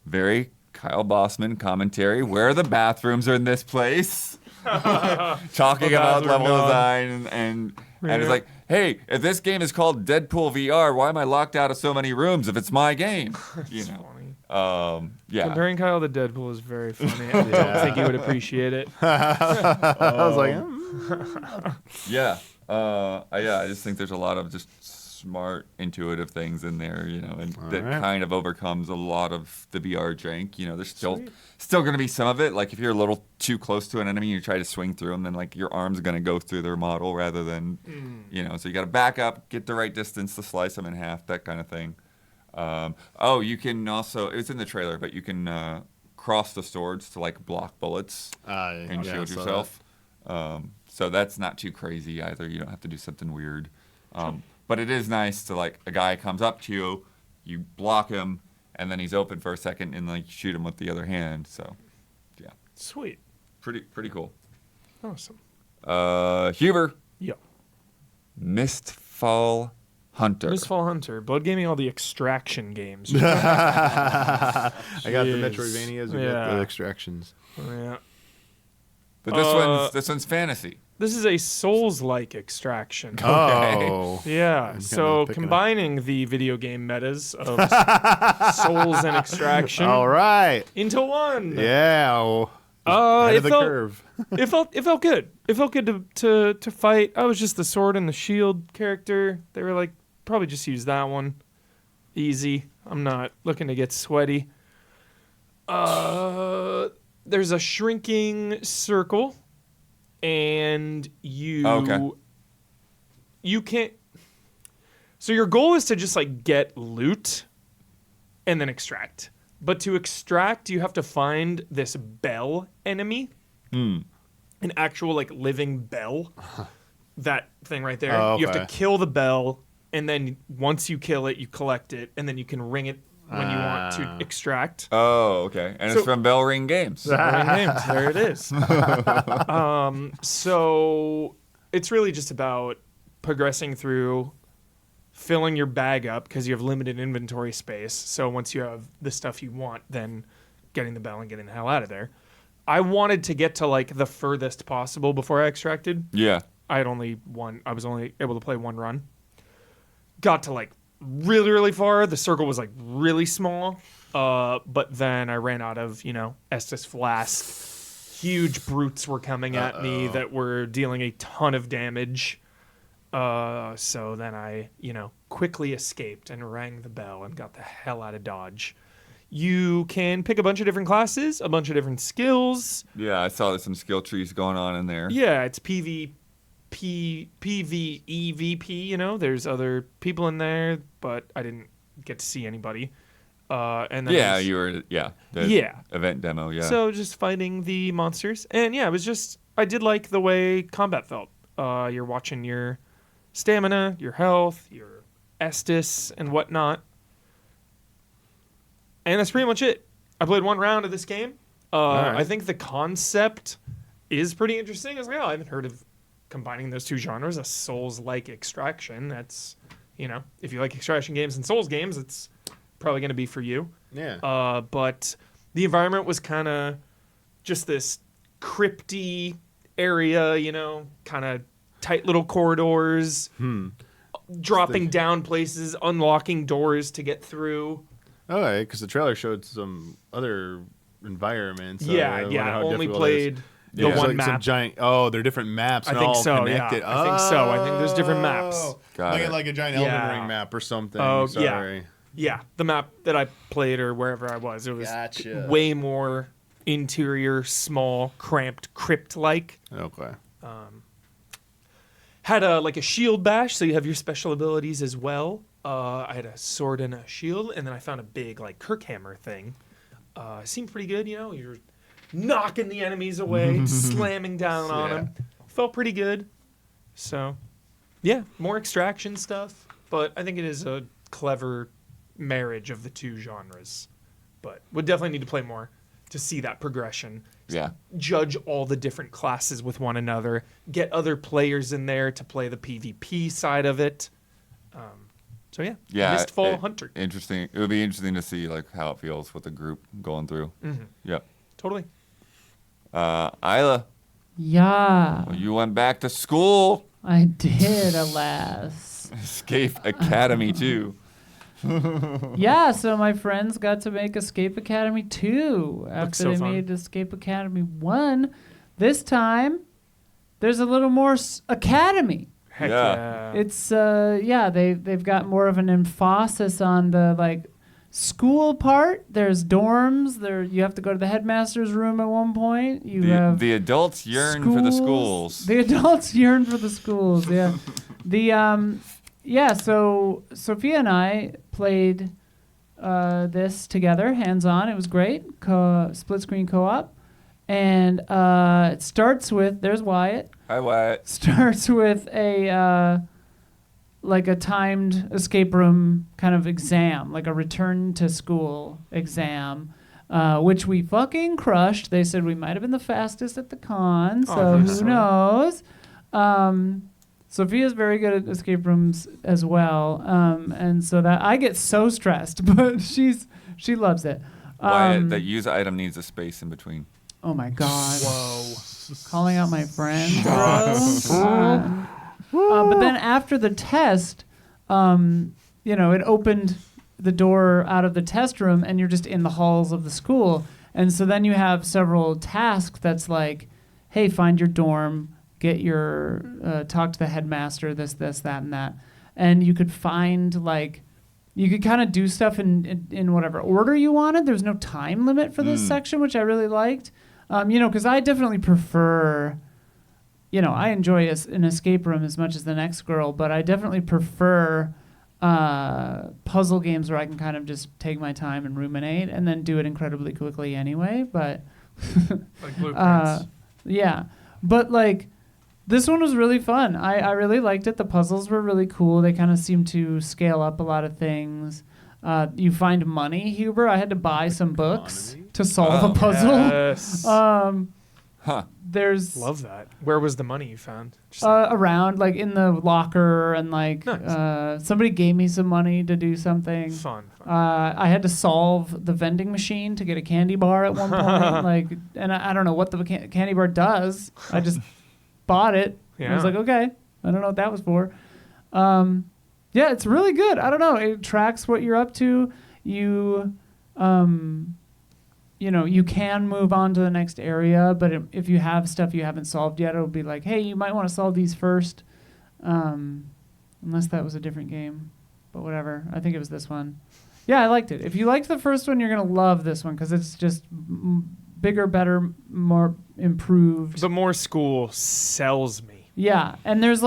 Very Kyle Bossman commentary. Where are the bathrooms in this place? Talking about level design and it's like, hey, if this game is called Deadpool VR, why am I locked out of so many rooms if it's my game? Funny. Yeah. Comparing Kyle to Deadpool is very funny. I don't think you would appreciate it. I was like, Yeah. I just think there's a lot of just smart, intuitive things in there, and that kind of overcomes a lot of the VR jank. There's still going to be some of it. Like if you're a little too close to an enemy, you try to swing through them, then like your arm's going to go through their model rather than, so you got to back up, get the right distance to slice them in half, that kind of thing. You can also, it's in the trailer, but you can cross the swords to like block bullets and shield yourself. So that's not too crazy either. You don't have to do something weird. But it is nice to like a guy comes up to you, you block him, and then he's open for a second, and like shoot him with the other hand. So, yeah, Sweet. pretty cool. Awesome. Huber, Yo. Mistfall Hunter. Mistfall Hunter. Blood gave me all the extraction games. I got the Jeez. Metroidvanias, we got Yeah. the extractions. Yeah. But this one's fantasy. This is a Souls-like extraction. Oh. Yeah, kinda so picking combining the video game metas of Souls and extraction All right. into one. Yeah. Head it of the felt curve. it felt good. It felt good to fight. I was just the sword and the shield character. They were like, probably just use that one. Easy. I'm not looking to get sweaty. There's a shrinking circle, and you can't. So your goal is to just like get loot and then extract. But to extract, you have to find this bell enemy. An actual like living bell. That thing right there. Oh, You have to okay. kill the bell, and then once you kill it, you collect it, and then you can ring it when you want to extract. Oh, okay. And So- it's from Bell Ring Games. Names. There it is. So it's really just about progressing through, filling your bag up because you have limited inventory space. So once you have the stuff you want, then getting the bell and getting the hell out of there. I wanted to get to like the furthest possible before I extracted. Yeah. I was only able to play one run. Got to like really, really far. The circle was like really small. But then I ran out of, Estus Flask. Huge brutes were coming at me that were dealing a ton of damage. So then I, quickly escaped and rang the bell and got the hell out of Dodge. You can pick a bunch of different classes, a bunch of different skills. Yeah, I saw there's some skill trees going on in there. Yeah, it's PvEVP, there's other people in there, but I didn't get to see anybody. And then Yeah, there's- you were, the Yeah. event demo, yeah. So just fighting the monsters. And yeah, I did like the way combat felt. You're watching your stamina, your health, your Estus, and whatnot. And that's pretty much it. I played one round of this game. right. I think the concept is pretty interesting. I was like, I haven't heard of combining those two genres, a Souls-like extraction. That's, if you like extraction games and Souls games, it's probably going to be for you. Yeah. But the environment was kind of just this crypty area, kind of tight little corridors, dropping down places, unlocking doors to get through. All right, because the trailer showed some other environments. I Yeah, wonder yeah. how Only difficult it is. played the It's one like some map. giant. Oh, they're different maps. I and think all so, yeah. connected. I think so. I think there's different maps. Oh, Got like it. like a giant Elden Yeah. Ring map or something. Oh, Sorry. Yeah, the map that I played or wherever I was, it was Gotcha. way more interior, small, cramped, crypt-like. Okay. Had like a shield bash, so you have your special abilities as well. I had a sword and a shield, and then I found a big like Kirkhammer thing. Seemed pretty good, you know. You're knocking the enemies away, slamming down on them. Felt pretty good. So, yeah, more extraction stuff, but I think it is a clever marriage of the two genres. But would definitely need to play more to see that progression. Yeah. Judge all the different classes with one another, get other players in there to play the PvP side of it. So yeah, Mistfall Hunter. Interesting. It would be interesting to see like how it feels with the group going through. Mm-hmm. Yep. Totally. Isla, Yeah, well, you went back to school. I did, alas. Escape Academy 2. Yeah, so my friends got to make Escape Academy 2 after so they fun. made Escape Academy 1. This time, there's a little more academy. Heck Yeah. yeah. It's they've got more of an emphasis on the like school part. There's dorms. You have to go to the headmaster's room at one point. You have The adults yearn for the schools. The adults yearn for the schools. Yeah. So Sophia and I played this together, hands-on. It was great. Split screen co-op. And it starts with, there's Wyatt. Hi, Wyatt. Starts with a timed escape room kind of exam, like a return to school exam, which we fucking crushed. They said we might have been the fastest at the con, so who knows? Sophia's very good at escape rooms as well, and so that I get so stressed, but she loves it. Wyatt, that use item needs a space in between. Oh my god! Whoa. Calling out my friends, bro. But then after the test, it opened the door out of the test room, and you're just in the halls of the school. And so then you have several tasks that's like, hey, find your dorm, get your talk to the headmaster, this, that, and that. And you could find you could kind of do stuff in whatever order you wanted. There's no time limit for this section, which I really liked. Because I definitely prefer, I enjoy an escape room as much as the next girl, but I definitely prefer puzzle games where I can kind of just take my time and ruminate and then do it incredibly quickly anyway. But Like blueprints. yeah, but this one was really fun. I really liked it. The puzzles were really cool. They kind of seem to scale up a lot of things. You find money, Huber. I had to buy some books to solve a puzzle. Yes. There's Love that. Where was the money you found? Just around in the locker and Nice. somebody gave me some money to do something. fun. I had to solve the vending machine to get a candy bar at one point. And I don't know what the candy bar does. I just bought it. I was Yeah. like, okay, I don't know what that was for. Yeah, it's really good. I don't know. It tracks what you're up to. You can move on to the next area, but if you have stuff you haven't solved yet, it'll be like, hey, you might want to solve these first. Unless that was a different game, but whatever. I think it was this one. Yeah, I liked it. If you liked the first one, you're going to love this one because it's just bigger, better, more improved. The more school sells me. Yeah, and there's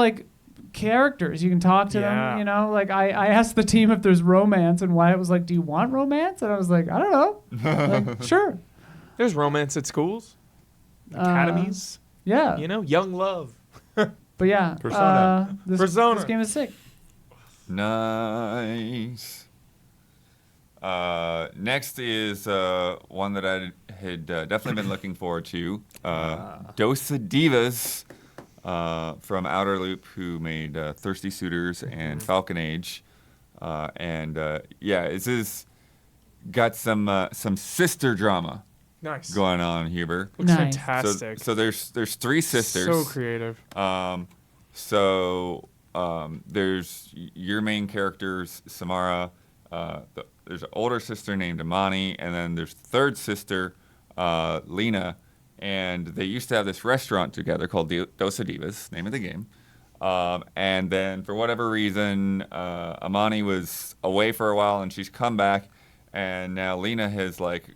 characters. You can talk to Yeah. them, I asked the team if there's romance, and Wyatt was like, do you want romance? And I was like, I don't know. Sure. There's romance at schools, academies. Yeah. Young love. But yeah. Persona. Persona. This game is sick. Nice. Next is one that I had definitely been looking forward to. Dosa Divas from Outer Loop, who made Thirsty Suitors and Falcon Age. This is got some sister drama Nice. going on, Huber. Looks Nice. fantastic. So there's three sisters. So creative. There's your main characters, Samara. There's an older sister named Amani, and then there's the third sister, Lena. And they used to have this restaurant together called Dosa Divas, name of the game. And then for whatever reason, Amani was away for a while, and she's come back, and now Lena has like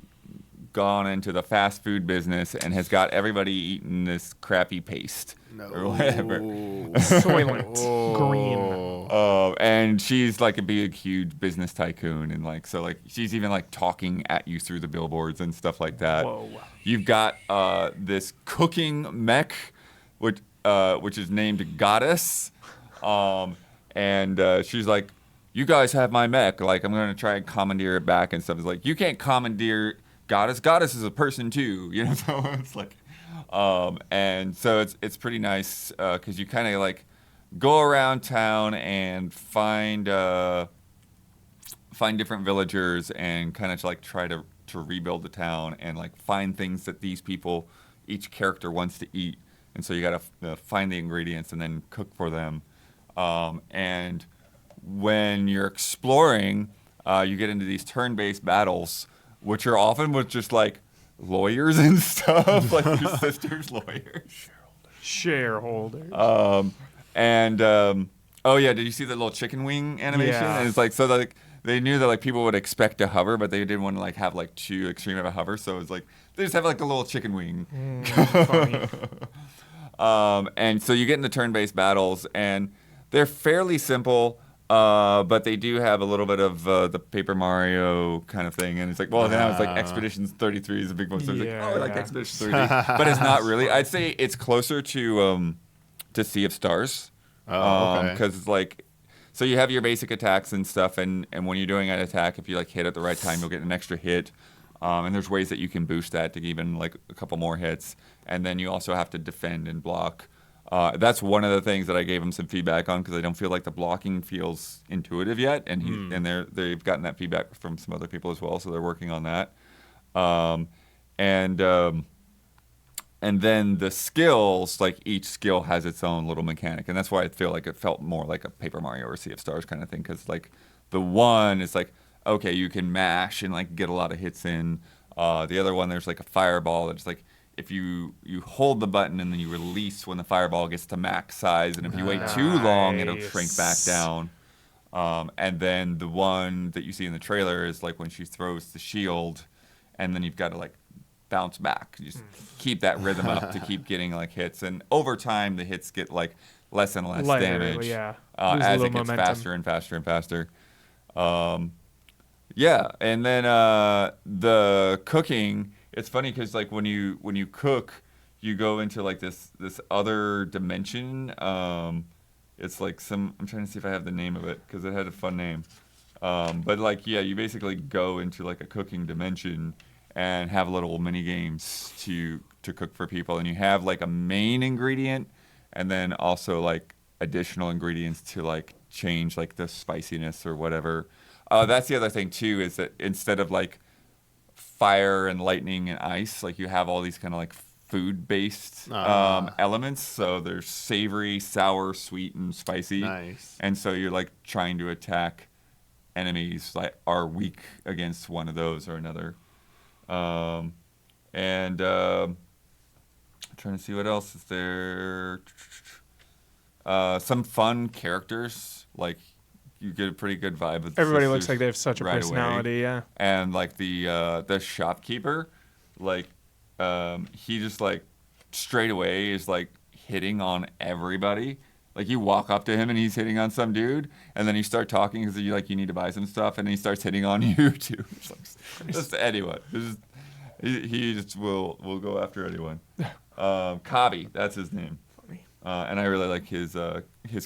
gone into the fast food business and has got everybody eating this crappy paste or whatever. Soylent Green. And she's like a big, huge business tycoon, and like so, like she's even like talking at you through the billboards and stuff like that. Whoa. You've got this cooking mech, which is named Goddess, and she's like, "You guys have my mech. Like, I'm gonna try and commandeer it back and stuff." It's like, you can't commandeer Goddess. Goddess is a person too, you know. So it's like, and so it's pretty nice because you kind of like go around town and find different villagers and kind of like try to rebuild the town and like find things that these people, each character wants to eat, and so you gotta find the ingredients and then cook for them. And when you're exploring, you get into these turn-based battles, which are often with just like lawyers and stuff, like your sister's lawyers. Shareholders. Oh yeah, did you see the little chicken wing animation? Yeah. And it's like, so like they knew that like people would expect to hover, but they didn't want to like have like too extreme of a hover, so it's like they just have like a little chicken wing. Funny. And so you get into turn-based battles, and they're fairly simple. But they do have a little bit of the Paper Mario kind of thing, and it's like, well, now it's like Expeditions 33 is a big one, so it's like, oh, I like Expeditions 33, but it's not really. I'd say it's closer to Sea of Stars, because it's like, so you have your basic attacks and stuff, and when you're doing an attack, if you like hit at the right time, you'll get an extra hit, and there's ways that you can boost that to even like a couple more hits, and then you also have to defend and block. That's one of the things that I gave him some feedback on, because I don't feel like the blocking feels intuitive yet, and they've gotten that feedback from some other people as well, so they're working on that. And then the skills, like each skill has its own little mechanic, and that's why I feel like it felt more like a Paper Mario or Sea of Stars kind of thing, because like the one is like, okay, you can mash and like get a lot of hits in. The other one, there's like a fireball that's like, if you hold the button and then you release when the fireball gets to max size, and if you wait too long, it'll shrink back down. And then the one that you see in the trailer is like when she throws the shield, and then you've got to like bounce back. You just keep that rhythm up to keep getting like hits, and over time the hits get like less and less damage as it gets faster and faster and faster. Yeah, and then the cooking. It's funny because like when you cook, you go into like this other dimension. It's like I'm trying to see if I have the name of it because it had a fun name. But like yeah, you basically go into like a cooking dimension and have little mini games to cook for people, and you have like a main ingredient, and then also like additional ingredients to like change like the spiciness or whatever. That's the other thing too, is that instead of like fire and lightning and ice, like you have all these kind of like food-based elements. So there's savory, sour, sweet, and spicy. Nice. And so you're like trying to attack enemies like are weak against one of those or another. I'm trying to see what else is there. Some fun characters, like you get a pretty good vibe of everybody looks like they have such a personality, yeah. And like the shopkeeper, like he just like straight away is like hitting on everybody. Like you walk up to him and he's hitting on some dude, and then you start talking because you need to buy some stuff, and he starts hitting on you too. Just anyone. He just will go after anyone. Kabi, that's his name. And I really like his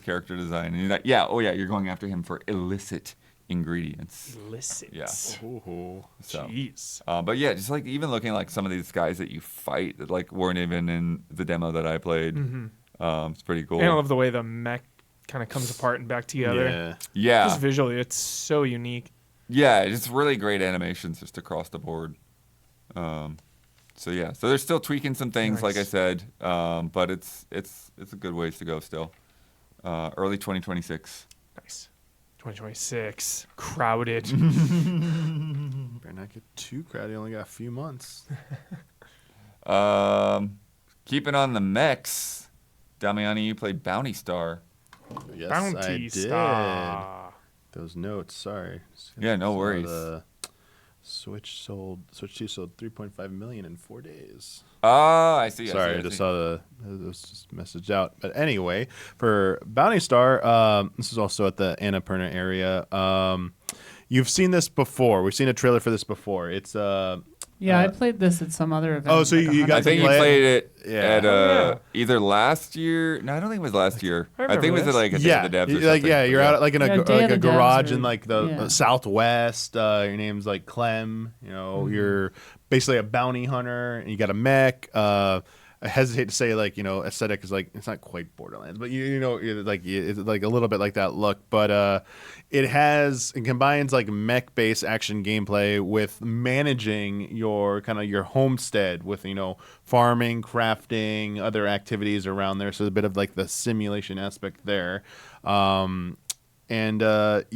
character design. And he's like, you're going after him for illicit ingredients. Illicit. Yeah. Ooh. So, jeez. But yeah, just like even looking like some of these guys that you fight that like weren't even in the demo that I played. Mm-hmm. It's pretty cool. And I love the way the mech kind of comes apart and back together. Yeah. Just visually, it's so unique. Yeah, it's really great animations just across the board. So they're still tweaking some things, like I said, but it's a good ways to go still. Early 2026. Nice. 2026. Crowded. Better not get too crowded. You only got a few months. Keeping on the mechs, Damiani, you played Bounty Star. Yes, Bounty I did. Star. Those notes. Sorry. Yeah, no Saw worries. the Switch 2 sold 3.5 million in 4 days. Oh, I see. Sorry, I I just see. saw it was just messaged out. But anyway, for Bounty Star, this is also at the Annapurna area. You've seen this before. We've seen a trailer for this before. It's I played this at some other event. Oh, so you got I think you play it? played it Yeah. at yeah. either last year. No, I don't think it was last year. I think it remember was at this. like a Day of the Devs or like something. you're out like in a, Yeah, Day like of a the Devs garage or- in like the yeah. Southwest. Your name's like Clem. You know, you're basically a bounty hunter, and you got a mech. I hesitate to say like aesthetic is like it's not quite Borderlands, but it's like a little bit like that look. But it combines like mech based action gameplay with managing your kind of your homestead with farming, crafting, other activities around there. So a bit of like the simulation aspect there. So for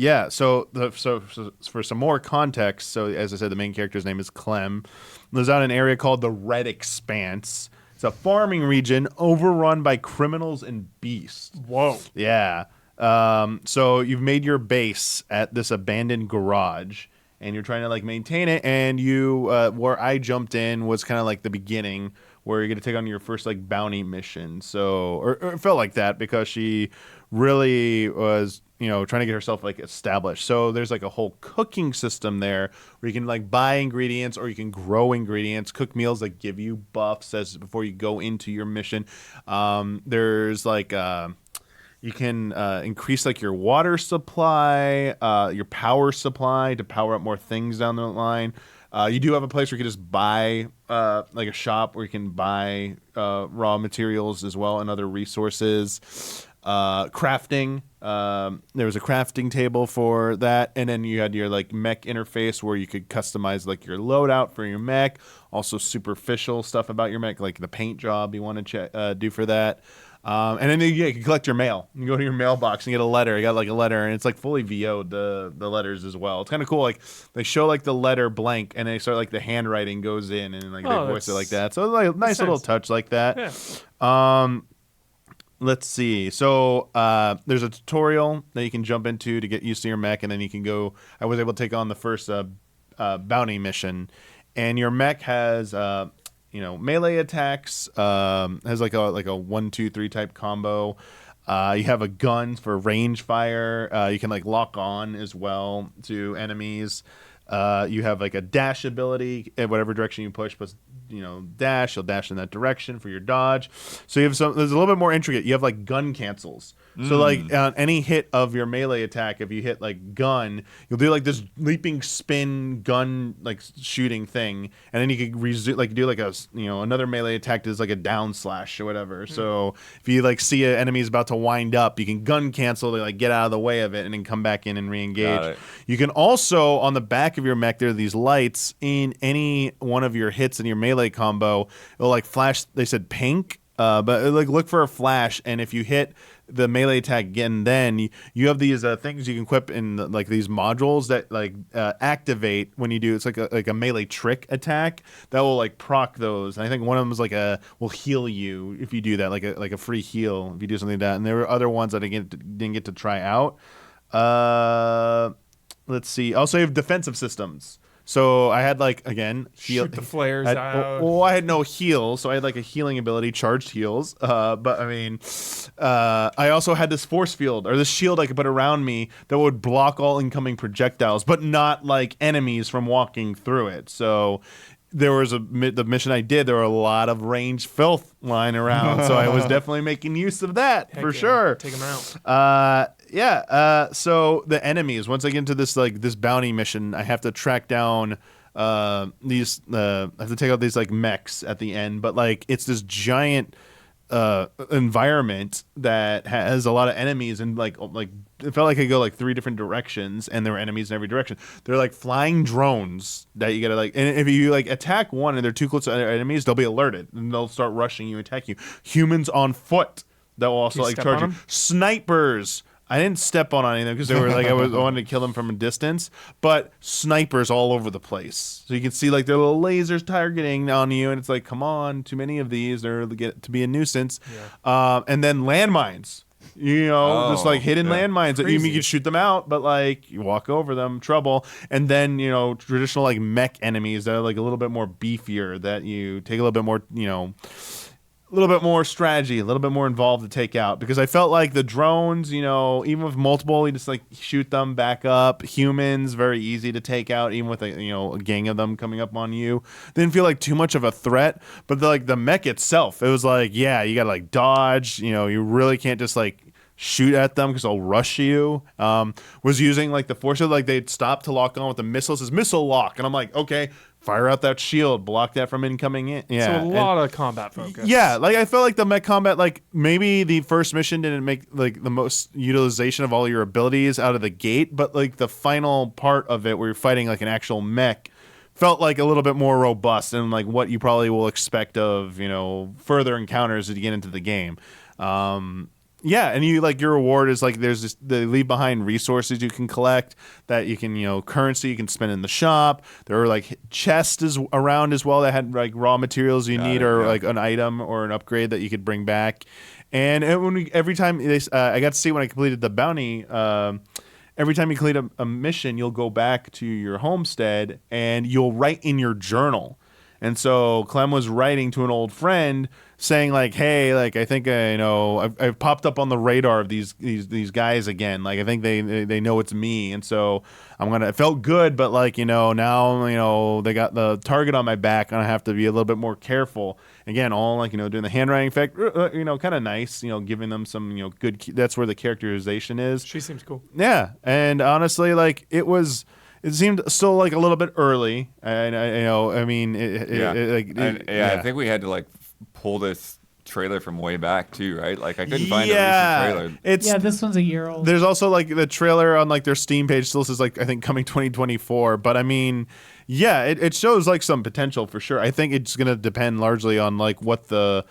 some more context, so as I said, the main character's name is Clem. Lives out in an area called the Red Expanse. It's a farming region overrun by criminals and beasts. Whoa. Yeah. So you've made your base at this abandoned garage, and you're trying to like maintain it. And where I jumped in was kind of like the beginning, where you're gonna take on your first like bounty mission. So, or it felt like that because she really was, trying to get herself like established. So there's like a whole cooking system there where you can like buy ingredients or you can grow ingredients, cook meals that give you buffs before you go into your mission. There's like you can increase like your water supply, your power supply to power up more things down the line. You do have a place where you can just buy, like a shop where you can buy raw materials as well and other resources. Crafting. There was a crafting table for that, and then you had your like mech interface where you could customize like your loadout for your mech. Also superficial stuff about your mech, like the paint job you want to do for that. And then you can collect your mail. You go to your mailbox and get a letter. You got like a letter, and it's like fully VO'd the letters as well. It's kind of cool. Like they show like the letter blank, and they start like the handwriting goes in, and like they voice it like that. So like nice little touch like that. Yeah. Let's see. So there's a tutorial that you can jump into to get used to your mech, and then you can go. I was able to take on the first bounty mission, and your mech has melee attacks. Has like a 1-2-3 type combo. You have a gun for range fire. You can like lock on as well to enemies. You have like a dash ability in whatever direction you push, but dash, you'll dash in that direction for your dodge. So you have there's a little bit more intricate. You have like gun cancels. So like on any hit of your melee attack, if you hit like gun, you'll do like this leaping spin gun like shooting thing, and then you can do like a another melee attack does like a down slash or whatever. So if you like see an enemy is about to wind up, you can gun cancel to like get out of the way of it and then come back in and re-engage. You can also on the back of your mech there are these lights. In any one of your hits in your melee combo, it'll like flash. They said pink. But like look for a flash, and if you hit the melee attack again, then you have these things you can equip in like these modules that like activate when you do. It's like a melee trick attack that will like proc those. And I think one of them is like will heal you if you do that, like a free heal if you do something like that. And there were other ones that I didn't get to try out. Let's see. Also, you have defensive systems. So I had like again Shoot the flares out. Well, I had no heal, so I had like a healing ability, charged heals. But I mean, I also had this force field or this shield I could put around me that would block all incoming projectiles, but not like enemies from walking through it. So there was the mission I did. There were a lot of range filth lying around, so I was definitely making use of that for sure. Take them out. So the enemies. Once I get into this this bounty mission, I have to track down I have to take out these like mechs at the end, but like it's this giant environment that has a lot of enemies, and like it felt like I go like 3 different directions, and there were enemies in every direction. They're like flying drones that you gotta like, and if you like attack one and they're too close to other enemies, they'll be alerted and they'll start rushing you, attack you. Humans on foot that will also like charge you. Snipers. I didn't step on any of them because they were like I wanted to kill them from a distance, but snipers all over the place. So you can see like their little lasers targeting on you, and it's like, come on, too many of these, they're get to be a nuisance. Yeah. And then landmines. just like hidden yeah. landmines that you can shoot them out, but like you walk over them, trouble. And then traditional like mech enemies that are like a little bit more beefier, that you take a little bit more a little bit more strategy, a little bit more involved to take out, because I felt like the drones, even with multiple, you just like shoot them back up. Humans, very easy to take out, even with a gang of them coming up on you. Didn't feel like too much of a threat, but the mech itself, it was like, yeah, you gotta like dodge. You really can't just like shoot at them because they'll rush you. Was using like the force, like they'd stop to lock on with the missiles, as missile lock, and I'm like, okay. Fire out that shield, block that from incoming in. Yeah. So a lot of combat focus. Yeah, like I felt like the mech combat, like maybe the first mission didn't make like the most utilization of all your abilities out of the gate, but like the final part of it where you're fighting like an actual mech felt like a little bit more robust and like what you probably will expect of, further encounters as you get into the game. Yeah, and you like your reward is like they leave behind resources you can collect that you can currency you can spend in the shop. There are like chests around as well that had like raw materials you need or like an item or an upgrade that you could bring back. And every time I got to see when I completed the bounty. Every time you complete a mission, you'll go back to your homestead and you'll write in your journal. And so Clem was writing to an old friend saying like, hey, like I think I've popped up on the radar of these guys again. Like I think they know it's me, and so it felt good, but like now they got the target on my back, and I have to be a little bit more careful. Again, all like doing the handwriting effect, kind of nice, giving them some good. That's where the characterization is. She seems cool. Yeah, and honestly, like it seemed still like a little bit early, and I think we had to like pull this trailer from way back too, right? Like I couldn't find a recent trailer. This one's a year old. There's also like the trailer on like their Steam page still says like I think coming 2024, but I mean, yeah, it shows like some potential for sure. I think it's gonna depend largely on like what the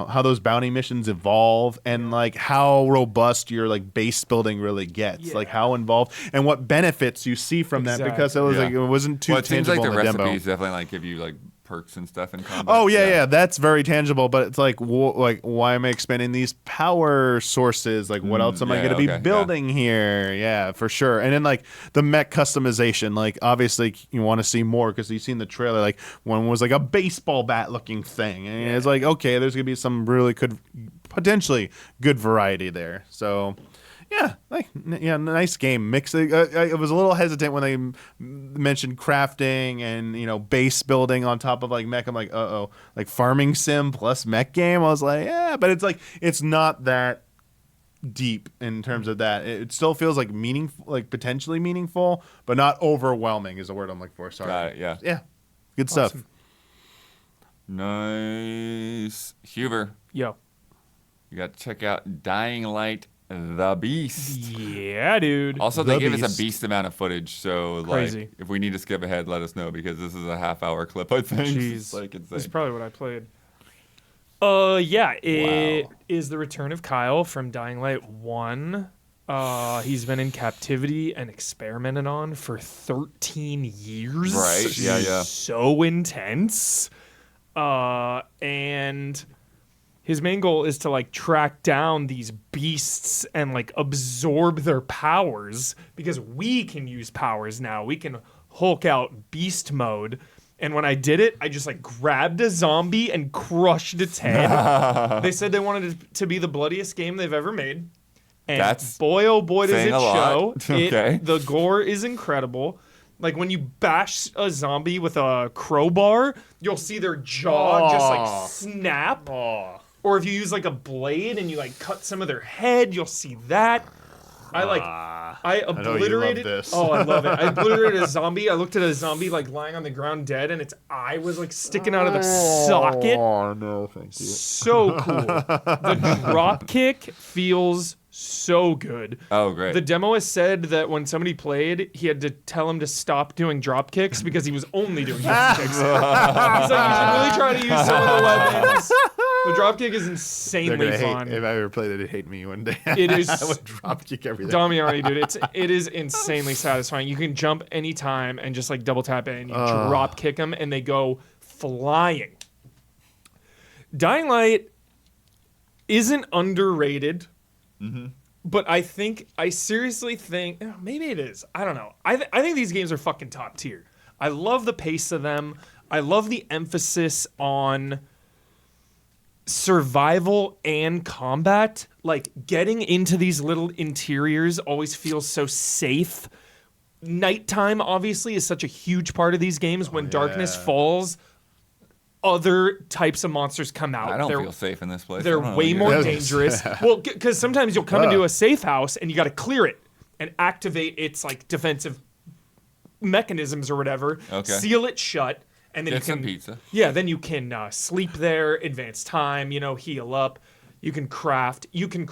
how those bounty missions evolve and like how robust your like base building really gets, like how involved and what benefits you see from that, because it was like it wasn't too it seems tangible like the in the recipes demo. definitely like give you like perks and stuff in combat. Oh yeah, that's very tangible. But it's like, why am I expending these power sources? Like, what else am I going to be building here? Yeah, for sure. And then like the mech customization, like obviously you want to see more because you've seen the trailer. Like one was like a baseball bat looking thing, and it's like, okay, there's gonna be some really potentially good variety there. So. Yeah, nice game. I was a little hesitant when they mentioned crafting and base building on top of like mech. I'm like, like farming sim plus mech game. I was like, yeah, but it's like it's not that deep in terms of that. It still feels like meaningful, like potentially meaningful, but not overwhelming is the word I'm looking for. Sorry. Got it, Yeah, good stuff. Nice, Huber. Yo, you got to check out Dying Light. The Beast. Yeah, dude. Also, they gave us a beast amount of footage, so Crazy. Like, if we need to skip ahead, let us know because this is a half-hour clip. I think. Jeez, like insane. This is probably what I played. It is the return of Kyle from Dying Light 1. He's been in captivity and experimented on for 13 years. Right. Yeah. So intense. And his main goal is to like track down these beasts and like absorb their powers, because we can use powers now. We can Hulk out beast mode. And when I did it, I just like grabbed a zombie and crushed its head. They said they wanted it to be the bloodiest game they've ever made. And that's boy, oh boy, does it show. Okay. The gore is incredible. Like when you bash a zombie with a crowbar, you'll see their jaw just like snap. Or if you use like a blade and you like cut some of their head, you'll see that. I obliterated. This. Oh, I love it. I obliterated a zombie. I looked at a zombie like lying on the ground dead, and its eye was like sticking out of the socket. Oh no, thank you. So cool. The drop kick feels so good. Oh, great. The demo has said that when somebody played, he had to tell him to stop doing drop kicks because he was only doing drop kicks. He's like, you should really try to use some of the weapons. The dropkick is insanely fun. If I ever played it, it'd hate me one day. It is. I would dropkick everything. Damiani, dude, it is insanely satisfying. You can jump anytime and just like double tap it and you drop kick them and they go flying. Dying Light isn't underrated. But I seriously think maybe it is. I don't know. I think these games are fucking top tier. I love the pace of them. I love the emphasis on survival and combat. Like, getting into these little interiors always feels so safe. Nighttime, obviously, is such a huge part of these games. When darkness falls, other types of monsters come out. I don't feel safe in this place. They're way more dangerous. Well, because sometimes you'll come into a safe house and you got to clear it and activate its like defensive mechanisms or whatever. Okay. Seal it shut, and then Get you can some pizza. Yeah, then you can sleep there, advance time. Heal up. You can craft. You can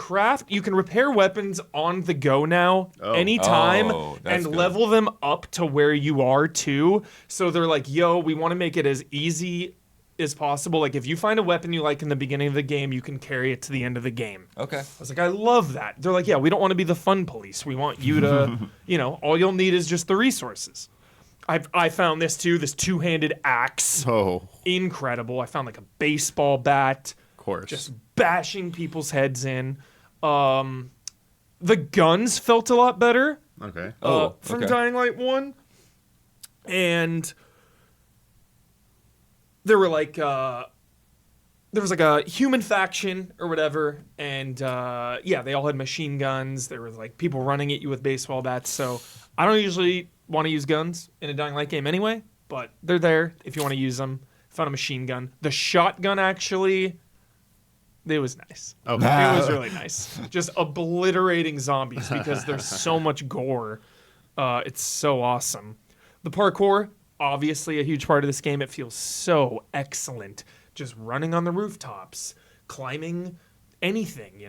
repair weapons on the go now, anytime, that's and good. level them up to where you are too. So they're like, yo, we want to make it as easy as possible. Like, if you find a weapon you like in the beginning of the game, you can carry it to the end of the game. Okay. I was like, I love that. They're like, yeah, we don't want to be the fun police. We want you to, all you'll need is just the resources. I found this too, this two-handed axe. Oh, Incredible. I found like a baseball bat. of course. Just bashing people's heads in. The guns felt a lot better okay. from okay. Dying Light 1. And there were like there was like a human faction or whatever, and they all had machine guns. There was like people running at you with baseball bats. So I don't usually want to use guns in a Dying Light game anyway, but they're there if you want to use them. Found a machine gun. The shotgun actually, it was nice. Okay. It was really nice. Just obliterating zombies because there's so much gore. It's so awesome. The parkour, obviously a huge part of this game. It feels so excellent. Just running on the rooftops, climbing anything,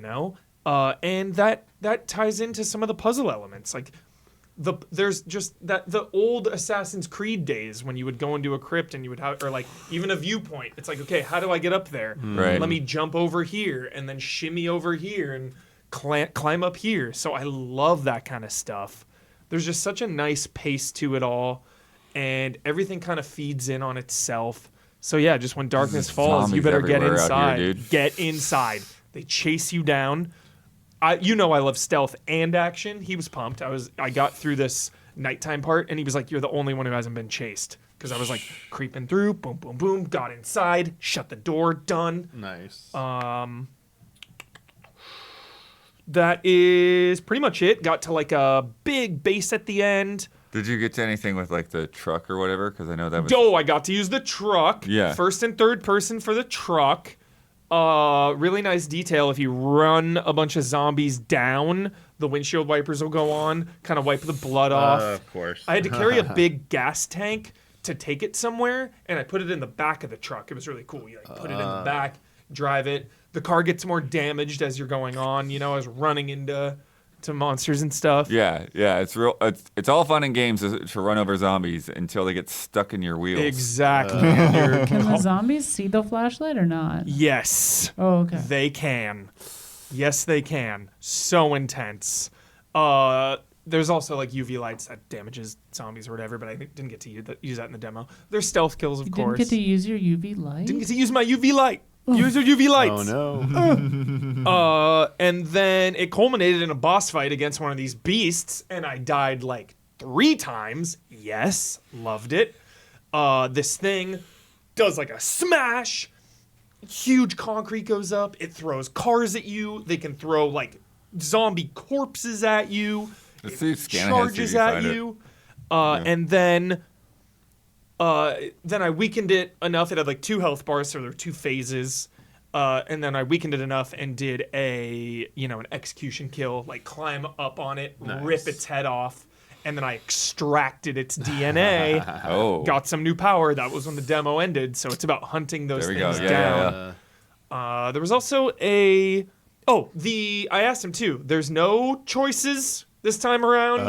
and that ties into some of the puzzle elements. Like there's just the old Assassin's Creed days when you would go into a crypt and you would have, or like even a viewpoint. It's like, okay, how do I get up there? Right. Let me jump over here and then shimmy over here and climb up here. So I love that kind of stuff. There's just such a nice pace to it all, and everything kind of feeds in on itself. So yeah, just when darkness falls, you Zombies better get everywhere out inside. here, dude. Get inside. They chase you down. I love stealth and action. He was pumped. I got through this nighttime part, and he was like, "You're the only one who hasn't been chased." Because I was like creeping through, boom, boom, boom, got inside, shut the door, done. Nice. That is pretty much it. Got to like a big base at the end. Did you get to anything with like the truck or whatever? Because I know that was. I got to use the truck. Yeah. First and third person for the truck. Really nice detail. If you run a bunch of zombies down, the windshield wipers will go on, kind of wipe the blood off. Of course. I had to carry a big gas tank to take it somewhere, and I put it in the back of the truck. It was really cool. You like put it in the back, drive it. The car gets more damaged as you're going on. I was running into monsters and stuff. Yeah, it's real. It's all fun in games to run over zombies until they get stuck in your wheels. Exactly. Can the zombies see the flashlight or not? Yes. Oh, okay. They can. Yes, they can. So intense. There's also like UV lights that damages zombies or whatever, but I didn't get to use that in the demo. There's stealth kills, of You course. didn't get to use your UV light? Didn't get to use my UV light. Use your UV lights. Oh no. And then it culminated in a boss fight against one of these beasts, and I died like 3 times. Yes, loved it. This thing does like a smash. Huge concrete goes up. It throws cars at you. They can throw like zombie corpses at you. Let's see if It Scanner charges has at to you. And then I weakened it enough. It had like 2 health bars, so there were 2 phases. And then I weakened it enough and did an execution kill, like climb up on it, rip its head off, and then I extracted its DNA. Oh. Got some new power. That was when the demo ended. So it's about hunting those There we things go. down. Yeah. There was also I asked him too. There's no choices this time around.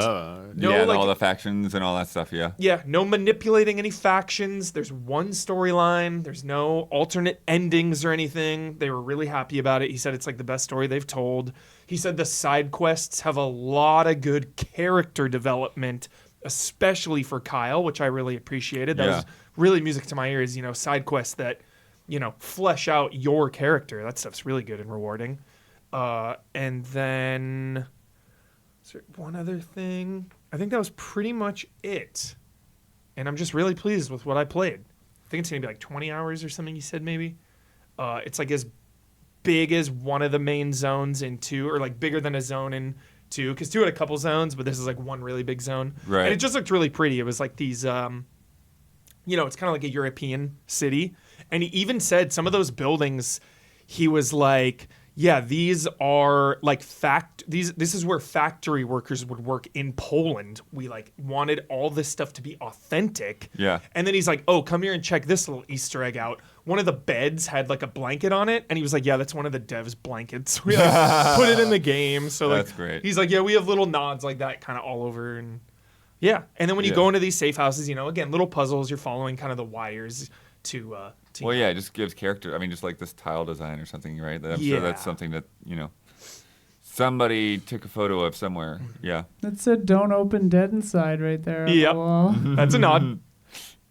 No, yeah, like, all the factions and all that stuff. Yeah. yeah, no manipulating any factions. There's one storyline. There's no alternate endings or anything. They were really happy about it. He said it's like the best story they've told. He said the side quests have a lot of good character development, especially for Kyle, which I really appreciated. That was really music to my ears, side quests that, flesh out your character. That stuff's really good and rewarding. And then is there one other thing? I think that was pretty much it. And I'm just really pleased with what I played. I think it's gonna be like 20 hours or something. You said maybe. It's like as big as one of the main zones in 2, or like bigger than a zone in 2, because 2 had a couple zones, but this is like one really big zone. Right. And it just looked really pretty. It was like these, it's kind of like a European city. And he even said some of those buildings, he was like, yeah, these are like this is where factory workers would work in Poland. We like wanted all this stuff to be authentic. Yeah. And then he's like, oh, come here and check this little Easter egg out. One of the beds had like a blanket on it, and he was like, yeah, that's one of the devs' blankets. We like, put it in the game. So like, That's great. He's like, yeah, we have little nods like that kind of all over. And yeah. And then when you go into these safe houses, again, little puzzles, you're following kind of the wires to Well, yeah, it just gives character. I mean, just like this tile design or something, right? I'm sure that's something that, somebody took a photo of somewhere. Yeah. That said, "Don't open dead inside" right there on Yep. the wall. That's a nod.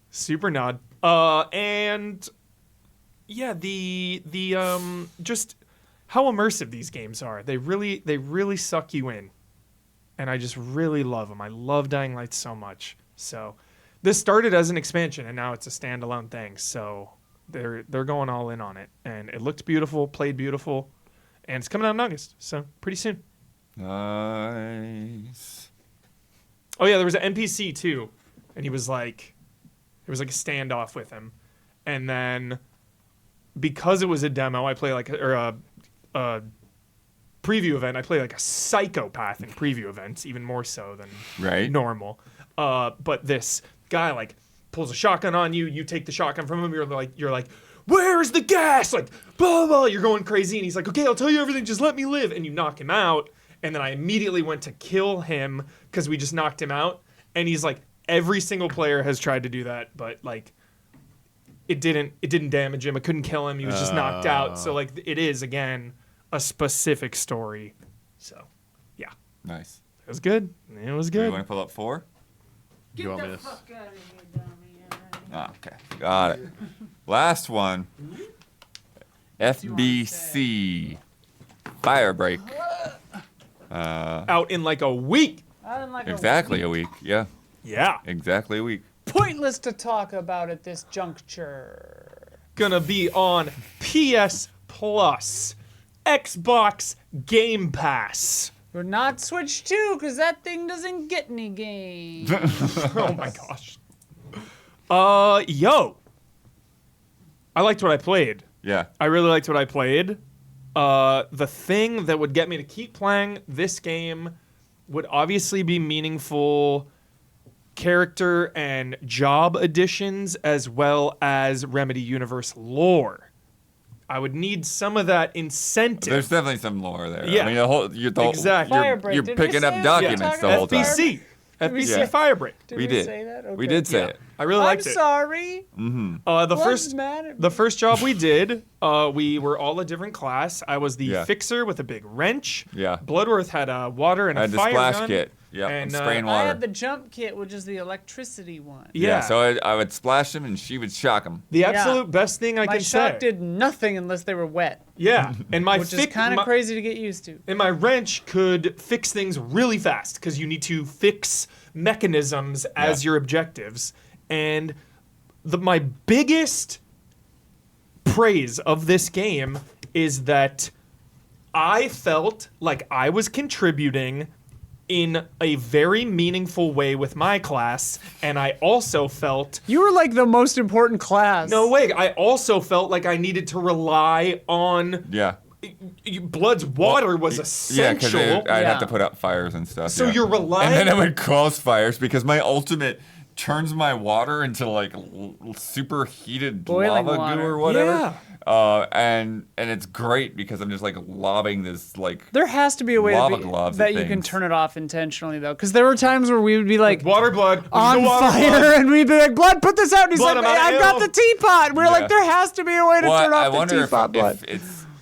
Super nod. And yeah, the just how immersive these games are. They really suck you in. And I just really love them. I love Dying Light so much. So this started as an expansion, and now it's a standalone thing. So they're going all in on it, and it looked beautiful, played beautiful, and it's coming out in August, so pretty soon. Nice. Oh yeah, there was an NPC too, and he was like, it was like a standoff with him, and then because it was a demo, I play like a preview event. I play like a psychopath in preview events, even more so than normal. But this guy like pulls a shotgun on you. You take the shotgun from him. You're like, where's the gas? Like, blah, blah. You're going crazy. And he's like, okay, I'll tell you everything. Just let me live. And you knock him out. And then I immediately went to kill him because we just knocked him out. And he's like, every single player has tried to do that, but like, it didn't damage him. It couldn't kill him. He was just knocked out. So like, it is again a specific story. So, yeah, Nice. it was good. It was Do you good. want to pull up 4? You want me to? Fuck out of here, dummy. Oh, okay. Got it. Last one. FBC Firebreak. Out in like a week. I didn't like Exactly a week. Yeah. Yeah. Exactly a week. Pointless to talk about at this juncture. Gonna be on PS Plus, Xbox Game Pass. We're not Switch 2 because that thing doesn't get any games. Oh my gosh. Yo. I liked what I played. Yeah. I really liked what I played. The thing that would get me to keep playing this game would obviously be meaningful character and job additions, as well as Remedy Universe lore. I would need some of that incentive. There's definitely some lore there. Yeah. I mean, the whole, Exactly. Firebreak, you're did we picking say up we were documents talking the whole about time. FBC. FBC Yeah. Firebreak. Did We we did. say that? We Okay. did say Yeah. it. I really liked I'm it. sorry. The Mad at me. The first job we did, we were all a different class. I was the Yeah. fixer with a big wrench. Yeah. Bloodworth had a water and I a had the fire splash gun. kit. Yeah. And, spraying I water. had the jump kit, which is the electricity one. Yeah. So I would splash him and she would shock him. the Yeah. absolute best thing I My can shock say. did nothing unless they were wet, Yeah. And my which is kind of crazy to get used to. And my wrench could fix things really fast because you need to fix mechanisms as your objectives. And my biggest praise of this game is that I felt like I was contributing in a very meaningful way with my class, and I also felt You were like the most important class. no way. I also felt like I needed to rely on Yeah. Blood's water was Yeah, because essential. I'd Yeah. have to put out fires and stuff. So yeah. you're relying- And then I would cause fires because my ultimate turns my water into like super heated Boiling lava water. goo or whatever. Yeah. And it's great because I'm just like lobbing this like There has to be a way Lava to globs that at you can things. turn it off intentionally, though. Because there were times where we would be like Water blood. on The water fire, blood. and we'd be like, "Blood, put this out." And he's Blood, like, I'm outta "I got ammo." the teapot." And we're Yeah. like, "There has to be a way to Well, turn I off the wonder teapot, Blood."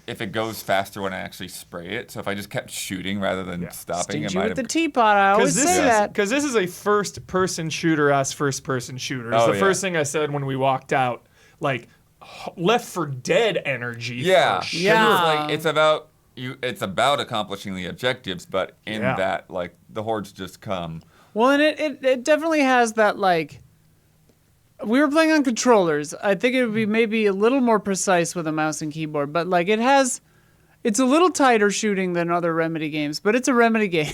if it goes faster when I actually spray it. So if I just kept shooting rather than stopping, it Stingy might with have. the teapot. I always say that. Because this is a first-person shooter as first-person shooter. It's Oh, the yeah. first thing I said when we walked out. Like, Left 4 Dead energy. Yeah. for Yeah. sure. Yeah. It's about it's about accomplishing the objectives, but in Yeah. that, like, the hordes just come. Well, and it definitely has that, like, we were playing on controllers. I think it would be maybe a little more precise with a mouse and keyboard, but like it's a little tighter shooting than other Remedy games, but it's a Remedy game.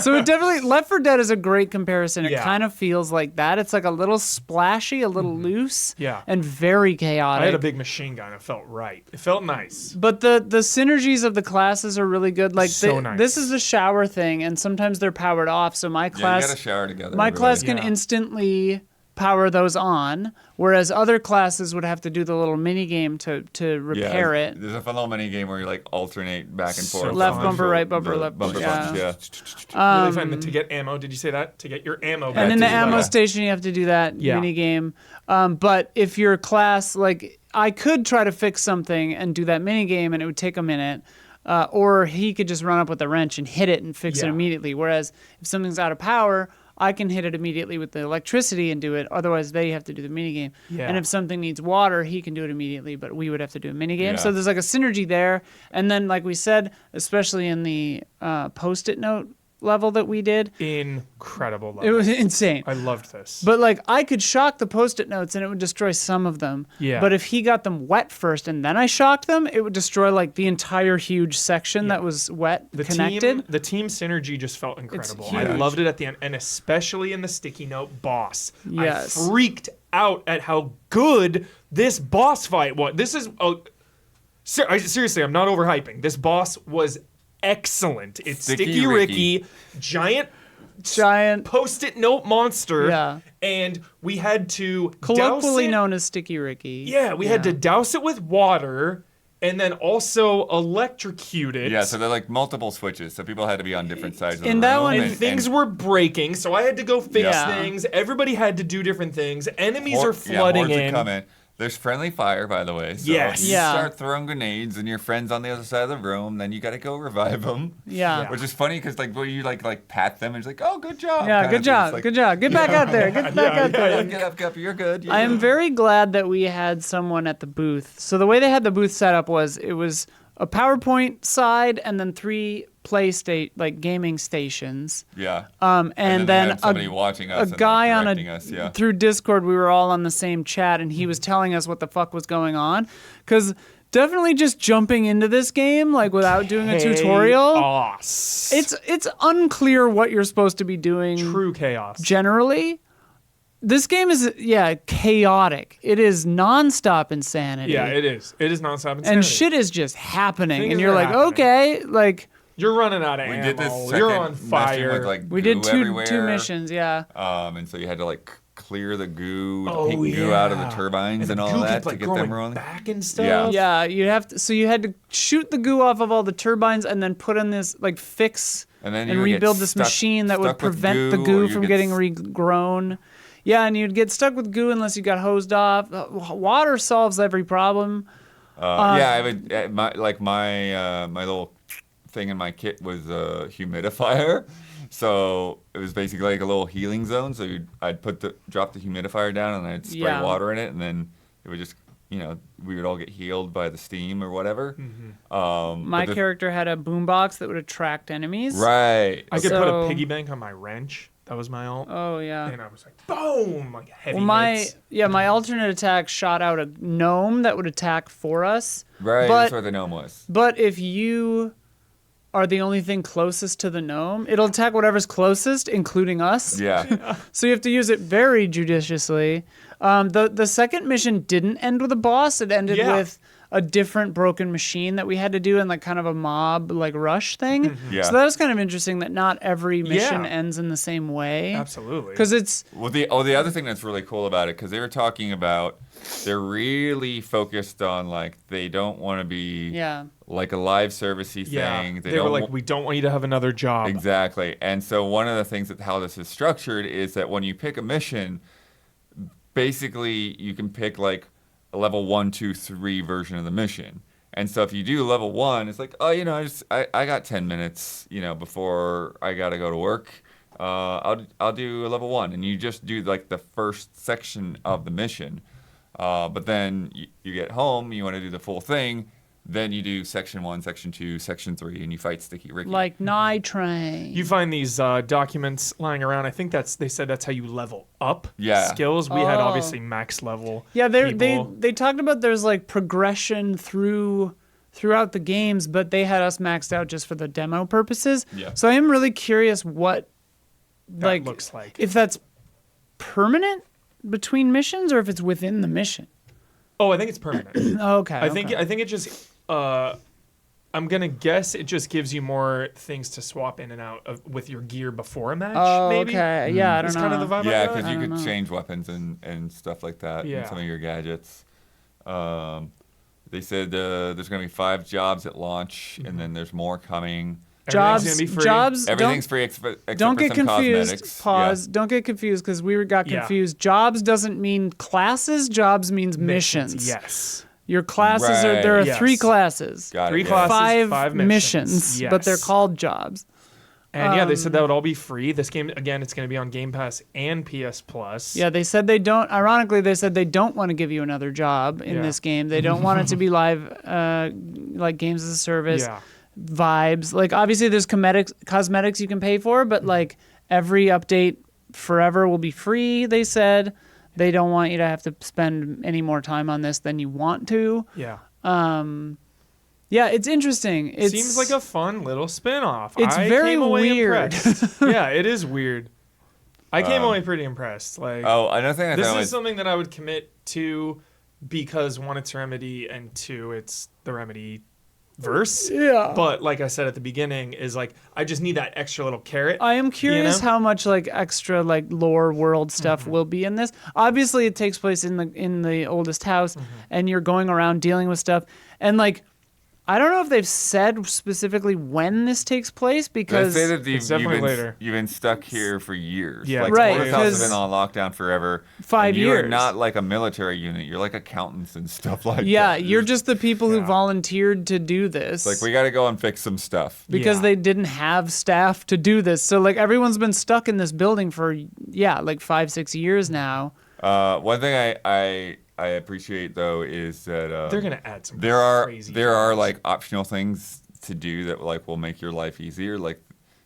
So it definitely, Left 4 Dead is a great comparison. It Yeah. kind of feels like that. It's like a little splashy, a little loose, Yeah. and very chaotic. I had a big machine gun. It felt right. It felt nice. But the synergies of the classes are really good. Like So nice. this is a shower thing, and sometimes they're powered off. So my Yeah, you class, gotta shower together. my class everybody. can Yeah. instantly power those on, whereas other classes would have to do the little mini game to repair it. There's a fun little mini game where you like alternate back and So forth. Left on bumper, the right bumper, the left bumper bumper, buttons, Really fun to get ammo. Did you say that? To get your ammo back. And in to the ammo yeah. station, you have to do that Yeah. mini game. But if your class, like, I could try to fix something and do that mini game, and it would take a minute. Or he could just run up with a wrench and hit it and fix it Yeah. immediately. Whereas if something's out of power, I can hit it immediately with the electricity and do it. Otherwise, they have to do the mini game. Yeah. And if something needs water, he can do it immediately, but we would have to do a mini game. Yeah. So there's like a synergy there. And then, like we said, especially in the post-it note level that we did, Incredible. it Level. was insane. I loved this. But like I could shock the post-it notes and it would destroy some of them. Yeah. But if he got them wet first and then I shocked them, it would destroy like the entire huge section that was wet connected. The team synergy just felt incredible. huge. I loved it at the end, and especially in the sticky note boss. Yes. I freaked out at how good this boss fight was. This is seriously, I'm not overhyping. This boss was excellent. It's Sticky Ricky, giant post-it note monster. Yeah. And we had to Colloquially douse it. known as Sticky Ricky. Yeah, we had to douse it with water and then also electrocute it. Yeah, so they're like multiple switches, so people had to be on different sides of the In that room. one, and things were breaking, so I had to go fix Yeah. things. Everybody had to do different things. Enemies are Yeah, flooding hordes would in. come in. There's friendly fire, by the way. So Yes. if you Yeah. start throwing grenades and your friend's on the other side of the room, then you got to go revive them. Yeah. Which is funny because like when you like pat them, and it's like, oh, good job. Yeah, kind good of thing. job. It's like, Good job. Get back out there. Get back out there. Get up, Guppy. You're good. I am very glad that we had someone at the booth. So the way they had the booth set up was it was a PowerPoint side and then 3 gaming stations. Yeah. And they then had somebody watching us a and, like, guy on directing us, yeah. through Discord, we were all on the same chat, and he was telling us what the fuck was going on. Because definitely just jumping into this game like without doing a tutorial, Chaos. it's unclear what you're supposed to be doing. True chaos. Generally, this game is chaotic. It is nonstop insanity. Yeah, it is. It is nonstop insanity. and shit is just happening, Things and you're are like, happening. okay, like. You're running out of We ammo. did this second You're on mission fire. with like We goo did two everywhere. missions, yeah. And so you had to like clear the goo, the Oh, pink goo out of the yeah. turbines and the all goo that kept, to like, get growing them rolling. back and stuff. Yeah. Yeah, you have to. So you had to shoot the goo off of all the turbines and then put in this like fix And then and you would get rebuild this stuck- machine that would stuck with prevent the goo, or goo you from get getting s- regrown. Yeah, and you'd get stuck with goo unless you got hosed off. Water solves every problem. Yeah, I would. My little thing in my kit was a humidifier, so it was basically like a little healing zone. So I'd drop the humidifier down, and I'd spray Yeah. water in it, and then it would just, we would all get healed by the steam or whatever. My character had a boombox that would attract enemies. Right. I could put a So- piggy bank on my wrench. That was my ult. Oh yeah. And I was like, boom! Like heavy Well, hits. my alternate attack shot out a gnome that would attack for us. Right. But That's where the gnome was. But if you are the only thing closest to the gnome, it'll attack whatever's closest, including us. Yeah. So you have to use it very judiciously. The second mission didn't end with a boss. It ended Yeah. with a different broken machine that we had to do in like kind of a mob like rush thing. Yeah. So that was kind of interesting that not every mission Yeah. ends in the same way. Absolutely. Because it's Well, the other thing that's really cool about it, because they were talking about, they're really focused on like they don't want to be yeah. like a live servicey yeah. thing. They were like, we don't want you to have another job. Exactly. And so one of the things that how this is structured is that when you pick a mission, basically you can pick like a level 1, 2, 3 version of the mission. And so if you do level 1, it's like, oh, I got 10 minutes, before I got to go to work. I'll do a level 1, and you just do like the first section of the mission. But then you get home, you want to do the full thing. Then you do section 1, section 2, section 3, and you fight Sticky Ricky. Like Night Train. You find these documents lying around. I think they said that's how you level up skills. We had obviously max level. Yeah, they talked about there's like progression throughout the games, but they had us maxed out just for the demo purposes. Yeah. So I am really curious what that looks like. If that's permanent between missions or if it's within the mission. Oh, I think it's permanent. Okay. I think it just. I'm gonna guess it just gives you more things to swap in and out of with your gear before a match. Oh, maybe. okay. Yeah, I don't It's know. kind of the vibe. Yeah, I got. because you don't could know. change weapons and stuff like that. Yeah. And some of your gadgets. They said there's going to be 5 jobs at launch, and then there's more coming. Everything's gonna be free. Jobs. Everything's free except Don't for get some confused. cosmetics. Pause. Don't get confused because got Yeah. confused. Jobs doesn't mean classes. Jobs means missions. Yes. Your classes there are Yes. 3 classes. Got it, 3 yeah. classes, 5 missions. missions, but they're Yes. called jobs. And yeah, they said that would all be free. This game, again, it's going to be on Game Pass and PS Plus. Yeah, they said they don't. Ironically, they said they don't want to give you another job in Yeah. this game. They don't want it to be live, like games as a service Yeah. vibes. Like obviously, there's cosmetics you can pay for, but like every update forever will be free. They said they don't want you to have to spend any more time on this than you want to. Yeah. Yeah, it's interesting. It Seems like a fun little spin-off. It's I very came away weird. impressed. Yeah, it is weird. I came away pretty impressed. Like, Oh, another thing I this thought is was something that I would commit to because 1, it's Remedy, and 2, it's the Remedy verse. Yeah. But like I said at the beginning, is like I just need that extra little carrot. I am curious know? how much like extra like lore world stuff will be in this. Obviously, it takes place in the oldest house, and you're going around dealing with stuff. And like, I don't know if they've said specifically when this takes place they because say that It's definitely later. you've been stuck here for years. Yeah. Like, Right, Oldest House has 'cause been on lockdown forever. 5 and you're years. not like a military unit. You're like accountants and stuff like that. yeah, you're just the people who Yeah. volunteered to do this. Like, we got to go and fix some stuff. because Yeah. they didn't have staff to do this. So like everyone's been stuck in this building for like 5-6 years now. One thing I appreciate, though, is that They're gonna add some. there are crazy like jobs. optional things to do that like will make your life easier. Like,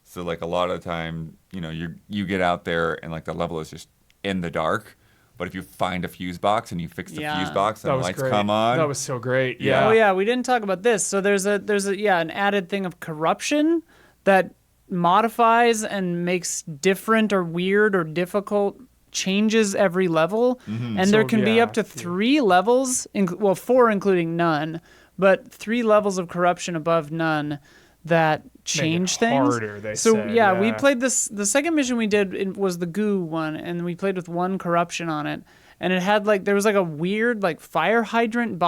so like a lot of the time, you get out there and like the level is just in the dark. But if you find a fuse box and you fix the Yeah. fuse box and That the was lights great. come on, That was so great. Yeah. Oh yeah, we didn't talk about this. So there's an added thing of corruption that modifies and makes different or weird or difficult changes every level, and there So, can be yeah, up to 3 levels, 4 including none, but 3 levels of corruption above none that change things. harder, they so said, yeah, we yeah. played this. The second mission we did was the goo one, and we played with 1 corruption on it. And it had there was a weird fire hydrant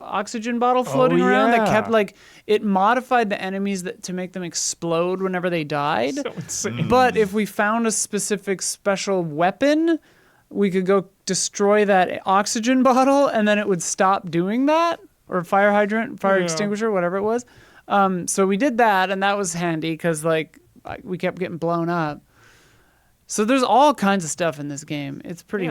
oxygen bottle floating around that yeah. kept it modified the enemies to make them explode whenever they died. So insane. But if we found a specific special weapon, we could go destroy that oxygen bottle and then it would stop doing that, or fire hydrant, fire Yeah. extinguisher, whatever it was. So we did that, and that was handy because we kept getting blown up. So there's all kinds of stuff in this game. It's pretty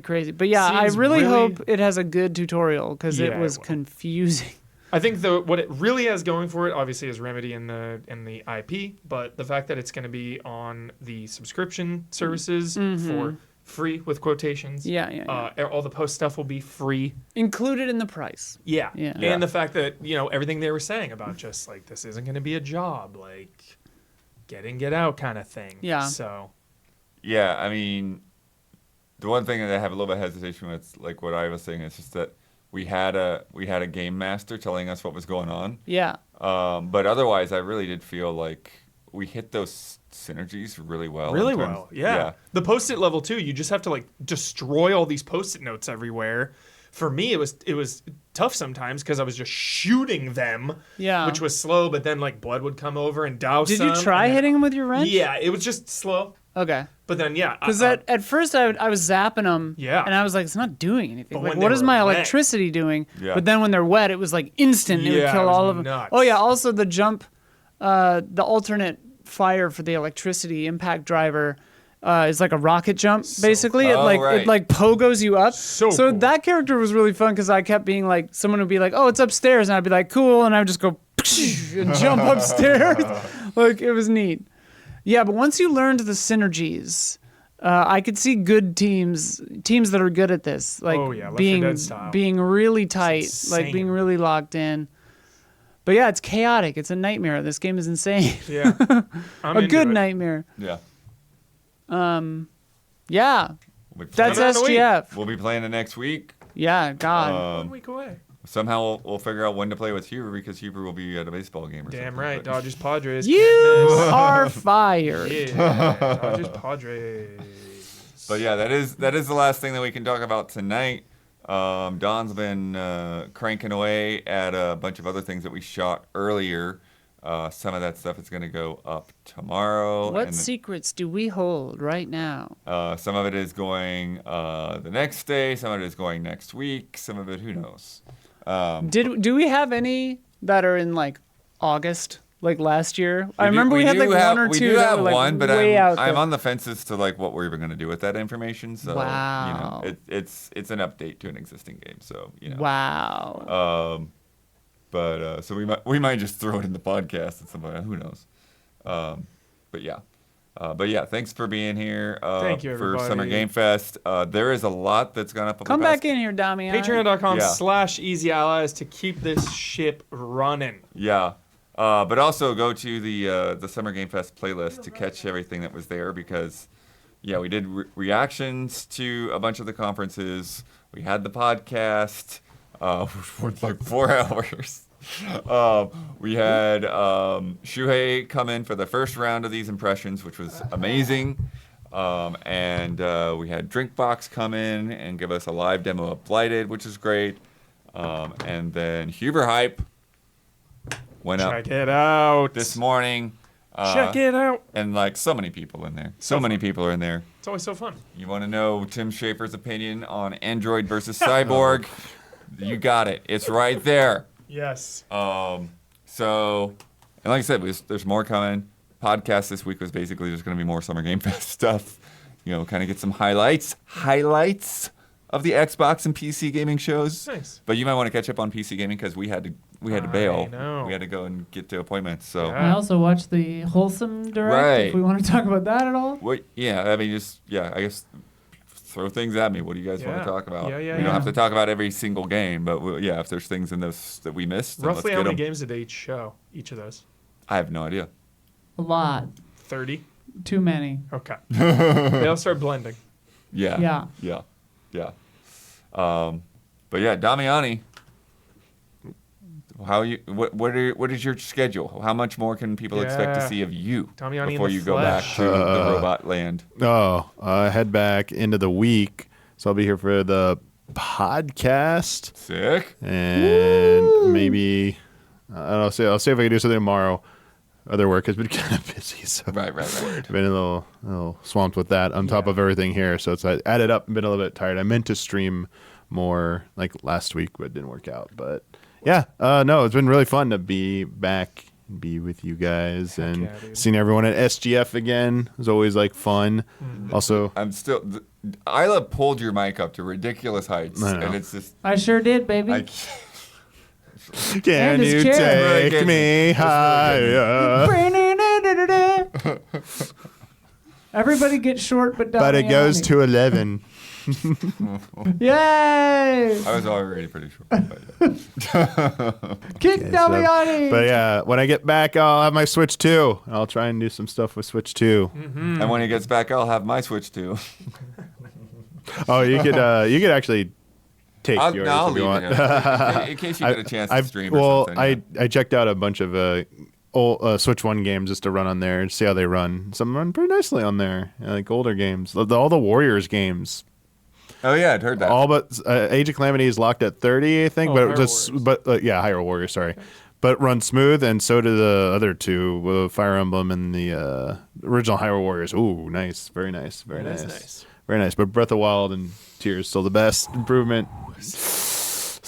crazy. But yeah, Seems I really really- hope it has a good tutorial because Yeah, it was it will. confusing. I think what it really has going for it, obviously, is Remedy in the IP, but the fact that it's going to be on the subscription services for free with quotations. Yeah. All the post stuff will be free. Included in the price. Yeah. Yeah. And the fact that everything they were saying about just this isn't going to be a job, get in, get out kind of thing. Yeah. So. yeah, I mean, the one thing that I have a little bit of hesitation with, like what I was saying, is just that we had a game master telling us what was going on. Yeah. But otherwise, I really did feel like we hit those synergies really well. Really in terms- well, yeah. The post-it level too. You just have to destroy all these post-it notes everywhere. For me, it was tough sometimes because I was just shooting them, Yeah. which was slow. But then blood would come over and douse. Did you them, try and then- hitting him with your wrench? Yeah, it was just slow. Okay. But then Because at first I was zapping them, Yeah. and I was like, it's not doing anything. But Like, when they what is were my wet- electricity doing? Yeah. But then when they're wet, it was instant. It would Yeah, kill it was all of them. nuts. Oh yeah. Also the jump, the alternate fire for the electricity impact driver is like a rocket jump, basically. Oh, it right. like pogos you up. So cool. that character was really fun because I kept being like, someone would be like, "Oh, it's upstairs," and I'd be like, "Cool," and I would just go and jump upstairs. Like it was neat. Yeah, but once you learned the synergies, I could see good teams that are good at this, like Left 4 Dead style. being really tight, like insane. being really locked in. But yeah, it's chaotic. It's a nightmare. This game is insane. Yeah. I'm A into good it. nightmare. Yeah. Yeah, We'll be that's playing- Another week. SGF. We'll be playing it next week. Yeah, God. 1 week away. Somehow we'll figure out when to play with Huber because Huber will be at a baseball game or Damn something. right. but- Dodgers Padres. You can't are fired. miss. Yeah. Dodgers Padres. But yeah, that is the last thing that we can talk about tonight. Don's been cranking away at a bunch of other things that we shot earlier. Some of that stuff is going to go up tomorrow. What and secrets do we hold right now? some of it is going the next day. Some of it is going next week. Some of it, who knows? Do we have any that are in like August, like last year? I remember we had do like have- one or we two do that have were like one, but way out I'm there. on the fences to like what we're even going to do with that information. So Wow. you know, it's an update to an existing game. So you know. Wow. But so we might just throw it in the podcast at some point. Who knows? But yeah, thanks for being here. Thank you, for everybody. Summer Game Fest. There is a lot that's gone up. Over Come the past- back in here, Damian. Patreon.com/Easy Allies to keep this ship running. Yeah. But also go to the Summer Game Fest playlist to catch everything that was there because, yeah, we did reactions to a bunch of the conferences. We had the podcast for like 4 hours. We had Shuhei come in for the first round of these impressions, which was amazing. And we had Drinkbox come in and give us a live demo of Blighted, which is great. And then Huber Hype went up Check it out. this morning. Check it out. And like so many people in there. So many people are in there. It's always so fun. You want to know Tim Schafer's opinion on Android versus Cyborg? You got it. It's right there. Yes. So, and like I said, there's more coming. Podcast this week was basically just going to be more Summer Game Fest stuff. You know, kind of get some highlights of the Xbox and PC gaming shows. Nice. But you might want to catch up on PC gaming because we had to bail. know. We had to go and get to appointments. So. Yeah. I also watched the Wholesome Direct. Right. If we want to talk about that at all. What? Yeah, I mean, I guess throw things at me. What do you guys want Yeah. to talk about? Yeah, yeah, we don't yeah. have to talk about every single game, but yeah, if there's things in this that we missed, then Roughly let's how get many 'em. games did they each show? Each of those? I have no idea. A lot. 30? Too many. Okay. They all start blending. Yeah. Yeah. But yeah, Damiani. What is your schedule? How much more can people expect to Yeah. see of you Damiani in before the you go back flesh. to the robot land? Head back into the week. So I'll be here for the podcast. Sick. And maybe I'll see if I can do something tomorrow. Other work has been kind of busy, so Right. I've been a little swamped with that on top of everything here. So it's added up and been a little bit tired. I meant to stream more like last week, but it didn't work out. But yeah, no, it's been really fun to be back and be with you guys and yeah, dude. seeing everyone at SGF again. It was always like fun. Also, I'm still. Isla pulled your mic up to ridiculous heights, I know. and it's just. I sure did, baby. I can And his you chair. take me higher? Everybody gets short, but But it goes to 11. Yay! I was already pretty sure. But yeah. Kick Damiani! But yeah, when I get back, I'll have my Switch 2. I'll try and do some stuff with Switch 2. And when he gets back, I'll have my Switch too. Oh, you could actually take yours I'll if you leave want. it here. In case you get a chance to stream or something. I checked out a bunch of old Switch 1 games just to run on there and see how they run. Some run pretty nicely on there, like older games. All the Warriors games. Oh yeah, I'd heard that. All but Age of Calamity is locked at 30, I think. Oh, Hyrule Warriors, sorry. But run smooth, and so do the other two, Fire Emblem and the original Hyrule Warriors. Ooh, nice, very nice, very That is nice. nice. Very nice. But Breath of Wild and Tears still the best improvement.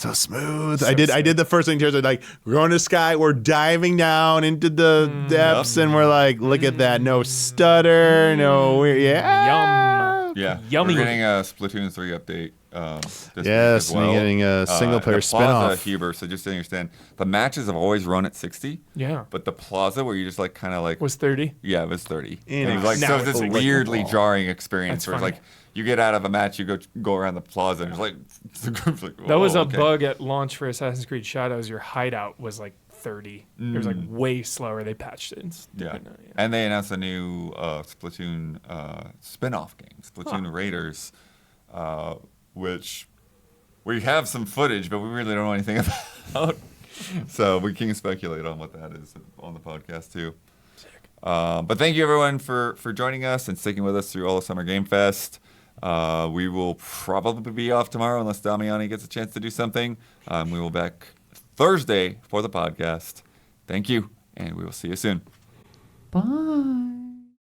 So smooth. I did the first thing here. Like, we're going to sky. We're diving down into the depths, and we're like, look at that. No stutter. No. Yeah. Yeah. Yummy. We're getting a Splatoon 3 update. This Yes, week as well. and getting a single-player the Plaza spinoff. Huber, so just to understand, the matches have always run at 60. Yeah. But the Plaza, where you just like kind of like Was 30. yeah, it was 30. And And it was like now so it's it's this 60. weirdly jarring experience That's where it's funny. like you get out of a match, you go around the plaza, and it's like the group's like That was "Whoa, a okay." bug at launch for Assassin's Creed Shadows. Your hideout was like 30. It was like way slower. They patched it. Yeah. And they announced a new Splatoon spin-off game, Splatoon Raiders, which we have some footage, but we really don't know anything about. So we can speculate on what that is on the podcast too. But thank you everyone for joining us and sticking with us through all of Summer Game Fest. We will probably be off tomorrow unless Damiani gets a chance to do something. We will be back Thursday for the podcast. Thank you, and we will see you soon. Bye.